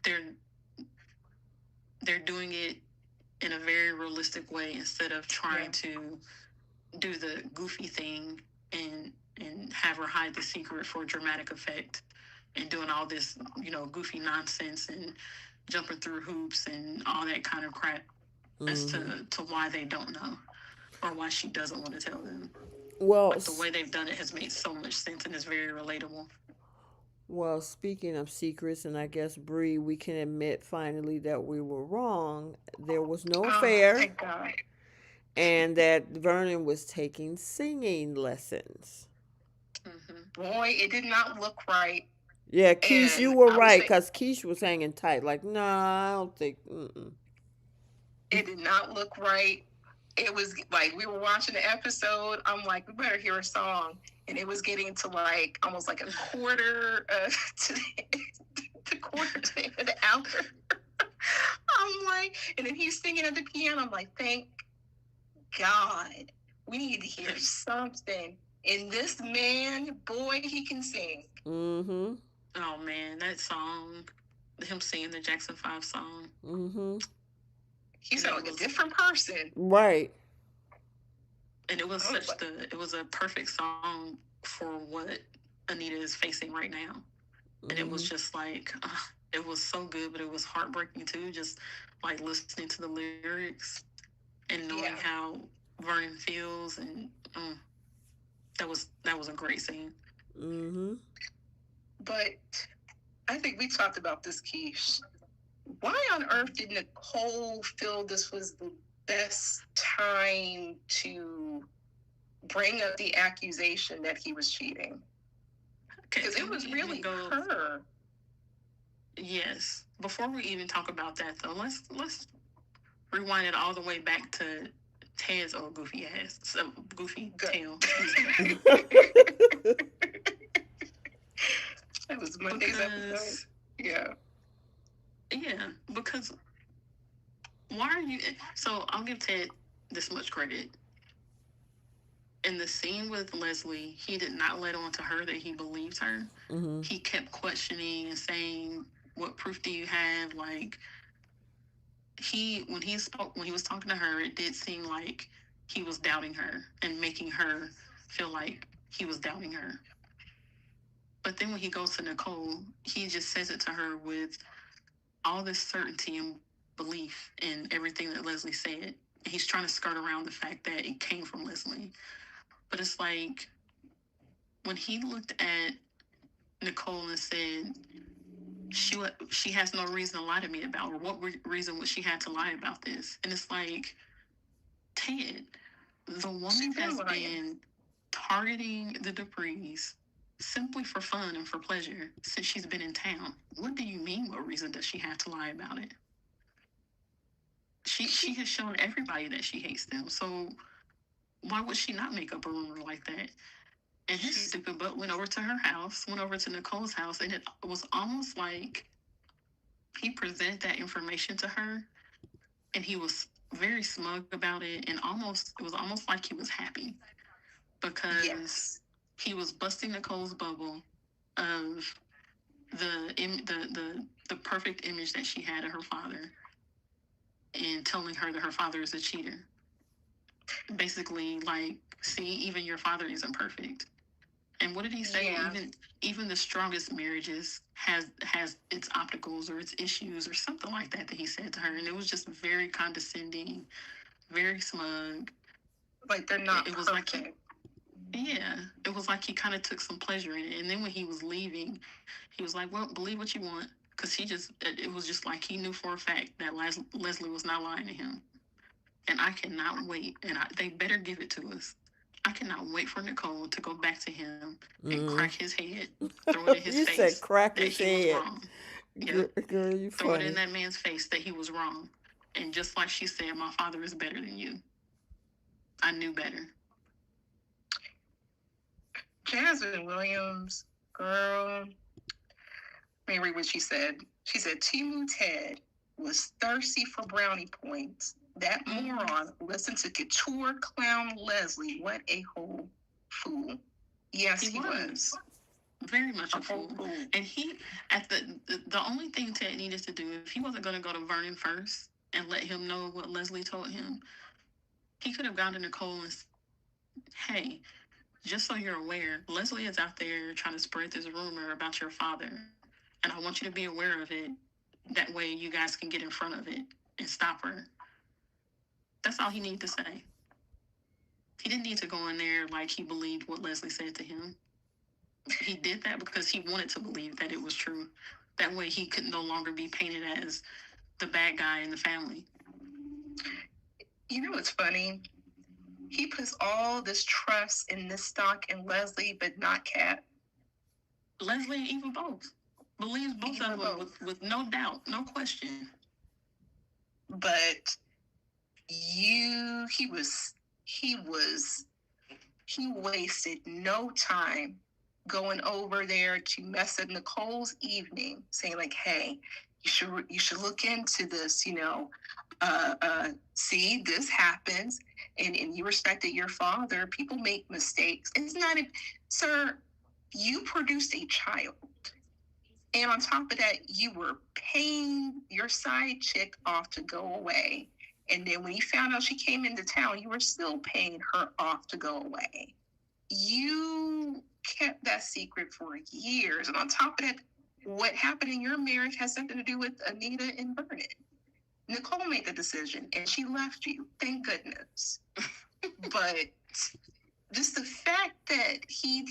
They're, they're doing it in a very realistic way instead of trying to do the goofy thing and have her hide the secret for dramatic effect and doing all this, goofy nonsense and jumping through hoops and all that kind of crap as Mm-hmm. to why they don't know or why she doesn't want to tell them. Well, But the way they've done it has made so much sense and is very relatable. well, speaking of secrets, and I guess Bree, we can admit finally that we were wrong. There was no Oh, affair, thank God. and that Vernon was taking singing lessons. Mm-hmm. Boy, it did not look right. Yeah, Keish, you And were I would right, say because Keish was hanging tight. Like, nah, I don't think. Mm-mm. it did not look right. It was like we were watching the episode. I'm like, we better hear a song. And it was getting to like almost like a quarter to the quarter to the end of the hour. I'm like, and then he's singing at the piano. I'm like, thank God. We need to hear something. And this man, boy, he can sing. Mm-hmm. Oh man, that song, him singing the Jackson 5 song. Mm-hmm. He sounded like a different person. Right. And it was a perfect song for what Anita is facing right now. And it was Mm-hmm. just like, it was so good, but it was heartbreaking too. Just like listening to the lyrics and knowing how Vernon feels, and that was a great scene. Mm-hmm. But I think we talked about this, Keish. Why on earth did Nicole feel this was the best time to bring up the accusation that he was cheating? Because it was really her. Yes. Before we even talk about that, though, let's rewind it all the way back to Ted's old goofy ass, goofy tail. That was Monday's episode. Yeah. Yeah, because why are you? So I'll give Ted this much credit. In the scene with Leslie, he did not let on to her that he believed her. Mm-hmm. He kept questioning and saying, "What proof do you have?" Like when he was talking to her, it did seem like he was doubting her and making her feel like he was doubting her. But then when he goes to Nicole, he just says it to her with all this certainty and belief in everything that Leslie said. And he's trying to skirt around the fact that it came from Leslie. But it's like when he looked at Nicole and said, she has no reason to lie to me about, or what reason would she have to lie about this? And it's like, Ted, the woman has been targeting the Duprees simply for fun and for pleasure since she's been in town. What do you mean? What reason does she have to lie about it? She has shown everybody that she hates them. So why would she not make up a rumor like that? And his stupid butt went over to her house, went over to Nicole's house, and it was almost like he presented that information to her, and he was very smug about it, and it was almost like he was happy because he was busting Nicole's bubble of the perfect image that she had of her father, and telling her that her father is a cheater. Basically, like, see, even your father isn't perfect. And what did he say? Yeah. Even the strongest marriages has its obstacles or its issues or something like that he said to her, and it was just very condescending, very smug. Like they're not. It was like it was like he kind of took some pleasure in it. And then when he was leaving, he was like, "Well, believe what you want," because it was just like he knew for a fact that Leslie was not lying to him. And I cannot wait, and they better give it to us. I cannot wait for Nicole to go back to him and crack his head, throw it in his You face said crack that his he was head. wrong. Girl, Yep. girl, you Throw it in funny. that man's face that he was wrong. And just like she said, my father is better than you. I knew better. Jasmine Williams, girl. Let me read what she said. She said Timu Ted was thirsty for brownie points. That moron listened to couture clown Leslie. What a whole fool. Yes, he was. Very much a fool. And he, the only thing Ted needed to do, if he wasn't going to go to Vernon first and let him know what Leslie told him, he could have gone to Nicole and said, hey, just so you're aware, Leslie is out there trying to spread this rumor about your father. And I want you to be aware of it. That way you guys can get in front of it and stop her. That's all he needed to say. He didn't need to go in there like he believed what Leslie said to him. He did that because he wanted to believe that it was true. That way he could no longer be painted as the bad guy in the family. You know what's funny? He puts all this trust in this stock in Leslie, but not Kat. Leslie and Eva both. Believes both of them with no doubt, no question. But he wasted no time going over there to mess up Nicole's evening, saying like, hey, you should look into this, see, this happens, and you respected your father. People make mistakes. It's not sir, you produced a child. And on top of that, you were paying your side chick off to go away. And then when you found out she came into town, you were still paying her off to go away. You kept that secret for years. And on top of that, what happened in your marriage has something to do with Anita and Vernon. Nicole made the decision and she left you. Thank goodness. But just the fact that he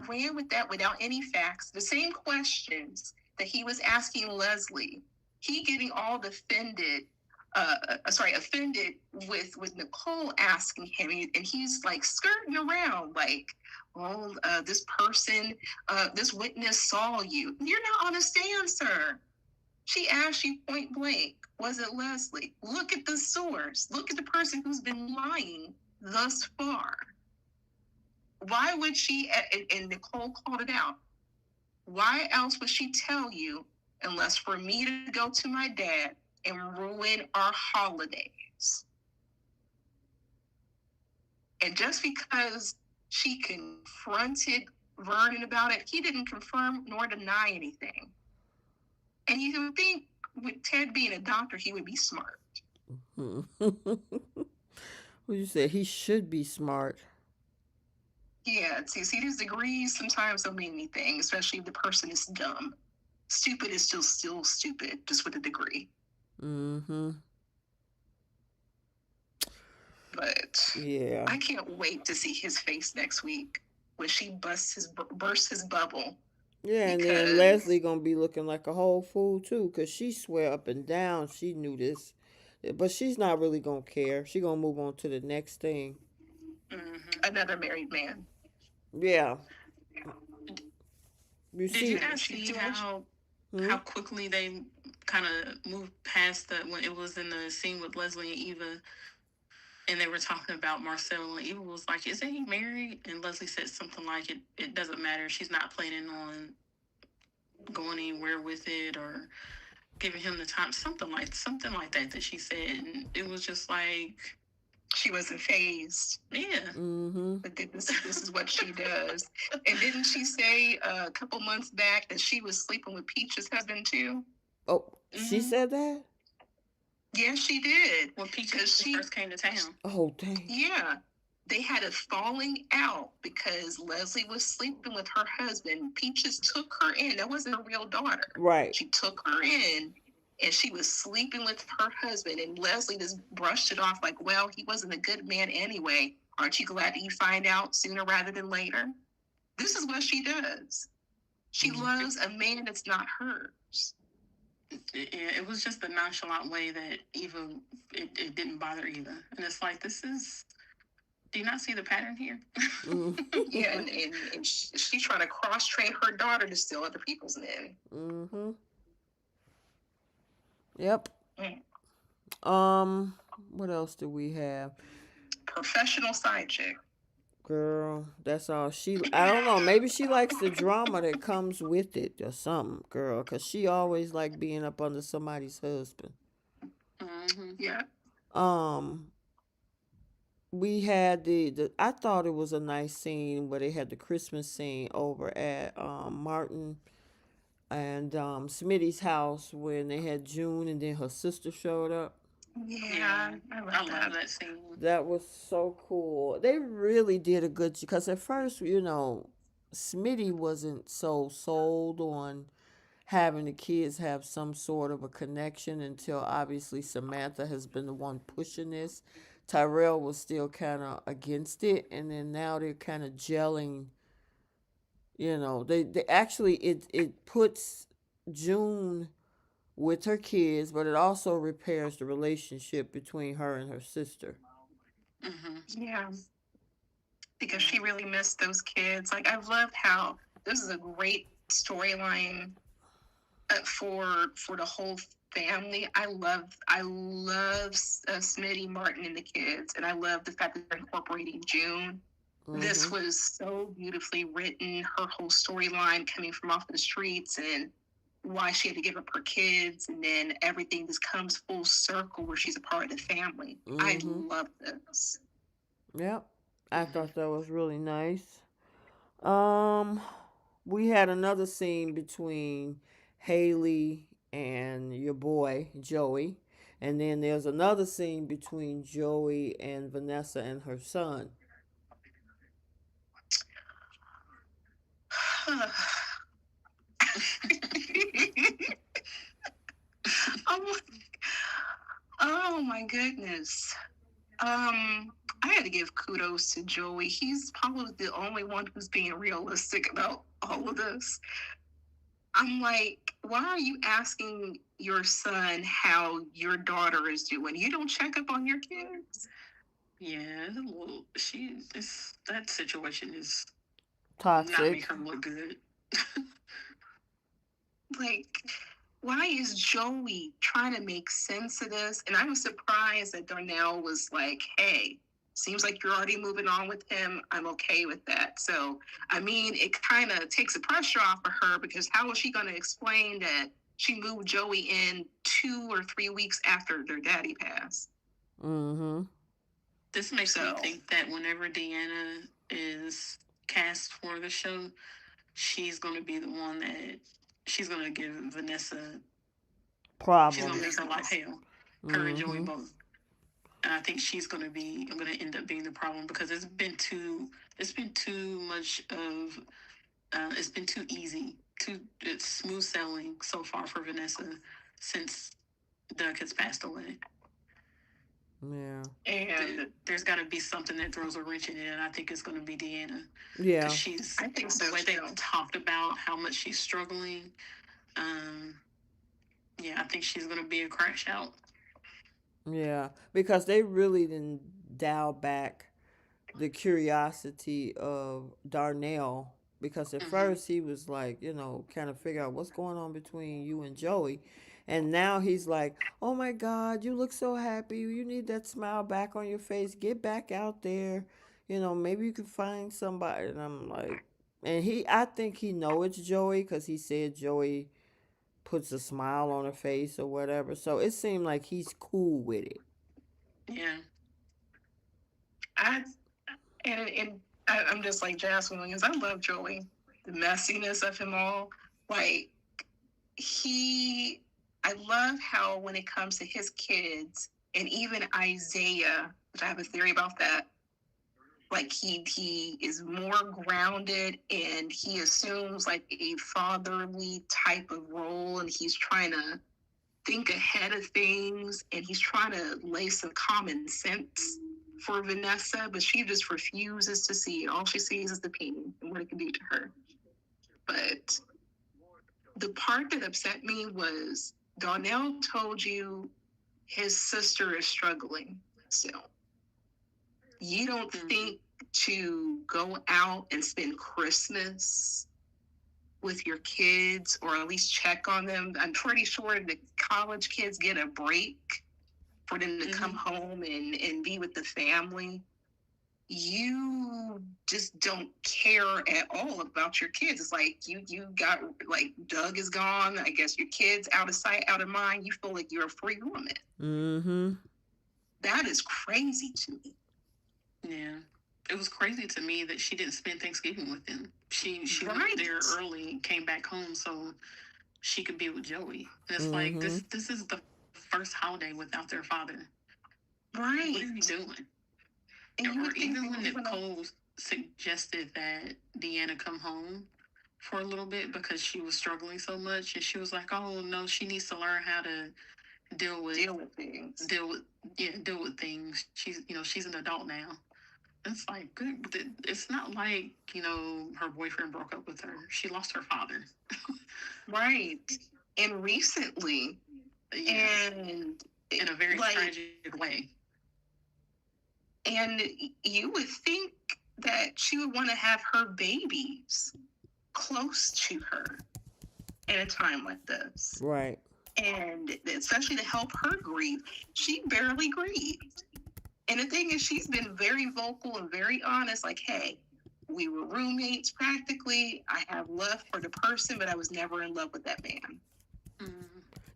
ran with that without any facts, the same questions that he was asking Leslie, he getting all offended with Nicole asking him, and he's like skirting around like, well, this person, this witness saw you. You're not on a stand, sir. She asked you point blank, was it Leslie? Look at the source. Look at the person who's been lying thus far. Why would she, and Nicole called it out, why else would she tell you unless for me to go to my dad and ruin our holidays? And just because she confronted Vernon about it, he didn't confirm nor deny anything. And you would think with Ted being a doctor, he would be smart. Well, you said he should be smart. Yeah, see, these degrees sometimes don't mean anything, especially if the person is dumb. Stupid is still stupid, just with a degree. Mm-hmm. But Yeah. I can't wait to see his face next week when she bursts his bubble. Yeah, and then Leslie gonna be looking like a whole fool too, cause she swear up and down she knew this, but she's not really gonna care. She gonna move on to the next thing. Another married man. Yeah. You Did you see. guys see Hmm? how quickly they kind of moved past the when it was in the scene with Leslie and Eva, and they were talking about Marcel, and Eva was like, "Isn't he married?" And Leslie said something like, "It doesn't matter. She's not planning on going anywhere with it or giving him the time." Something like that that she said, and it was just like, She wasn't phased. yeah. Mm-hmm. But this is what she does. And didn't she say a couple months back that she was sleeping with Peach's husband too? Oh, she said that? Yes, she did. When Peach She first came to town. Oh, dang. Yeah, they had a falling out because Leslie was sleeping with her husband. Peaches took her in. That wasn't her real daughter. Right. She took her in and she was sleeping with her husband. And Leslie just brushed it off like, well, he wasn't a good man anyway. Aren't you glad that you find out sooner rather than later? This is what she does. She loves a man that's not hers. It was just the nonchalant way that Eva, it didn't bother Eva. And it's like, this is, do you not see the pattern here? Yeah, and she's trying to cross train her daughter to steal other people's men. Mm-hmm. Yep. Mm. What else do we have? Professional side chick. Girl, that's all she. I don't know. Maybe she likes the drama that comes with it or something, girl. Cause she always like being up under somebody's husband. Yeah. Um, we had the. I thought it was a nice scene where they had the Christmas scene over at Martin and Smitty's house when they had June and then her sister showed up. Yeah, I love that scene. That was so cool. They really did a good because at first, Smitty wasn't so sold on having the kids have some sort of a connection until obviously Samantha has been the one pushing this. Tyrell was still kind of against it, and then now they're kind of gelling. They actually it puts June with her kids, but it also repairs the relationship between her and her sister. Yeah, because she really missed those kids. Like I loved how this is a great storyline for the whole family. I love Smitty, Martin, and the kids, and I love the fact that they're incorporating June. This was so beautifully written. Her whole storyline coming from off the streets and why she had to give up her kids, and then everything just comes full circle where she's a part of the family. I love this. Yep. I thought that was really nice. Um, we had another scene between Haley and your boy Joey, and then there's another scene between Joey and Vanessa and her son. oh, oh my goodness. I had to give kudos to Joey. He's probably the only one who's being realistic about all of this. I'm like, why are you asking your son how your daughter is doing? You don't check up on your kids? Yeah, well, that situation is not Toxic. make her look good. Like, why is Joey trying to make sense of this? And I was surprised that Darnell was like, hey, seems like you're already moving on with him. I'm okay with that. So, I mean, it kind of takes the pressure off of her because how is she going to explain that she moved Joey in 2 or 3 weeks after their daddy passed? Mm-hmm. This makes me think that whenever Deanna is cast for the show, she's going to be the one that she's going to give Vanessa problems. She's going to make her life hell. Her and Joey both. And I think she's going to end up being the problem because it's been too much of, it's been too easy, it's smooth sailing so far for Vanessa since Doug has passed away. Yeah. And there's got to be something that throws a wrench in it, and I think it's going to be Deanna. Yeah. Because I think the way they talked about how much she's struggling, yeah, I think she's going to be a crash out. Yeah, because they really didn't dial back the curiosity of Darnell, because at Mm-hmm. first he was like, kind of figure out what's going on between you and Joey. And now he's like, oh my God, you look so happy. You need that smile back on your face. Get back out there. Maybe you can find somebody. And I'm like, and I think he know it's Joey because he said Joey puts a smile on her face or whatever. So it seemed like he's cool with it. Yeah. I I'm just like Jasmine Williams. I love Joey. The messiness of him all. Like he I love how when it comes to his kids and even Isaiah, which I have a theory about that, like he is more grounded and he assumes like a fatherly type of role and he's trying to think ahead of things and he's trying to lay some common sense for Vanessa, but she just refuses to see it. All she sees is the pain and what it can do to her. But the part that upset me was Donnell told you his sister is struggling still. You don't think to go out and spend Christmas with your kids or at least check on them. I'm pretty sure the college kids get a break for them to come home and be with the family. You just don't care at all about your kids. It's like you got like Doug is gone. I guess your kids out of sight, out of mind. You feel like you're a free woman. Mm-hmm. That is crazy to me. Yeah. It was crazy to me that she didn't spend Thanksgiving with them. She Right. went there early and came back home so she could be with Joey. And it's like Mm-hmm. this is the first holiday without their father. Right. What are you doing? And you Or would think even when they would Nicole suggested that Deanna come home for a little bit because she was struggling so much, and she was like, "Oh no, she needs to learn how to deal with things. deal with things. She's an adult now." It's like good. It's not like her boyfriend broke up with her. She lost her father. Right. And recently, Yeah, and in a very like, tragic way. and you would think that she would want to have her babies close to her at a time like this. Right. And especially to help her grieve. She barely grieved. And the thing is, she's been very vocal and very honest, like, hey, we were roommates practically. I have love for the person, but I was never in love with that man. Mm.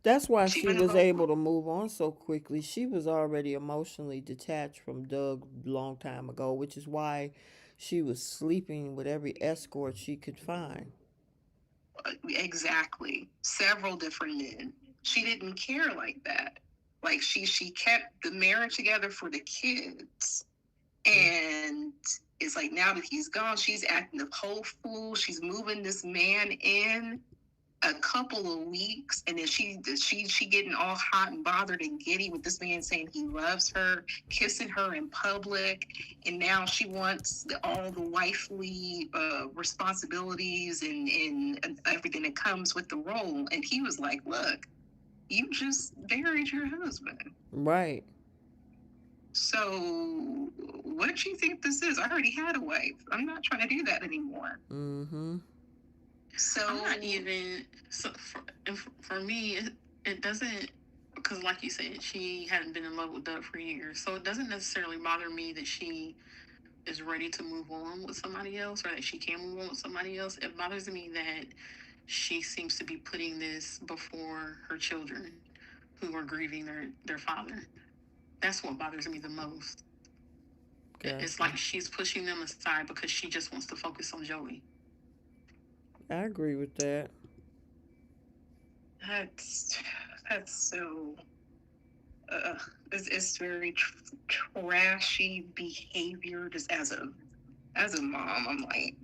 That's why She she been was vocal. able to move on so quickly. She was already emotionally detached from Doug long time ago, which is why she was sleeping with every escort she could find. Exactly. Several different men. She didn't care like that. Like she kept the marriage together for the kids. And it's like now that he's gone, she's acting a whole fool. She's moving this man in a couple of weeks, and then she getting all hot and bothered and giddy with this man saying he loves her, kissing her in public, and now she wants all the wifely responsibilities and everything that comes with the role. And he was like, "Look, you just buried your husband. Right. So what do you think this is? I already had a wife. I'm not trying to do that anymore." Mm-hmm. So I'm not even for me. It doesn't because, like you said, she hadn't been in love with Doug for years, so it doesn't necessarily bother me that she is ready to move on with somebody else or that she can move on with somebody else. It bothers me that she seems to be putting this before her children who are grieving their father. That's what bothers me the most. It's Gotcha. like she's pushing them aside because she just wants to focus on Joey. I agree with that. that's so uh, it's very trashy behavior. Just as a mom, I'm like,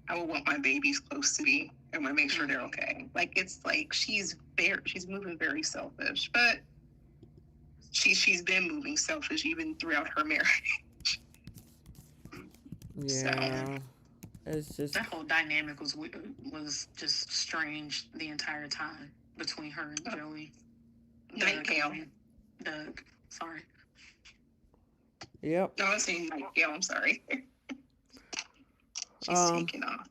I would want my babies close to me. I want to make sure they're okay. Like it's like she's moving very selfish, but she's been moving selfish even throughout her marriage. So Yeah. It's just That whole dynamic was just strange the entire time between her and Joey. Nightingale. Doug. Sorry. Yep. No, I'm saying like, yeah, I'm sorry. She's Um, taking off.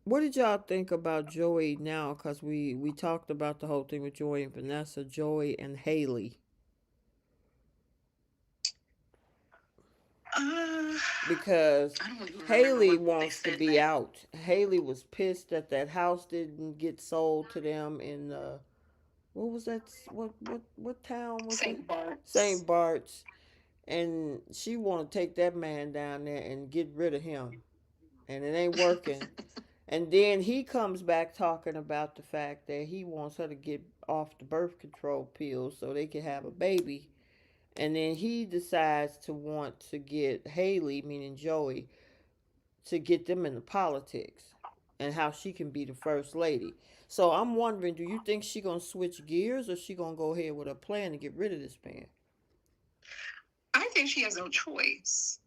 what did y'all think about Joey now? Cause we talked about the whole thing with Joey and Vanessa, Joey and Haley, Uh, because I don't even remember Haley what they wants to said be next. out. Haley was pissed that that house didn't get sold to them in what was that? What town was it? St. Bart's. St. Bart's. And she want to take that man down there and get rid of him, and it ain't working. And then he comes back talking about the fact that he wants her to get off the birth control pills so they can have a baby. And then he decides to want to get Haley, meaning Joey, to get them into politics and how she can be the first lady. So I'm wondering, do you think she gonna switch gears, or she gonna go ahead with a plan to get rid of this man? I think she has no choice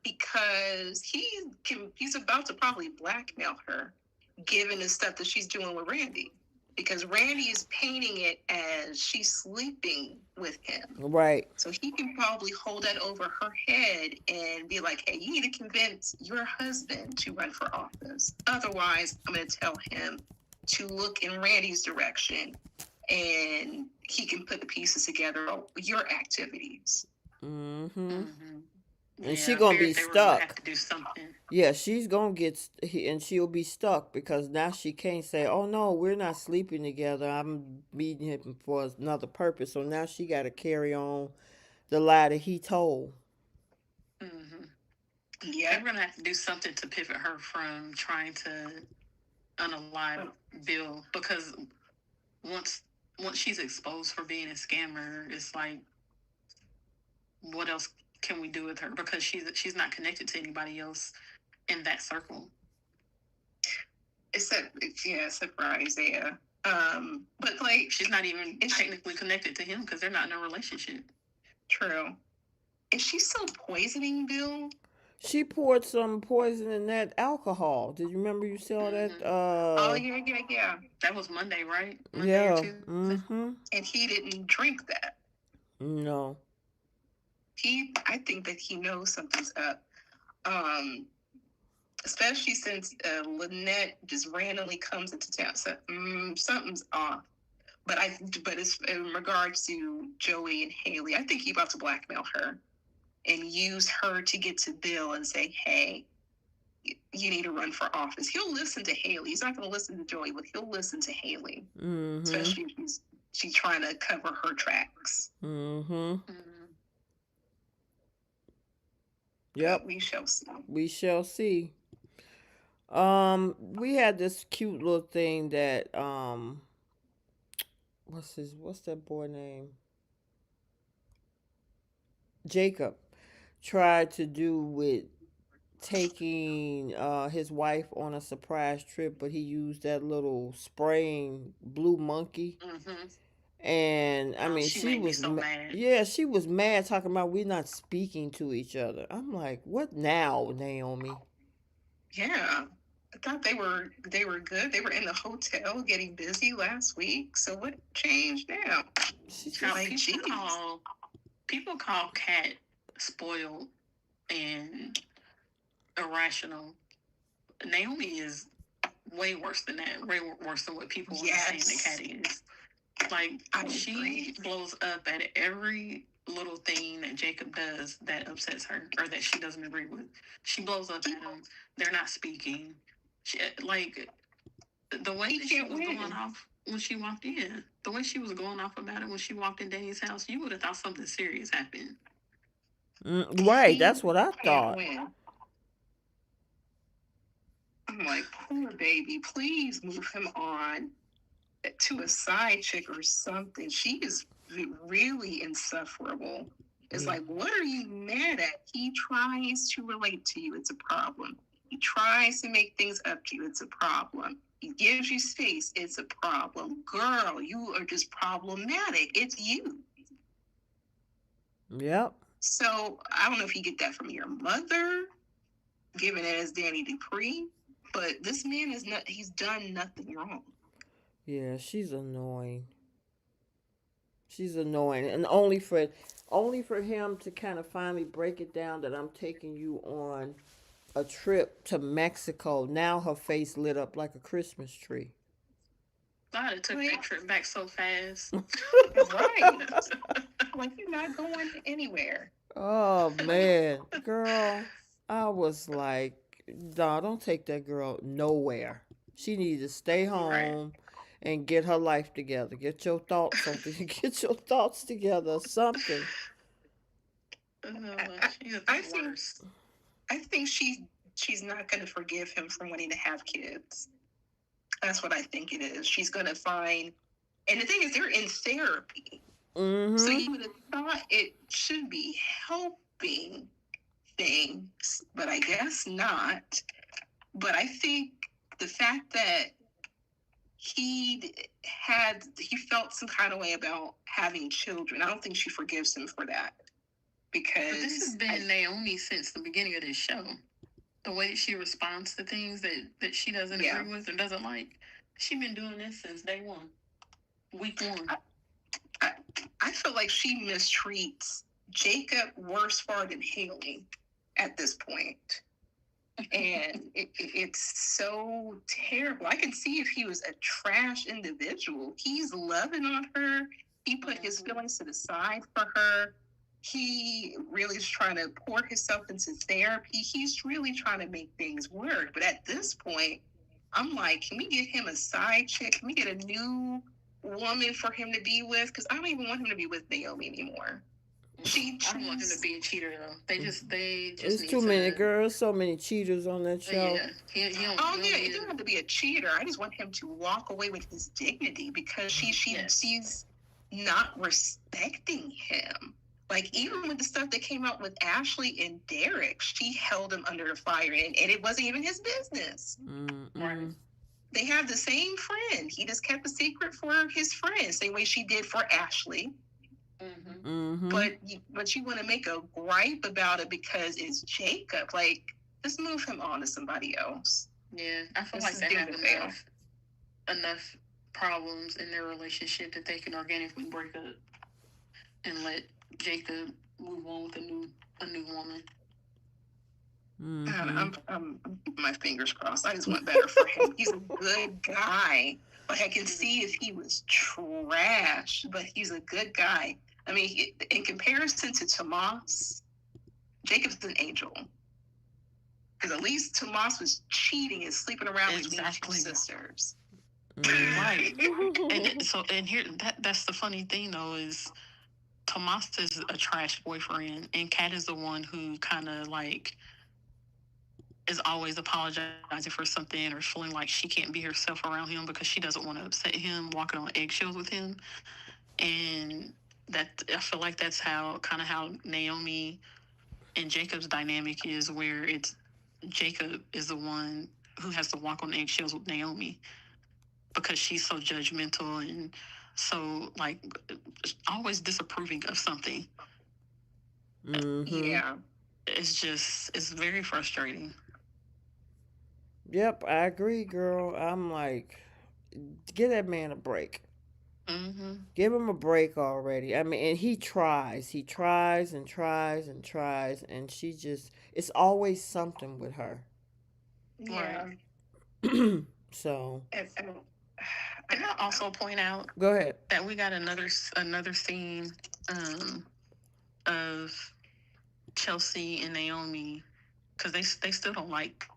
because he's about to probably blackmail her, given the stuff that she's doing with Randy. Because Randy is painting it as she's sleeping with him. Right. So he can probably hold that over her head and be like, hey, you need to convince your husband to run for office. Otherwise, I'm going to tell him to look in Randy's direction and he can put the pieces together of your activities. Mm-hmm. Mm-hmm. And she Yeah, I gonna be figured they were gonna have stuck. to do something. Yeah, she's gonna and she'll be stuck because now she can't say, "Oh no, we're not sleeping together. I'm meeting him for another purpose." So now she got to carry on the lie that he told. Mm-hmm. They Yeah. were gonna have to do something to pivot her from trying to unalive Bill, because once once she's exposed for being a scammer, it's like, what else can we do with her? Because she's not connected to anybody else in that circle. Except, yeah, except for Isaiah. But like, She's not even technically connected to him because they're not in a relationship. true. Is she still poisoning Bill? She poured some poison in that alcohol. Did you remember you saw that? Mm-hmm. Oh, yeah, yeah, yeah. That was Monday, right? Monday or Yeah. Tuesday. Mm-hmm. And he didn't drink that. No. I think that he knows something's up. Um, Especially since Lynette just randomly comes into town. So something's off. But it's in regards to Joey and Haley, I think he about to blackmail her and use her to get to Bill and say, hey, you need to run for office. He'll listen to Haley. He's not going to listen to Joey, but he'll listen to Haley, Mm-hmm. especially if she's trying to cover her tracks. Mm-hmm. Mm-hmm. Yep. We shall see. We shall see. We had this cute little thing that what's that boy name? Jacob tried to do with taking his wife on a surprise trip, but he used that little spraying blue monkey. Mm-hmm. And I Oh, mean, she made me so mad. yeah, she was mad talking about we're not speaking to each other. I'm like, what now, Naomi? Yeah. I thought they were good. They were in the hotel getting busy last week. So what changed now? She Now, just Like, geez. people call Kat spoiled and irrational. Naomi is way worse than that. Way worse than what people are saying that Kat is. Like, I she agree. blows up at every little thing that Jacob does that upsets her or that she doesn't agree with. She blows up at him. They're not speaking. Like, the way He that she can't was win. going off when she walked in, the way she was going off about it when she walked in Danny's house, you would have thought something serious happened. right. He That's what I can't thought. win. I'm like, poor baby. Please move him on to a side chick or something. She is really insufferable. It's Yeah. like, what are you mad at? He tries to relate to you. It's a problem. He tries to make things up to you. It's a problem. He gives you space. It's a problem. Girl, you are just problematic. It's you. Yep. So I don't know if you get that from your mother, given it as Danny Dupree, but this man is he's done nothing wrong. Yeah, she's annoying. She's annoying, and only for him to kind of finally break it down that I'm taking you on a trip to Mexico. Now her face lit up like a Christmas tree. God, it took that trip back so fast. Right. Like, you're not going anywhere. Oh man, girl, I was like, nah, don't take that girl nowhere. She needs to stay Right. home and get her life together. Get your thoughts get your thoughts together. Something. She is I the think worst. she's not going to forgive him for wanting to have kids. That's what I think it is. She's going to find, and the thing is, they're in therapy, so Mm-hmm. you would have thought it should be helping things, but I guess not. But I think the fact that he felt some kind of way about having children, I don't think she forgives him for that, because But this has been Naomi since the beginning of this show. The way she responds to things that she doesn't agree with or doesn't like. She's been doing this since day one, week one. I, I feel like she mistreats Jacob worse far than Haley at this point. And it's so terrible. I can see if he was a trash individual. He's loving on her. He put his feelings to the side for her. He really is trying to pour himself into therapy. He's really trying to make things work. But at this point, I'm like, can we get him a side chick? Can we get a new woman for him to be with? Because I don't even want him to be with Naomi anymore. I don't want him to be a cheater though. They just It's need too many girls, so many cheaters on that show. Yeah, he don't. Oh yeah, it doesn't have to be a cheater. I just want him to walk away with his dignity, because she's not respecting him. Like, even with the stuff that came out with Ashley and Derek, she held him under the fire, and it wasn't even his business. Right. They have the same friend. He just kept a secret for his friend, same way she did for Ashley. But you want to make a gripe about it because it's Jacob. Like, just move him on to somebody else. Yeah, I feel like they have enough problems in their relationship that they can organically break up and let Jacob move on with a new woman. I'm my fingers crossed. I just want better for him. He's a good guy. Like, I can see if he was trash, but he's a good guy. I mean, in comparison to Tomas, Jacob's an angel. Because at least Tomas was cheating and sleeping around with two sisters. Right. and here that's the funny thing though, is Tomas is a trash boyfriend, and Kat is the one who kind of like is always apologizing for something or feeling like she can't be herself around him because she doesn't want to upset him, walking on eggshells with him. And that, I feel like that's how Naomi and Jacob's dynamic is, where it's Jacob is the one who has to walk on eggshells with Naomi because she's so judgmental and so like always disapproving of something. Yeah. It's very frustrating. Yep, I agree, girl. I'm like, give that man a break. Give him a break already. I mean, and he tries and tries and tries, and she just, it's always something with her. Yeah. So. And I'll also point out, go ahead, that we got another scene of Chelsea and Naomi, because they still don't like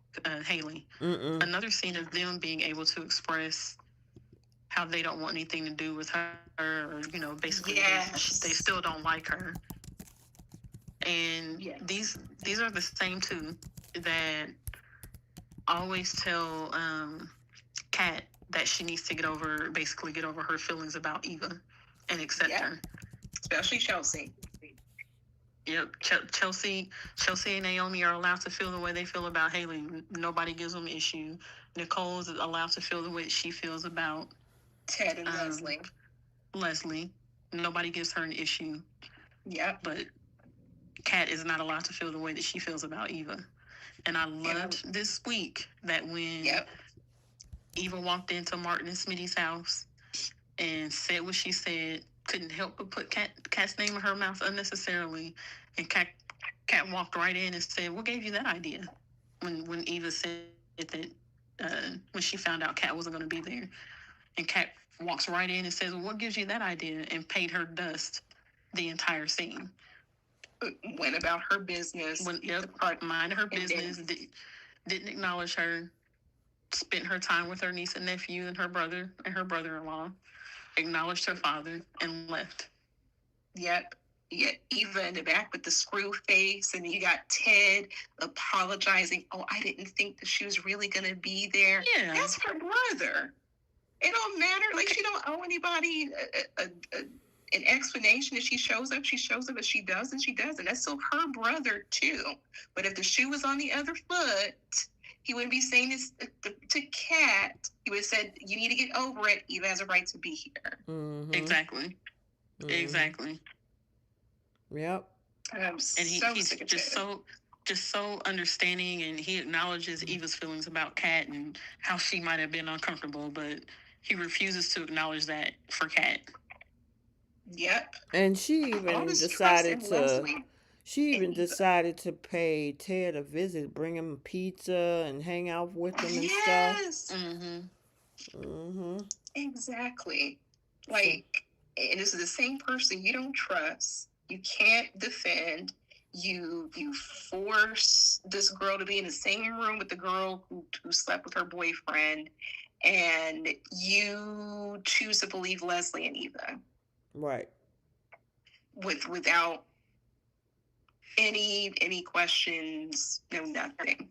Haley. Another scene of them being able to express how they don't want anything to do with her, or basically they still don't like her. And these are the same two that always tell Kat that she needs to get over her feelings about Eva and accept her. Especially Chelsea. Yep, Chelsea and Naomi are allowed to feel the way they feel about Haley. Nobody gives them issue. Nicole is allowed to feel the way she feels about Ted and Leslie. Nobody gives her an issue. Yeah. But Kat is not allowed to feel the way that she feels about Eva. And I loved this week that when Eva walked into Martin and Smitty's house and said what she said, couldn't help but put Cat's name in her mouth unnecessarily, and Cat walked right in and said, "What gave you that idea?" When Eva said that, when she found out Cat wasn't going to be there, and Cat walks right in and says, well, "What gives you that idea?" and paid her dust the entire scene. Went about her business. Minded her business. Didn't acknowledge her. Spent her time with her niece and nephew and her brother and her brother-in-law. Acknowledged her father and left. Yep. You get Eva in the back with the screw face, and you got Ted apologizing. Oh, I didn't think that she was really going to be there. Yeah. That's her brother. It don't matter. Like, she don't owe anybody an explanation. If she shows up, she shows up. If she doesn't, she doesn't. That's still her brother, too. But if the shoe was on the other foot, he wouldn't be saying this to Kat. He would have said, you need to get over it. Eva has a right to be here. Mm-hmm. Exactly. Mm-hmm. Exactly. Yep. And he's just so understanding, and he acknowledges Eva's feelings about Kat and how she might have been uncomfortable, but he refuses to acknowledge that for Kat. Yep. And she even decided to pay Ted a visit, bring him pizza and hang out with him and stuff. Exactly. Like, and this is the same person you don't trust. You can't defend. You force this girl to be in the same room with the girl who slept with her boyfriend, and you choose to believe Leslie and Eva. Right. Without any questions, no nothing.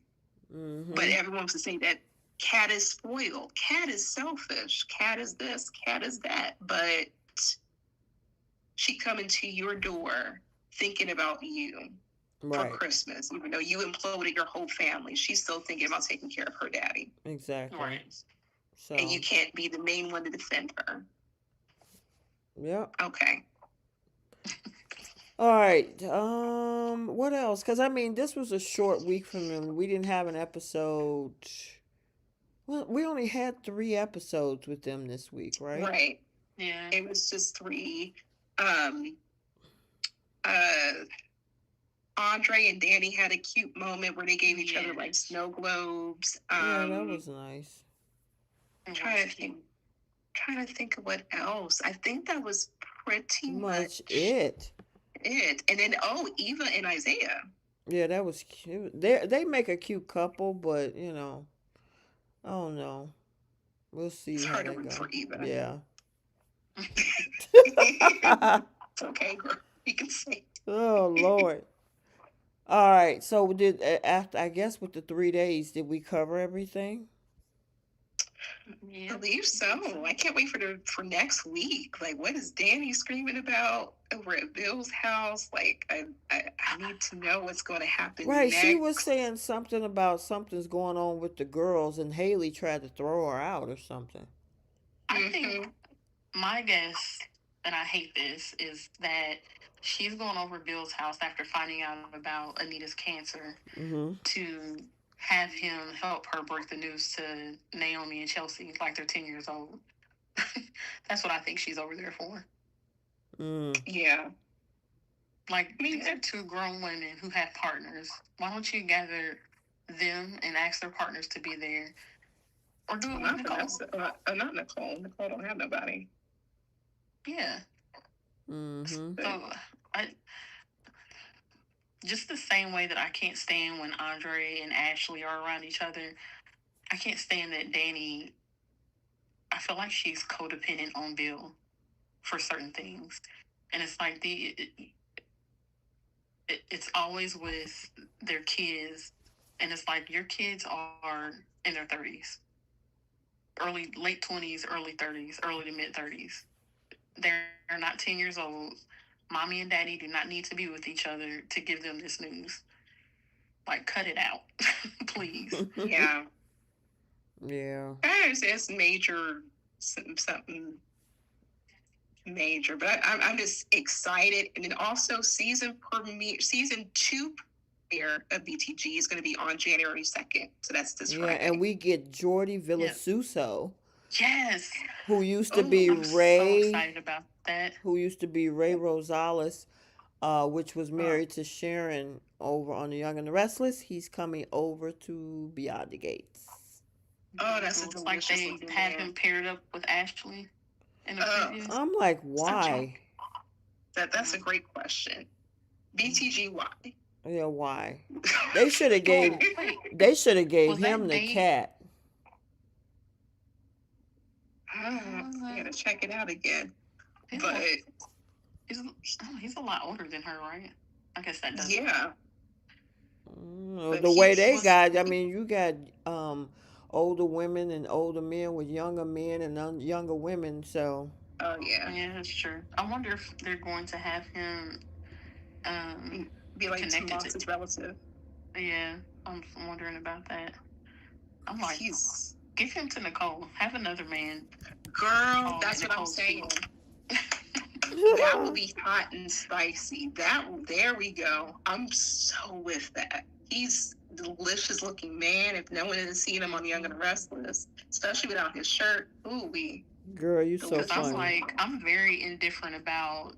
Mm-hmm. But everyone wants to say that Kat is spoiled. Kat is selfish. Kat is this. Kat is that. But she coming to your door thinking about you for Christmas. Even though you imploded your whole family, she's still thinking about taking care of her daddy. Exactly. Right. So. And you can't be the main one to defend her. Yep. Okay. All right. What else? Because I mean, this was a short week from them. We didn't have an episode. Well, we only had 3 episodes with them this week, right? Right. Yeah. It was just 3. Andre and Danny had a cute moment where they gave each other like snow globes. Yeah, that was nice. I'm trying to think of what else. I think that was pretty much it. And then Eva and Isaiah. Yeah, that was cute. They make a cute couple, but I don't know. We'll see. It's hard to root for Eva. Yeah. It's okay, girl. You can say. Oh Lord. All right. So after, I guess, with the 3 days, did we cover everything? I believe so. I can't wait for next week. Like, what is Danny screaming about over at Bill's house? Like, I need to know what's going to happen. Right. Next. She was saying something about something's going on with the girls, and Haley tried to throw her out or something. I think my guess, and I hate this, is that she's going over Bill's house after finding out about Anita's cancer to have him help her break the news to Naomi and Chelsea like they're 10 years old. That's what I think she's over there for. Yeah. Like, these are 2 grown women who have partners. Why don't you gather them and ask their partners to be there? Or do it with Nicole. Not Nicole. Nicole don't have nobody. Yeah. So, just the same way that I can't stand when Andre and Ashley are around each other, I can't stand that Danny, I feel like she's codependent on Bill for certain things. And it's like it's always with their kids. And it's like, your kids are in their 30s. Late 20s, early 30s, early to mid 30s. They're not 10 years old. Mommy and Daddy do not need to be with each other to give them this news. Like, cut it out, please. Yeah. Yeah. It's major, something major, but I'm just excited. And then also season 2 premiere of BTG is going to be on January 2nd. So that's this Friday. Yeah, and we get Jordi Villasuso. Yes. Who used to be Ray. So excited about. that. who used to be Ray Rosales, which was Oh, married to Sharon over on The Young and the Restless. He's coming over to Beyond the Gates. oh, It that's a looks like delicious they looking had man. him paired up with Ashley in the Oh, previews. I'm like, such a why? that's a great question. BTG, why? Yeah, why? They should have gave Oh, wait. they should have gave Was him that the date? cat. I gotta check it out again. It But looks, he's, he's a lot older than her, right? I guess that doesn't. yeah, but The way he's they Was got, I mean, you got older women and older men with younger men and younger women. So oh yeah, yeah, that's true. I wonder if they're going to have him um be like connected to. Tomas's relative. Yeah, I'm wondering about that. I'm like, He's give him to Nicole. Have another man girl. call That's what I'm Nicole's saying. field. That will be hot and spicy. That there we go. I'm so with that. He's a delicious looking man. If no one has seen him on Young and the Restless, especially without his shirt, ooh wee. girl, you so Because I'm Delicious. funny. like, I'm very indifferent about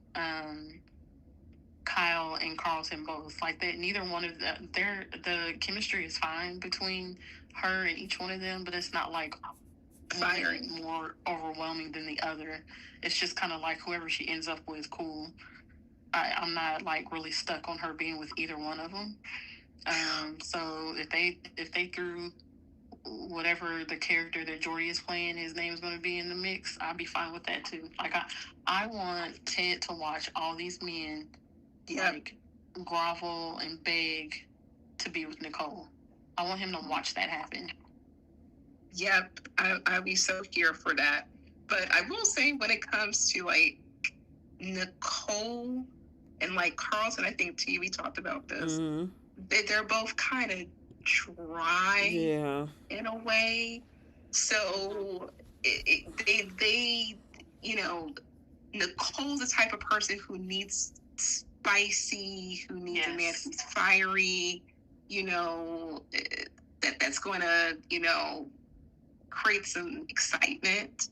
Kyle and Carlton both. Like that, neither one of them. The chemistry is fine between her and each one of them, but it's not like one Fiery. is more overwhelming than the other. It's just kind of like whoever she ends up with, cool. I'm not like really stuck on her being with either one of them. So if they threw whatever the character that Jordy is playing, his name is going to be in the mix, I'd be fine with that too. Like I want Ted to watch all these men Yep. like grovel and beg to be with Nicole. I want him to watch that happen. Yep. I'd be so here for that. But I will say when it comes to like Nicole and like Carlton, I think T we talked about this. Mm-hmm. They're both kind of dry Yeah. in a way. So they you know, Nicole's the type of person who needs spicy, who needs a man Yes. who's fiery, you know, that's going to, you know, create some excitement.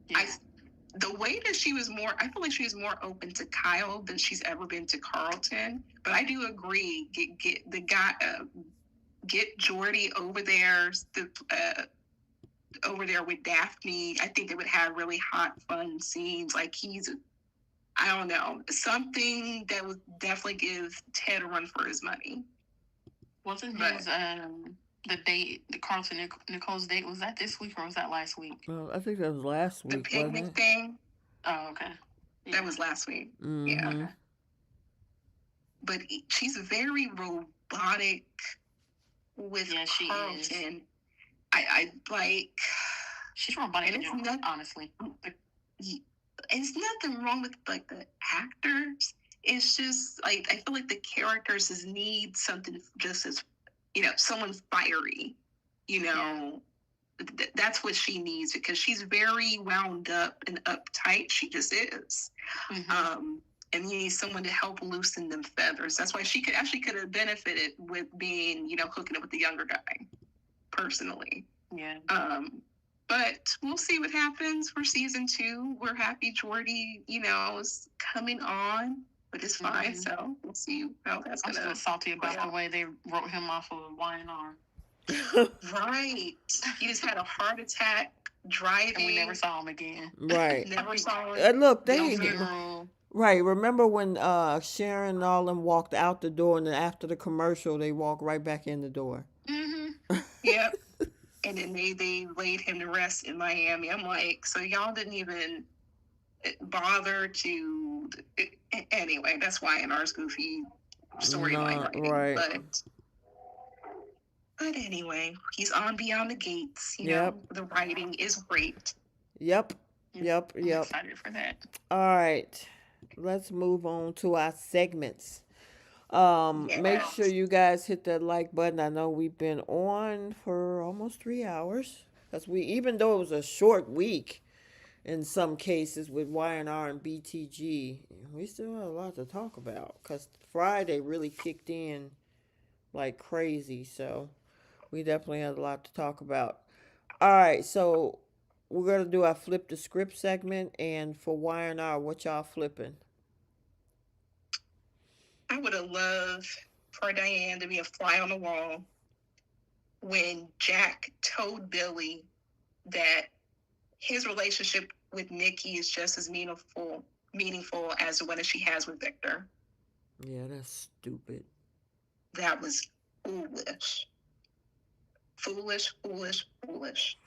Yeah. The way that she was more, I feel like she was more open to Kyle than she's ever been to Carlton. But I do agree, get the guy, get Jordy over there, over there with Daphne. I think they would have really hot, fun scenes. Like I don't know, something that would definitely give Ted a run for his money. Wasn't But- his the date, the Carlton and Nicole's date, was that this week or was that last week? Well, I think that was last The week, wasn't picnic it? thing, Oh, okay. Yeah. that was last week. Mm-hmm. Yeah. Okay. But she's very robotic with Yeah, she is. Carlton. I like, She's robotic And in it's general, not- honestly. it's nothing wrong with like the actors. It's just like I feel like the characters just need something just as, you know, someone fiery. You know, that's what she needs because she's very wound up and uptight. She just is. Mhm. And you need someone to help loosen them feathers. That's why she could have benefited with being, you know, hooking up with the younger guy, personally. Yeah. But we'll see what happens for season 2. We're happy Jordy, you know, is coming on, but it's fine. Mhm. So we'll see how that's I'm gonna. still salty about play the out. way they wrote him off of Y&R. Right. He just had a heart attack driving. And we never saw him again. Right. Never saw him. And look, No they funeral. right. Remember when Sharon and all them walked out the door, and then after the commercial, they walked right back in the door. Mm-hmm. Yep. And then they laid him to rest in Miami. I'm like, so y'all didn't even bother to. Anyway, that's why in ours goofy storyline Not writing. right. But anyway, he's on Beyond the Gates. You Yep. know, the writing is great. Yep. Yep. I'm Yep. excited for that. All right. Let's move on to our segments. Make sure you guys hit that like button. I know we've been on for almost 3 hours because even though it was a short week in some cases with Y&R and BTG, we still have a lot to talk about because Friday really kicked in like crazy. So we definitely had a lot to talk about. All right, so we're gonna do our flip the script segment, and for Y&R, what y'all flipping? I would have loved for Diane to be a fly on the wall when Jack told Billy that his relationship with Nikki is just as meaningful as the one that she has with Victor. Yeah, that's stupid. That was foolish. Foolish, foolish, foolish.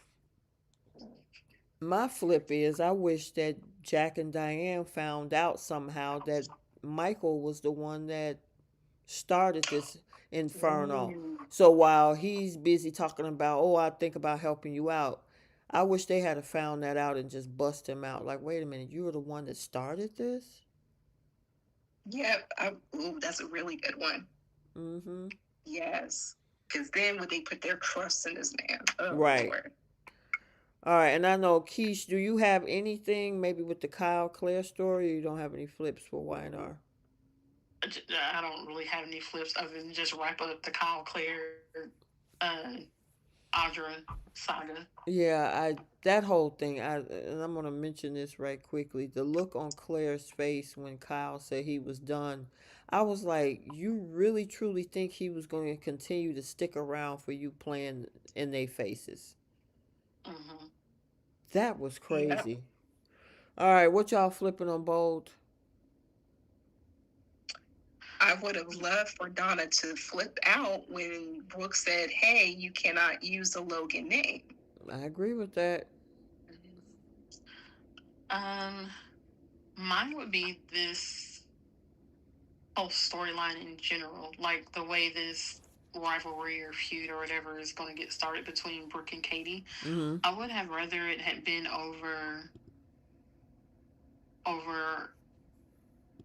My flip is I wish that Jack and Diane found out somehow that Michael was the one that started this inferno. Ooh. So while he's busy talking about, oh, I think about helping you out, I wish they had found that out and just bust him out. Like, wait a minute, you were the one that started this? Yep. Ooh, that's a really good one. Mm-hmm. Yes. Because then would they put their trust in this man? Oh, Right. Lord. All right, and I know, Keish, do you have anything maybe with the Kyle Claire story, or you don't have any flips for Y&R? I don't really have any flips other than just wrap up the Kyle Claire, uh, Audra saga. Yeah, I that whole thing. And I'm gonna mention this right quickly. The look on Claire's face when Kyle said he was done, I was like, you really truly think he was going to continue to stick around for you playing in their faces? Mm-hmm. That was Yep. crazy. All right, what y'all flipping on bold? I would have loved for Donna to flip out when Brooke said, hey, you cannot use the Logan name. I agree with that. Um, Mine would be this whole storyline in general, like the way this rivalry or feud or whatever is going to get started between Brooke and Katie. Mm-hmm. I would have rather it had been over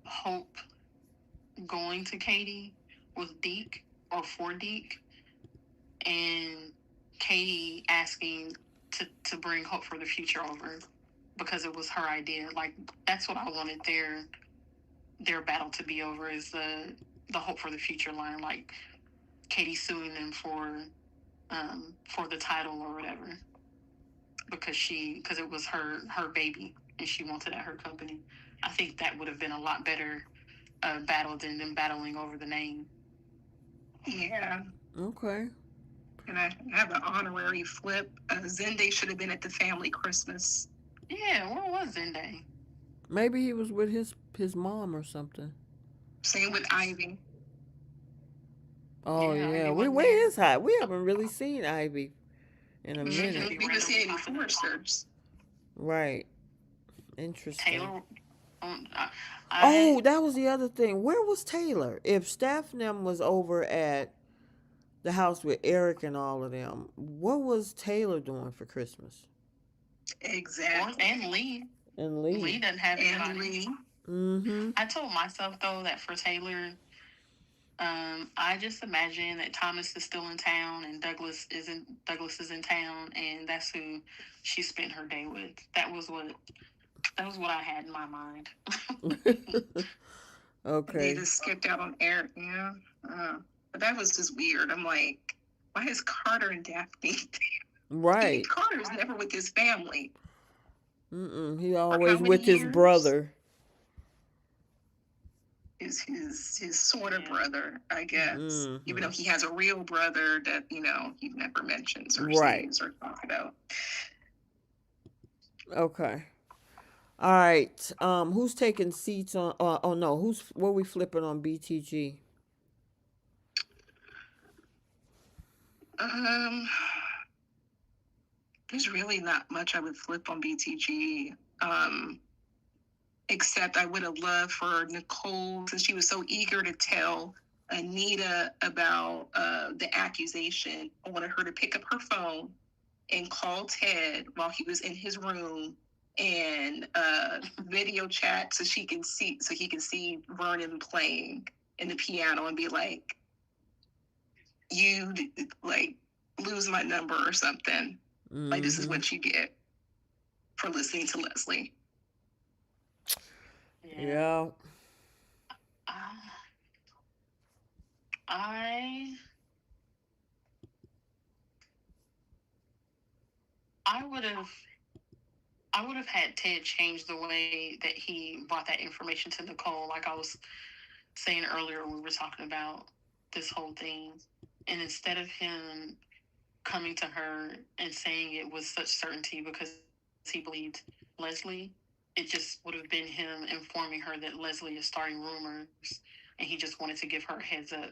Hope going to Katie with Deke or for Deke, and Katie asking to bring Hope for the Future over because it was her idea. Like that's what I wanted their battle to be over, is the Hope for the Future line. Like Katie suing them for the title or whatever because it was her baby and she wanted at her company. I think that would have been a lot better battle than them battling over the name. Yeah. Okay. And I have an honorary flip. Zende should have been at the family Christmas. Yeah, where was Zende? Maybe he was with his mom or something. Same with Ivy. Oh Yeah, yeah, Ivy wasn't where there. is Ivy? We haven't really seen Ivy in a She minute. just be We didn't see randomly any popping up. Foresters. Right. Interesting. Taylor, um, Oh, I that was the other thing. Where was Taylor? If Steph and them was over at the house with Eric and all of them, what was Taylor doing for Christmas? Exactly. and Lee. And Lee Lee. doesn't have And anybody. Lee. Mm-hmm. I told myself though that for Taylor, I just imagine that Thomas is still in town and Douglas is in town, and that's who she spent her day with. That was what I had in my mind. And they Okay. just skipped out on Eric. Yeah. But that was just weird. I'm like, why is Carter and Daphne? Right. Carter's never with his family. Mm-mm. He For how always many with his years? brother. Is his sort of Yeah. brother, I guess. Even Mm-hmm. though he has a real brother that, he never mentions or Right. sees or talks about. Okay. All right. Who's taking seats on? Oh no. Who's what we flipping on BTG? Um, there's really not much I would flip on BTG. Except I would have loved for Nicole, since she was so eager to tell Anita about the accusation. I wanted her to pick up her phone and call Ted while he was in his room and video chat so he can see Vernon playing in the piano and be like, you like lose my number or something. Mm-hmm. Like, this is what you get for listening to Leslie. Yeah. Uh, I I would have I would have had Ted change the way that he brought that information to Nicole, like I was saying earlier when we were talking about this whole thing. And instead of him coming to her and saying it with such certainty because he believed Leslie, it just would have been him informing her that Leslie is starting rumors and he just wanted to give her a heads up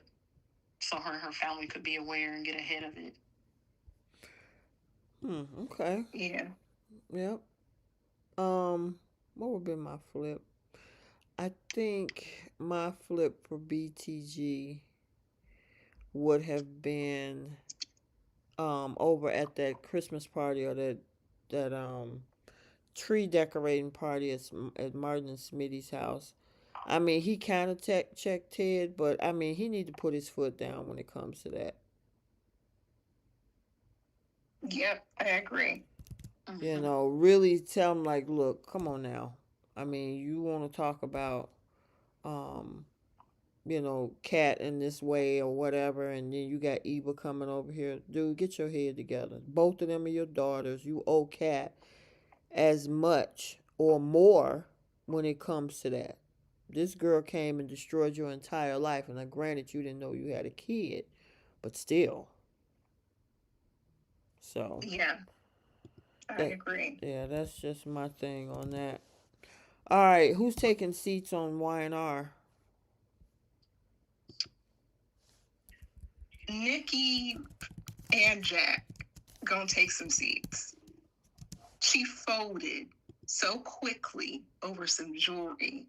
so her and her family could be aware and get ahead of it. Okay. Yeah. Yep. What would be my flip? I think my flip for BTG would have been over at that Christmas party or that tree decorating party at Martin and Smitty's house. I mean, he kind of checked Ted, but I mean, he need to put his foot down when it comes to that. Yep, I agree. You Mm-hmm. know, really tell him like, look, come on now. I mean, you want to talk about, um, Cat in this way or whatever, and then you got Eva coming over here. Dude, get your head together. Both of them are your daughters. You owe Cat as much or more when it comes to that. This girl came and destroyed your entire life, and I granted you didn't know you had a kid, but still. So Yeah, I that, agree. yeah, that's just my thing on that. All right, who's taking seats on Y&R? Nikki and Jack gonna take some seats. She folded so quickly over some jewelry,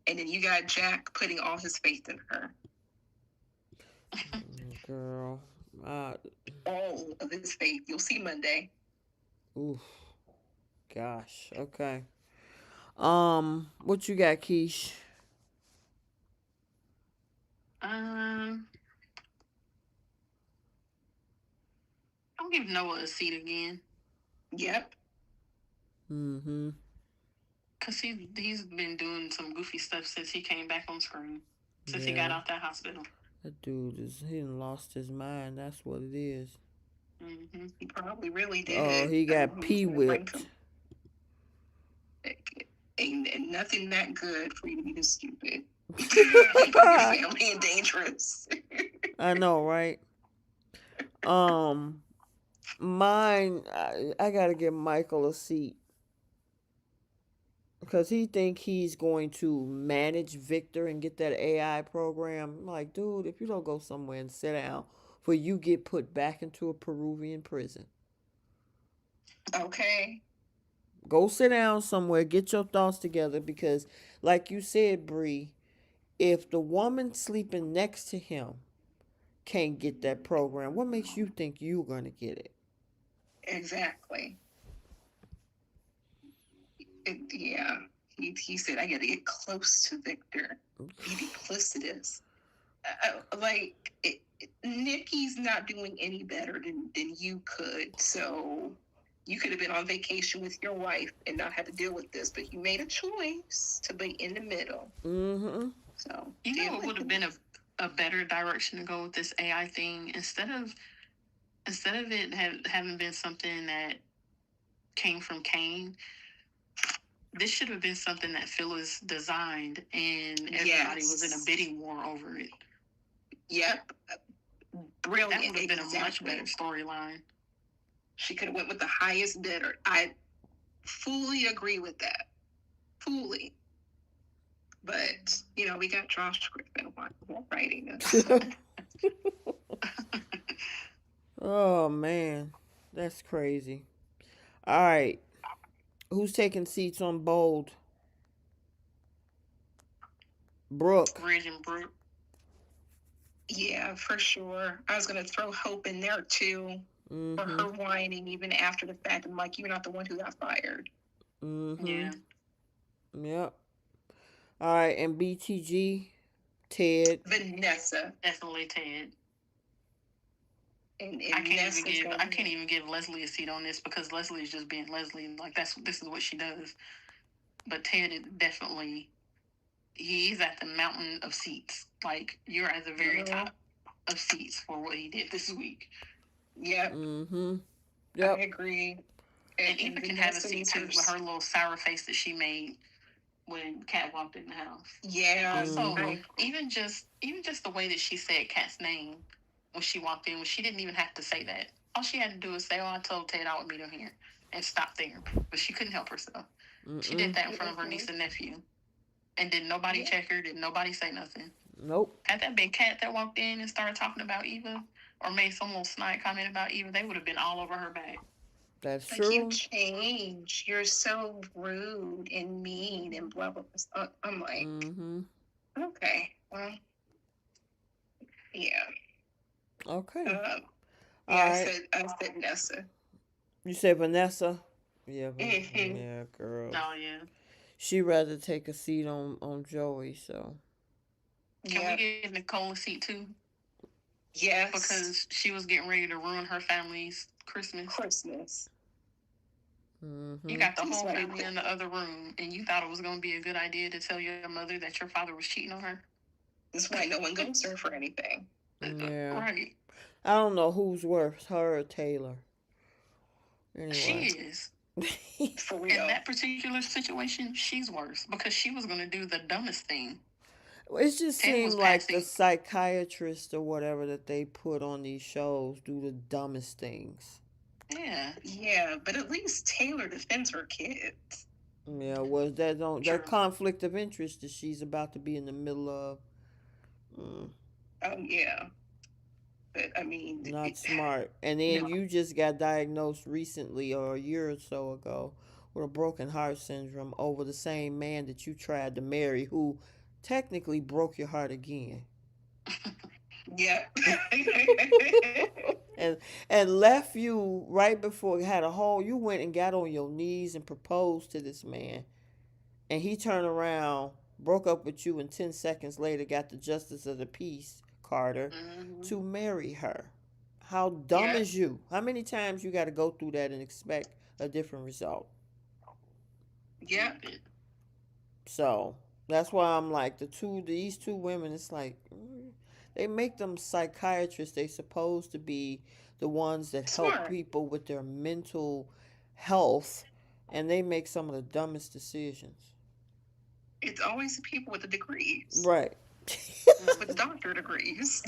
and then you got Jack putting all his faith in her. Girl, uh, All of his faith. You'll see Monday. oof, gosh, okay. What you got, Keish? Um, I'll give Noah a seat again Yep. Mm-hmm. because he's been doing some goofy stuff since he came back on screen, since he got Yeah, out that hospital. that dude he done lost his mind. That's what it is. Mm-hmm. He probably really Oh, did. he got He was pee going to bring whipped. some. Ain't nothing that good for you to be this stupid and put your family in dangerous. I know, right? Um, mine. I gotta give Michael a seat because he think he's going to manage Victor and get that AI program. I'm like, dude, if you don't go somewhere and sit down, for you get put back into a Peruvian prison. Okay. Go sit down somewhere, get your thoughts together because, like you said, Bree, if the woman sleeping next to him can't get that program, what makes you think you're gonna get it? Exactly. Yeah. He said, I got to get close to Victor, be duplicitous. Like, Nikki's not doing any better than you could. So you could have been on vacation with your wife and not had to deal with this, but you made a choice to be in the middle. Mm-hmm. So, You know, it would have been a better direction to go with this AI thing instead of it having been something that came from Kane. This should have been something that Phyllis designed, and everybody was in a bidding war over it. Yep. Brilliant. That would have been a much better storyline. She could have went with the highest bidder. I fully agree with that. Fully. But, we got Josh Griffin writing us. Oh man, that's crazy. All right, who's taking seats on Bold? Brooke. Bridge and Brooke. Yeah, for sure. I was going to throw Hope in there too. For Mm-hmm. her whining even after the fact. I'm like, you're not the one who got fired. Mm-hmm. Yeah. Yep. All right, and BTG, Ted. Vanessa. Definitely Ted. And I can't even give Leslie a seat on this because Leslie is just being Leslie. Like this is what she does. But Ted is definitely he's at the mountain of seats. Like you're at the very top of seats for what he did this week. Yep. Mm-hmm. I Yep. agree. And Eva can have a Vanessa seat needs too her. with her little sour face that she made when Kat walked in the house. Yeah. And also, Mhm. even just the way that she said Kat's name when she walked in, when she didn't even have to say that. All she had to do was say, "Oh, I told Ted I would meet him here," and stop there. But she couldn't help herself. She did Mm-mm. that in front of her niece and nephew, and did nobody check her? Did nobody say nothing? Nope. Had that been Kat that walked in and started talking about Eva, or made some little snide comment about Eva, they would have been all over her back. That's Like, you true. change. You're so rude and mean and blah blah blah. I'm like, Mhm. okay, well, yeah. Okay. All Yeah, right. I said Nessa. You say Vanessa? Yeah, Mm-hmm. yeah, girl. Oh yeah. She rather take a seat on Joey. So Can Yeah. we give Nicole a seat too? Yes. Because she was getting ready to ruin her family's Christmas. Christmas. You mhm. got the whole family in the other room, and you thought it was going to be a good idea to tell your mother that your father was cheating on her? That's why no one goes there for anything. Yeah. Right. I don't know who's worse, her or Taylor. She Anyway. is. For In real. that particular situation, she's worse because she was going to do the dumbest thing. It just Taylor was seemed like the passing. psychiatrist or whatever that they put on these shows do the dumbest things. Yeah. Yeah, but at least Taylor defends her kids. Yeah, was that True. conflict of interest that she's about to be in the middle of? Mm, Oh yeah, but I mean, not smart. And then no. you just got diagnosed recently or a year or so ago with a broken heart syndrome over the same man that you tried to marry, who technically broke your heart again. Yeah. and and left you right before had a whole you went and got on your knees and proposed to this man, and he turned around, broke up with you, and 10 seconds later got the justice of the peace, Carter, Mm-hmm. to marry her. How dumb Yeah. is you? How many times you got to go through that and expect a different result? Yeah. So that's why I'm like these two women. It's like they make them psychiatrists. They supposed to be the ones that help Smart. people with their mental health, and they make some of the dumbest decisions. It's always the people with the degrees, Right. with the doctor degrees,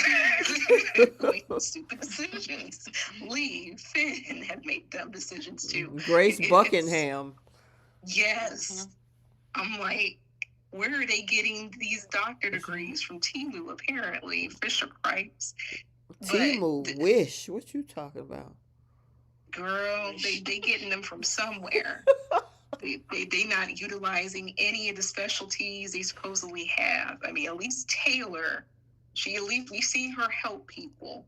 make stupid decisions. Lee, Finn have made dumb decisions too. Grace It's Buckingham. yes. I'm like, where are they getting these doctor degrees from? Timu, apparently, Fisher Price. But Timu, Wish. What you talking about? girl, they getting them from somewhere. They not utilizing any of the specialties they supposedly have. I mean, at least Taylor, she at least we see her help people.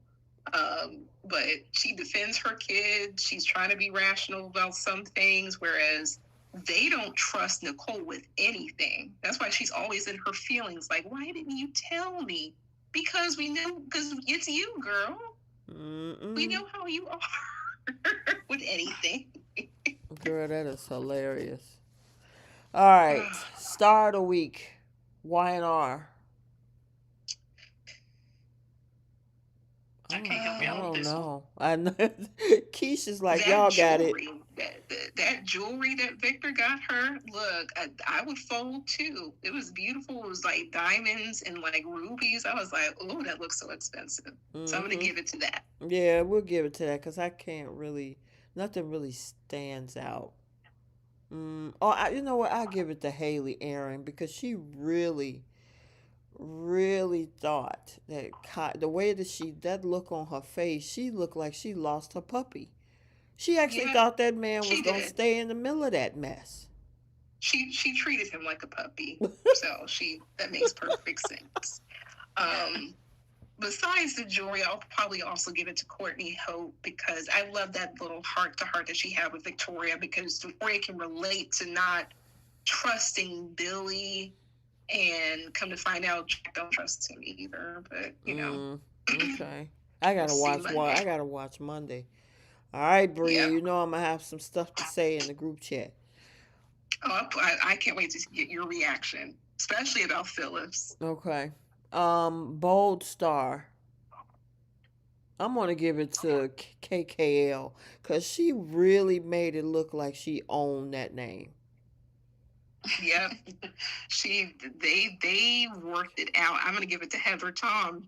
But she defends her kids. She's trying to be rational about some things, whereas they don't trust Nicole with anything. That's why she's always in her feelings. Like, why didn't you tell me? Because we know, because it's you, girl. Mm-mm. We know how you are with anything. Girl, that is hilarious. All right, star of the week, Y&R. I can't help I y'all with don't this one. know. I know. Keisha's like, That y'all got it. jewelry, that jewelry that Victor got her, look, I would fold too. It was beautiful. It was like diamonds and like rubies. I was like, oh, that looks so expensive. So I'm gonna Mm-hmm. give it to that. Yeah, we'll give it to that because I can't really, nothing really stands out. You know what? I'll give it to Haley Aaron because she really, really thought that the way that that look on her face, she looked like she lost her puppy. She actually Yeah, thought that man was she gonna did. stay in the middle of that mess. She treated him like a puppy. So that makes perfect sense. Um, Besides the jewelry, I'll probably also give it to Courtney Hope because I love that little heart to heart that she had with Victoria because Victoria can relate to not trusting Billy, and come to find out Jack don't trust him either. But Okay. I we'll gotta see watch one. Monday. I gotta watch Monday. All right, Bria. Yeah. You know I'm gonna have some stuff to say in the group chat. Oh, I can't wait to get your reaction, especially about Phyllis. Okay. Bold star. I'm gonna give it to KKL because she really made it look like she owned that name. Yep. They worked it out. I'm gonna give it to Heather Tom.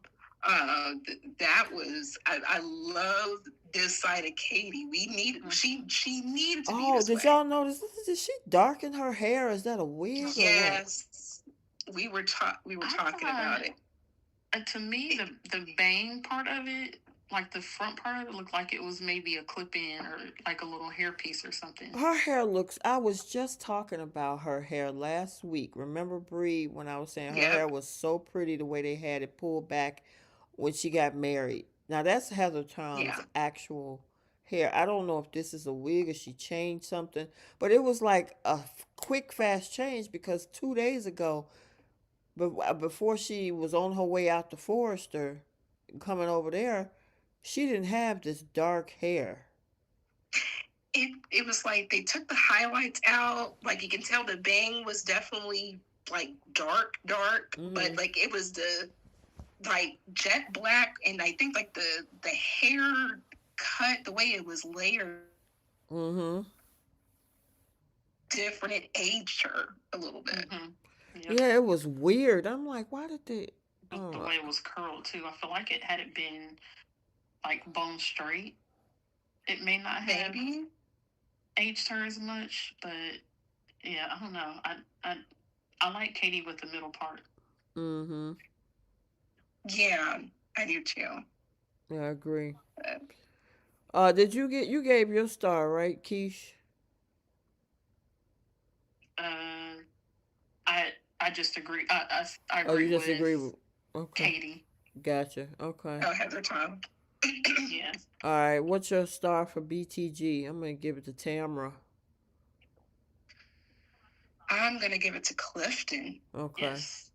That was I love this side of Katie. We needed she needed to be Oh, this did way. y'all notice? Did she darken her hair? Is that a wig or what? Yes, we were I talking about thought it. to me the bang part of it, like the front part of it, looked like it was maybe a clip in or like a little hairpiece or something. Her hair looks. I was just talking about her hair last week. Remember, Bree, when I was saying her hair Yep. was so pretty the way they had it pulled back when she got married. Now that's Heather Tom's Yeah. actual hair. I don't know if this is a wig or she changed something, but it was like a quick, fast change because 2 days ago, before she was on her way out to Forrester, coming over there, she didn't have this dark hair. It was like they took the highlights out. Like you can tell the bang was definitely like dark, but Mm-hmm. like it was the like jet black, and I think like the hair cut, the way it was layered, Mm-hmm. different. It aged her a little bit. Yep. Yeah, it was weird. I'm like, why did they? The Oh, way it was curled too. I feel like it had it been like bone straight, it may not have Maybe. aged her as much. But yeah, I don't know. I I like Katie with the middle part. mm-hmm. Yeah, I do too. Yeah, I agree. Uh, Did you gave your star right, Keish? Uh, I I just agree. I Oh, you agree just agree with with? Okay, Katie. gotcha. Okay. oh, Heather Tom. Yeah. All right. What's your star for BTG? I'm gonna give it to Tamra. I'm gonna give it to Clifton. Okay. Yes.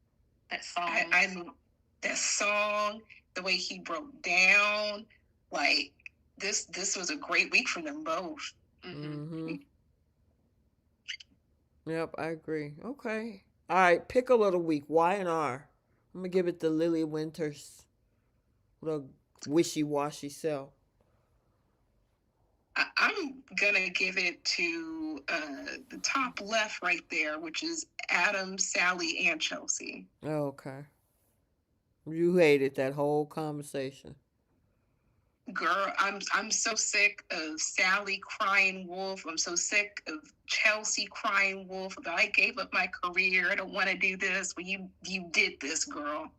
That song. I that song, the way he broke down, like this was a great week for them both. Mm-hmm. Yep, I agree. Okay. All right. Pick a little week. Y and R. I'm gonna give it to Lily Winters. Little wishy washy self. I'm gonna give it to the top left right there, which is Adam, Sally, and Chelsea. Okay. You hated that whole conversation. Girl, I'm so sick of Sally crying wolf. I'm so sick of Chelsea crying wolf about I gave up my career. I don't want to do this. Well, you did this, girl.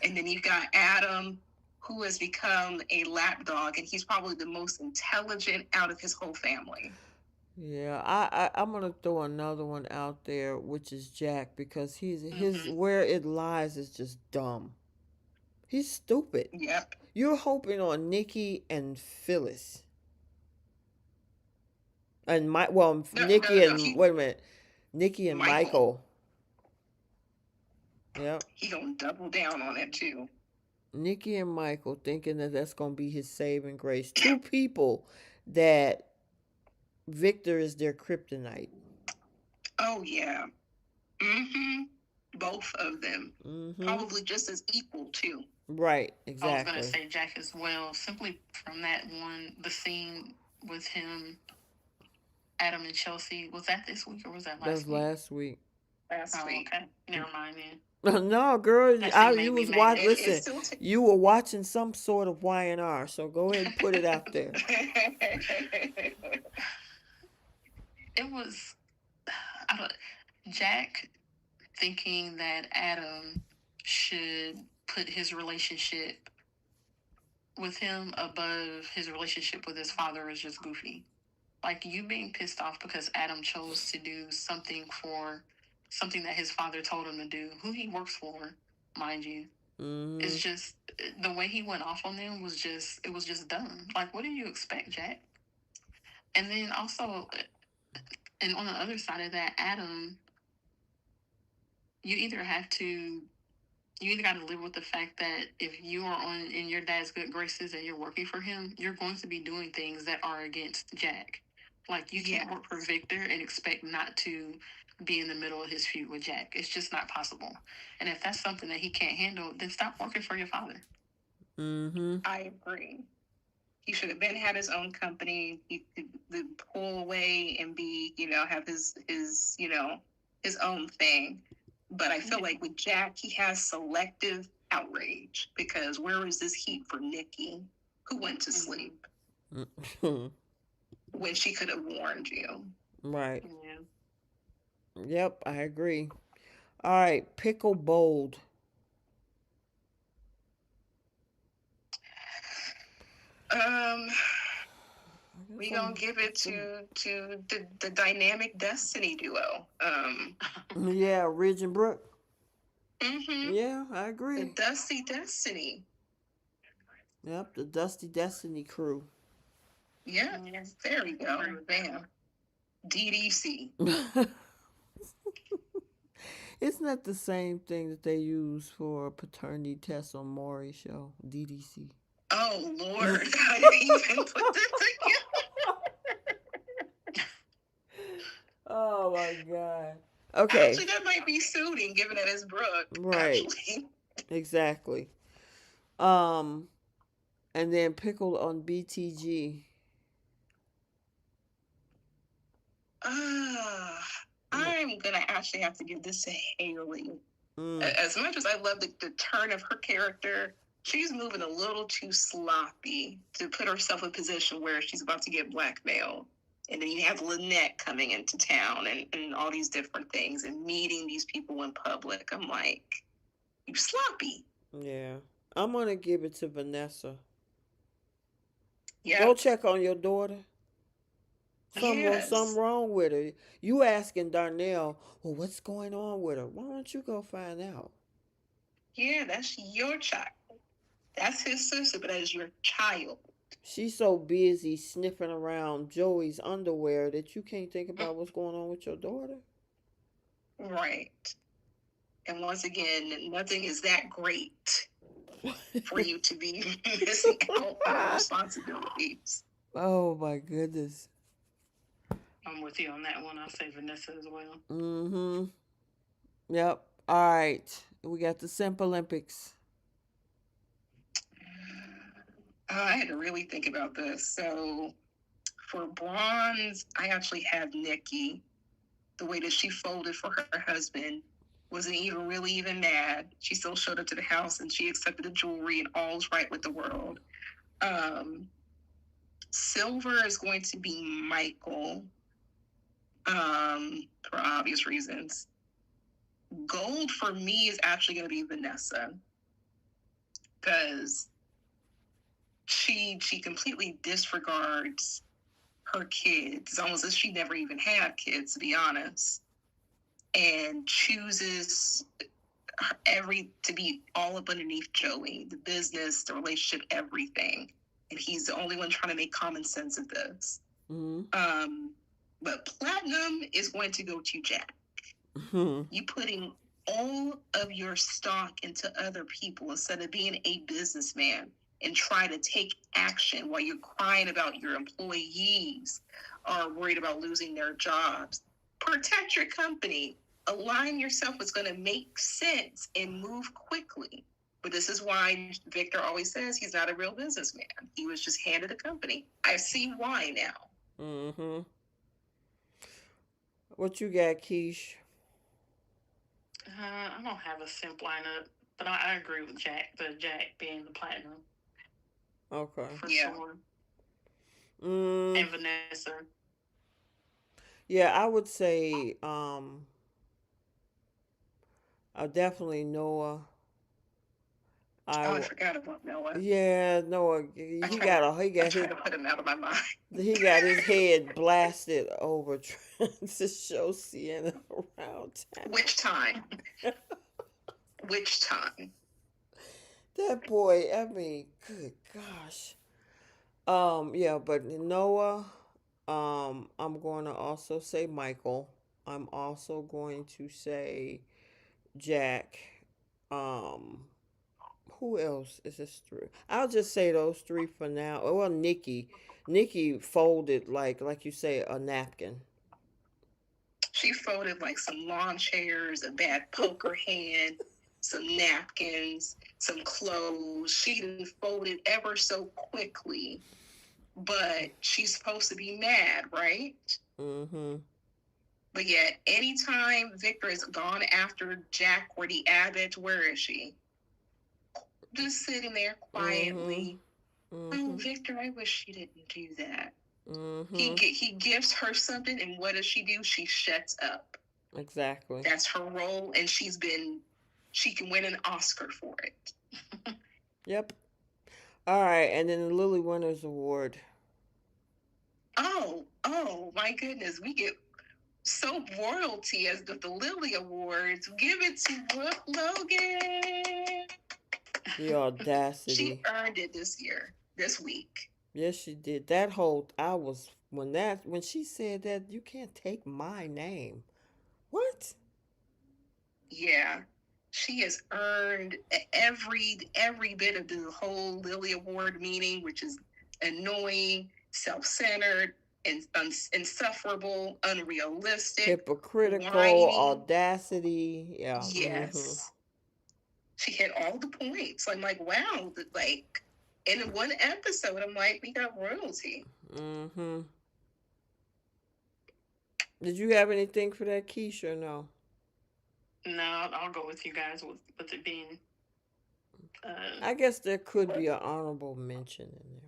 And then you've got Adam, who has become a lapdog, and he's probably the most intelligent out of his whole family. Yeah, I'm gonna throw another one out there, which is Jack, because he's his Mm-hmm. where it lies is just dumb. He's stupid. Yep. You're hoping on Nikki and Phyllis and Nikki No. and wait a minute, Nikki and Michael, Michael. Yep, he gonna double down on it too. Nikki and Michael thinking that that's gonna be his saving grace. Two people that Victor is their kryptonite. Oh yeah. Mm-hmm. Both of them. Mm-hmm. Probably just as equal too. Right, I was gonna exactly. say Jack as well, simply from that one, the scene with him, Adam and Chelsea. Was that this week or was that That was last week? last week. Last Oh, week. okay. Never mind then. No, girl, That scene you made me was mad. watching. It, Listen, it's still. you were watching some sort of Y and R. So go ahead and put it out there. It was I don't, Jack thinking that Adam should put his relationship with him above his relationship with his father is just goofy. Like you being pissed off because Adam chose to do something that his father told him to do, who he works for, mind you. It's Mm-hmm. just the way he went off on them was just it was just dumb. Like what do you expect, Jack? And then also and on the other side of that, Adam, you either have to you either got to live with the fact that if you are on in your dad's good graces and you're working for him, you're going to be doing things that are against Jack. Like you can't work for Victor and expect not to be in the middle of his feud with Jack. It's just not possible. And if that's something that he can't handle, then stop working for your father. Mm-hmm. I agree. He should have been had his own company. He could pull away and be, have his his own thing. But I feel like with Jack, he has selective outrage because where was this heat for Nikki, who went to sleep when she could have warned you? Right. Yeah. Yep, I agree. All right, pickle bold. Um, I guess we gonna give it to the dynamic Destiny duo. Yeah, Ridge and Brooke. Mm-hmm. Yeah, I The agree. Dusty Destiny. Yep, the Dusty Destiny crew. Yeah, there we go. Bam. DDC. Isn't that the same thing that they use for paternity test on Maury's show? DDC. Oh Lord, I didn't even put that together. Oh my god. Okay. Actually, that might be suiting, given that it's Brooke. Right. Actually, Exactly. Um, and then pickled on BTG. I'm gonna actually have to give this to Haley. Mm, As much as I love the turn of her character, she's moving a little too sloppy to put herself in a position where she's about to get blackmailed. And then you have Lynette coming into town and all these different things and meeting these people in public. I'm like, you sloppy. yeah. I'm gonna give it to Vanessa. Yeah. Go check on your daughter. Something Yes. wrong with her. You asking Darnell, well, what's going on with her? Why don't you go find out? Yeah, that's your child. That's his sister, but as your child. She's so busy sniffing around Joey's underwear that you can't think about what's going on with your daughter. Right. And once again, nothing is that great for you to be missing out on responsibilities. Oh my goodness. I'm with you on that one. I'll say Vanessa as well. Mm-hmm. Yep. All right. We got the Simp Olympics. I had to really think about this. So for bronze, I actually have Nikki. The way that she folded for her husband wasn't even really even mad. She still showed up to the house and she accepted the jewelry and all's right with the world. Um, silver is going to be Michael, for obvious reasons. Gold for me is actually going to be Vanessa because she completely disregards her kids. It's almost as she never even had kids, to be honest, and chooses to be all up underneath Joey, the business, the relationship, everything. And he's the only one trying to make common sense of this. Mm-hmm. But platinum is going to go to Jack. Mm-hmm. You putting all of your stock into other people instead of being a businessman and try to take action while you're crying about your employees or worried about losing their jobs. Protect your company. Align yourself what's going to make sense and move quickly. But this is why Victor always says he's not a real businessman. He was just handed a company. I see why now. Mm-hmm. What you got, Keish? I don't have a simp lineup, but I agree with Jack. The Jack being the platinum Okay. for sure, Mm, and Vanessa. yeah, I would say definitely Noah. I forgot about Noah. Yeah, Noah. I He tried got to put him out of my mind. his head blasted over trying to show Sienna around town. Which time? Which time? That boy, I mean, good gosh. Yeah, but Noah, I'm going to also say Michael. I'm also going to say Jack. Um, who else is this three? I'll just say those three for now. Oh, well, Nikki. Nikki folded like you say a napkin. She folded like some lawn chairs, a bad poker hand, some napkins, some clothes. She folded ever so quickly but she's supposed to be mad, right? Mm-hmm. But yet, anytime Victor has gone after Jack or the Abbott, where is she? Just sitting there Mm-hmm. quietly. Oh, Mm-hmm. Victor, I wish she didn't do that. Mm-hmm. He gives her something, and what does she do? She shuts up. Exactly. That's her role, and she can win an Oscar for it. Yep. All right, and then the Lily Winners Award. Oh my goodness, we get so royalty as the Lily Awards. Give it to Brooke Logan. The She audacity. earned it this week. Yes, she did. That whole I was when she said that you can't take my name. What? Yeah, she has earned every bit of the whole Lily Award meaning, which is annoying, self-centered, and insufferable, unrealistic, Hypocritical, whiny. audacity. Yeah. Mm-hmm. Yes, she hit all the points. I'm like, wow, like in one episode, I'm like, we got royalty. Mm-hmm. Did you have anything for that, Keisha? Or no. No, I'll go with you guys with it being. I guess there could be an honorable mention in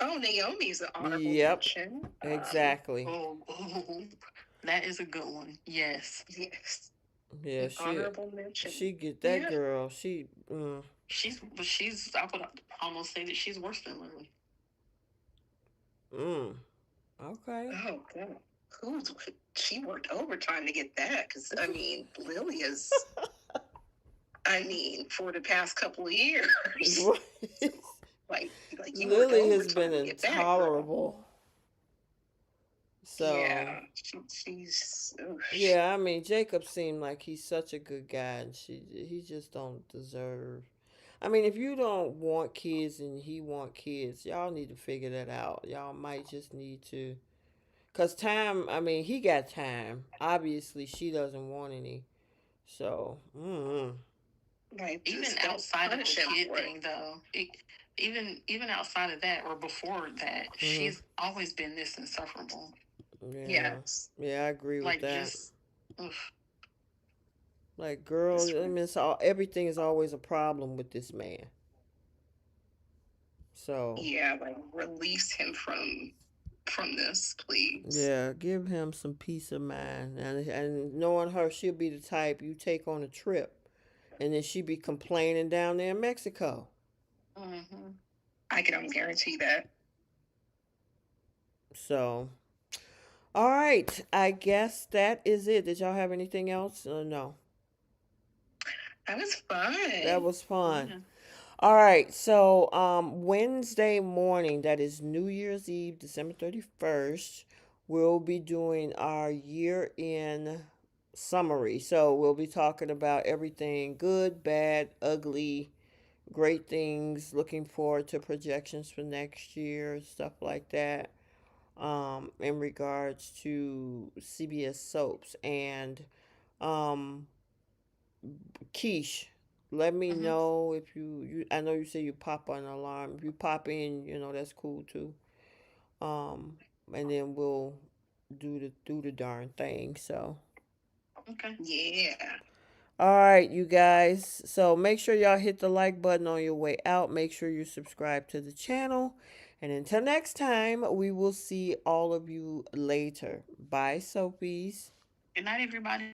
Oh, Naomi's an there. honorable Yep. mention. Exactly. Oh, that is a good one. Yes, Yes, Yeah. an honorable mention. She get that Yeah. girl. She. Mm, she's. I would almost say that she's worse than Lily. mm. Okay. Oh God, who's she worked overtime to get that? Because I mean, Lily is. I mean, for the past couple of years, like like you worked Lily has overtime been to get that, girl. intolerable. So Yeah, she's. Oof. yeah, I mean Jacob seemed like he's such a good guy, and he just don't deserve. I mean, if you don't want kids and he want kids, y'all need to figure that out. Y'all might just need to, cause time. I mean, he got time. Obviously, she doesn't want any. So, Like Even just don't outside of the punish him kid for it. thing, though, even outside of that or before that, mm, she's always been this insufferable. yeah, Yes. yeah, I agree with Like that. just, oof, Like, girl, I mean, everything is always a problem with this man. So, Yeah, like release him from this, please. yeah, give him some peace of mind. And knowing her, she'll be the type you take on a trip, and then she be complaining down there in Mexico. mm-hmm. I can almost guarantee that. So, all right, I guess that is it. Did y'all have anything else? No, That was that fun. was fun. Yeah. All right, so Wednesday morning, that is New Year's Eve, December 31st, we'll be doing our year in summary. So we'll be talking about everything good, bad, ugly, great things, looking forward to projections for next year, stuff like that. In regards to CBS soaps and um Quiche, let me Mm-hmm. know if you. I know you say you pop an alarm. If you pop in, that's cool too. Um, and then we'll do the darn thing. So, Okay. Yeah. all right, you guys. So make sure y'all hit the like button on your way out. Make sure you subscribe to the channel. And until next time, we will see all of you later. Bye, Soapies. Good night, everybody.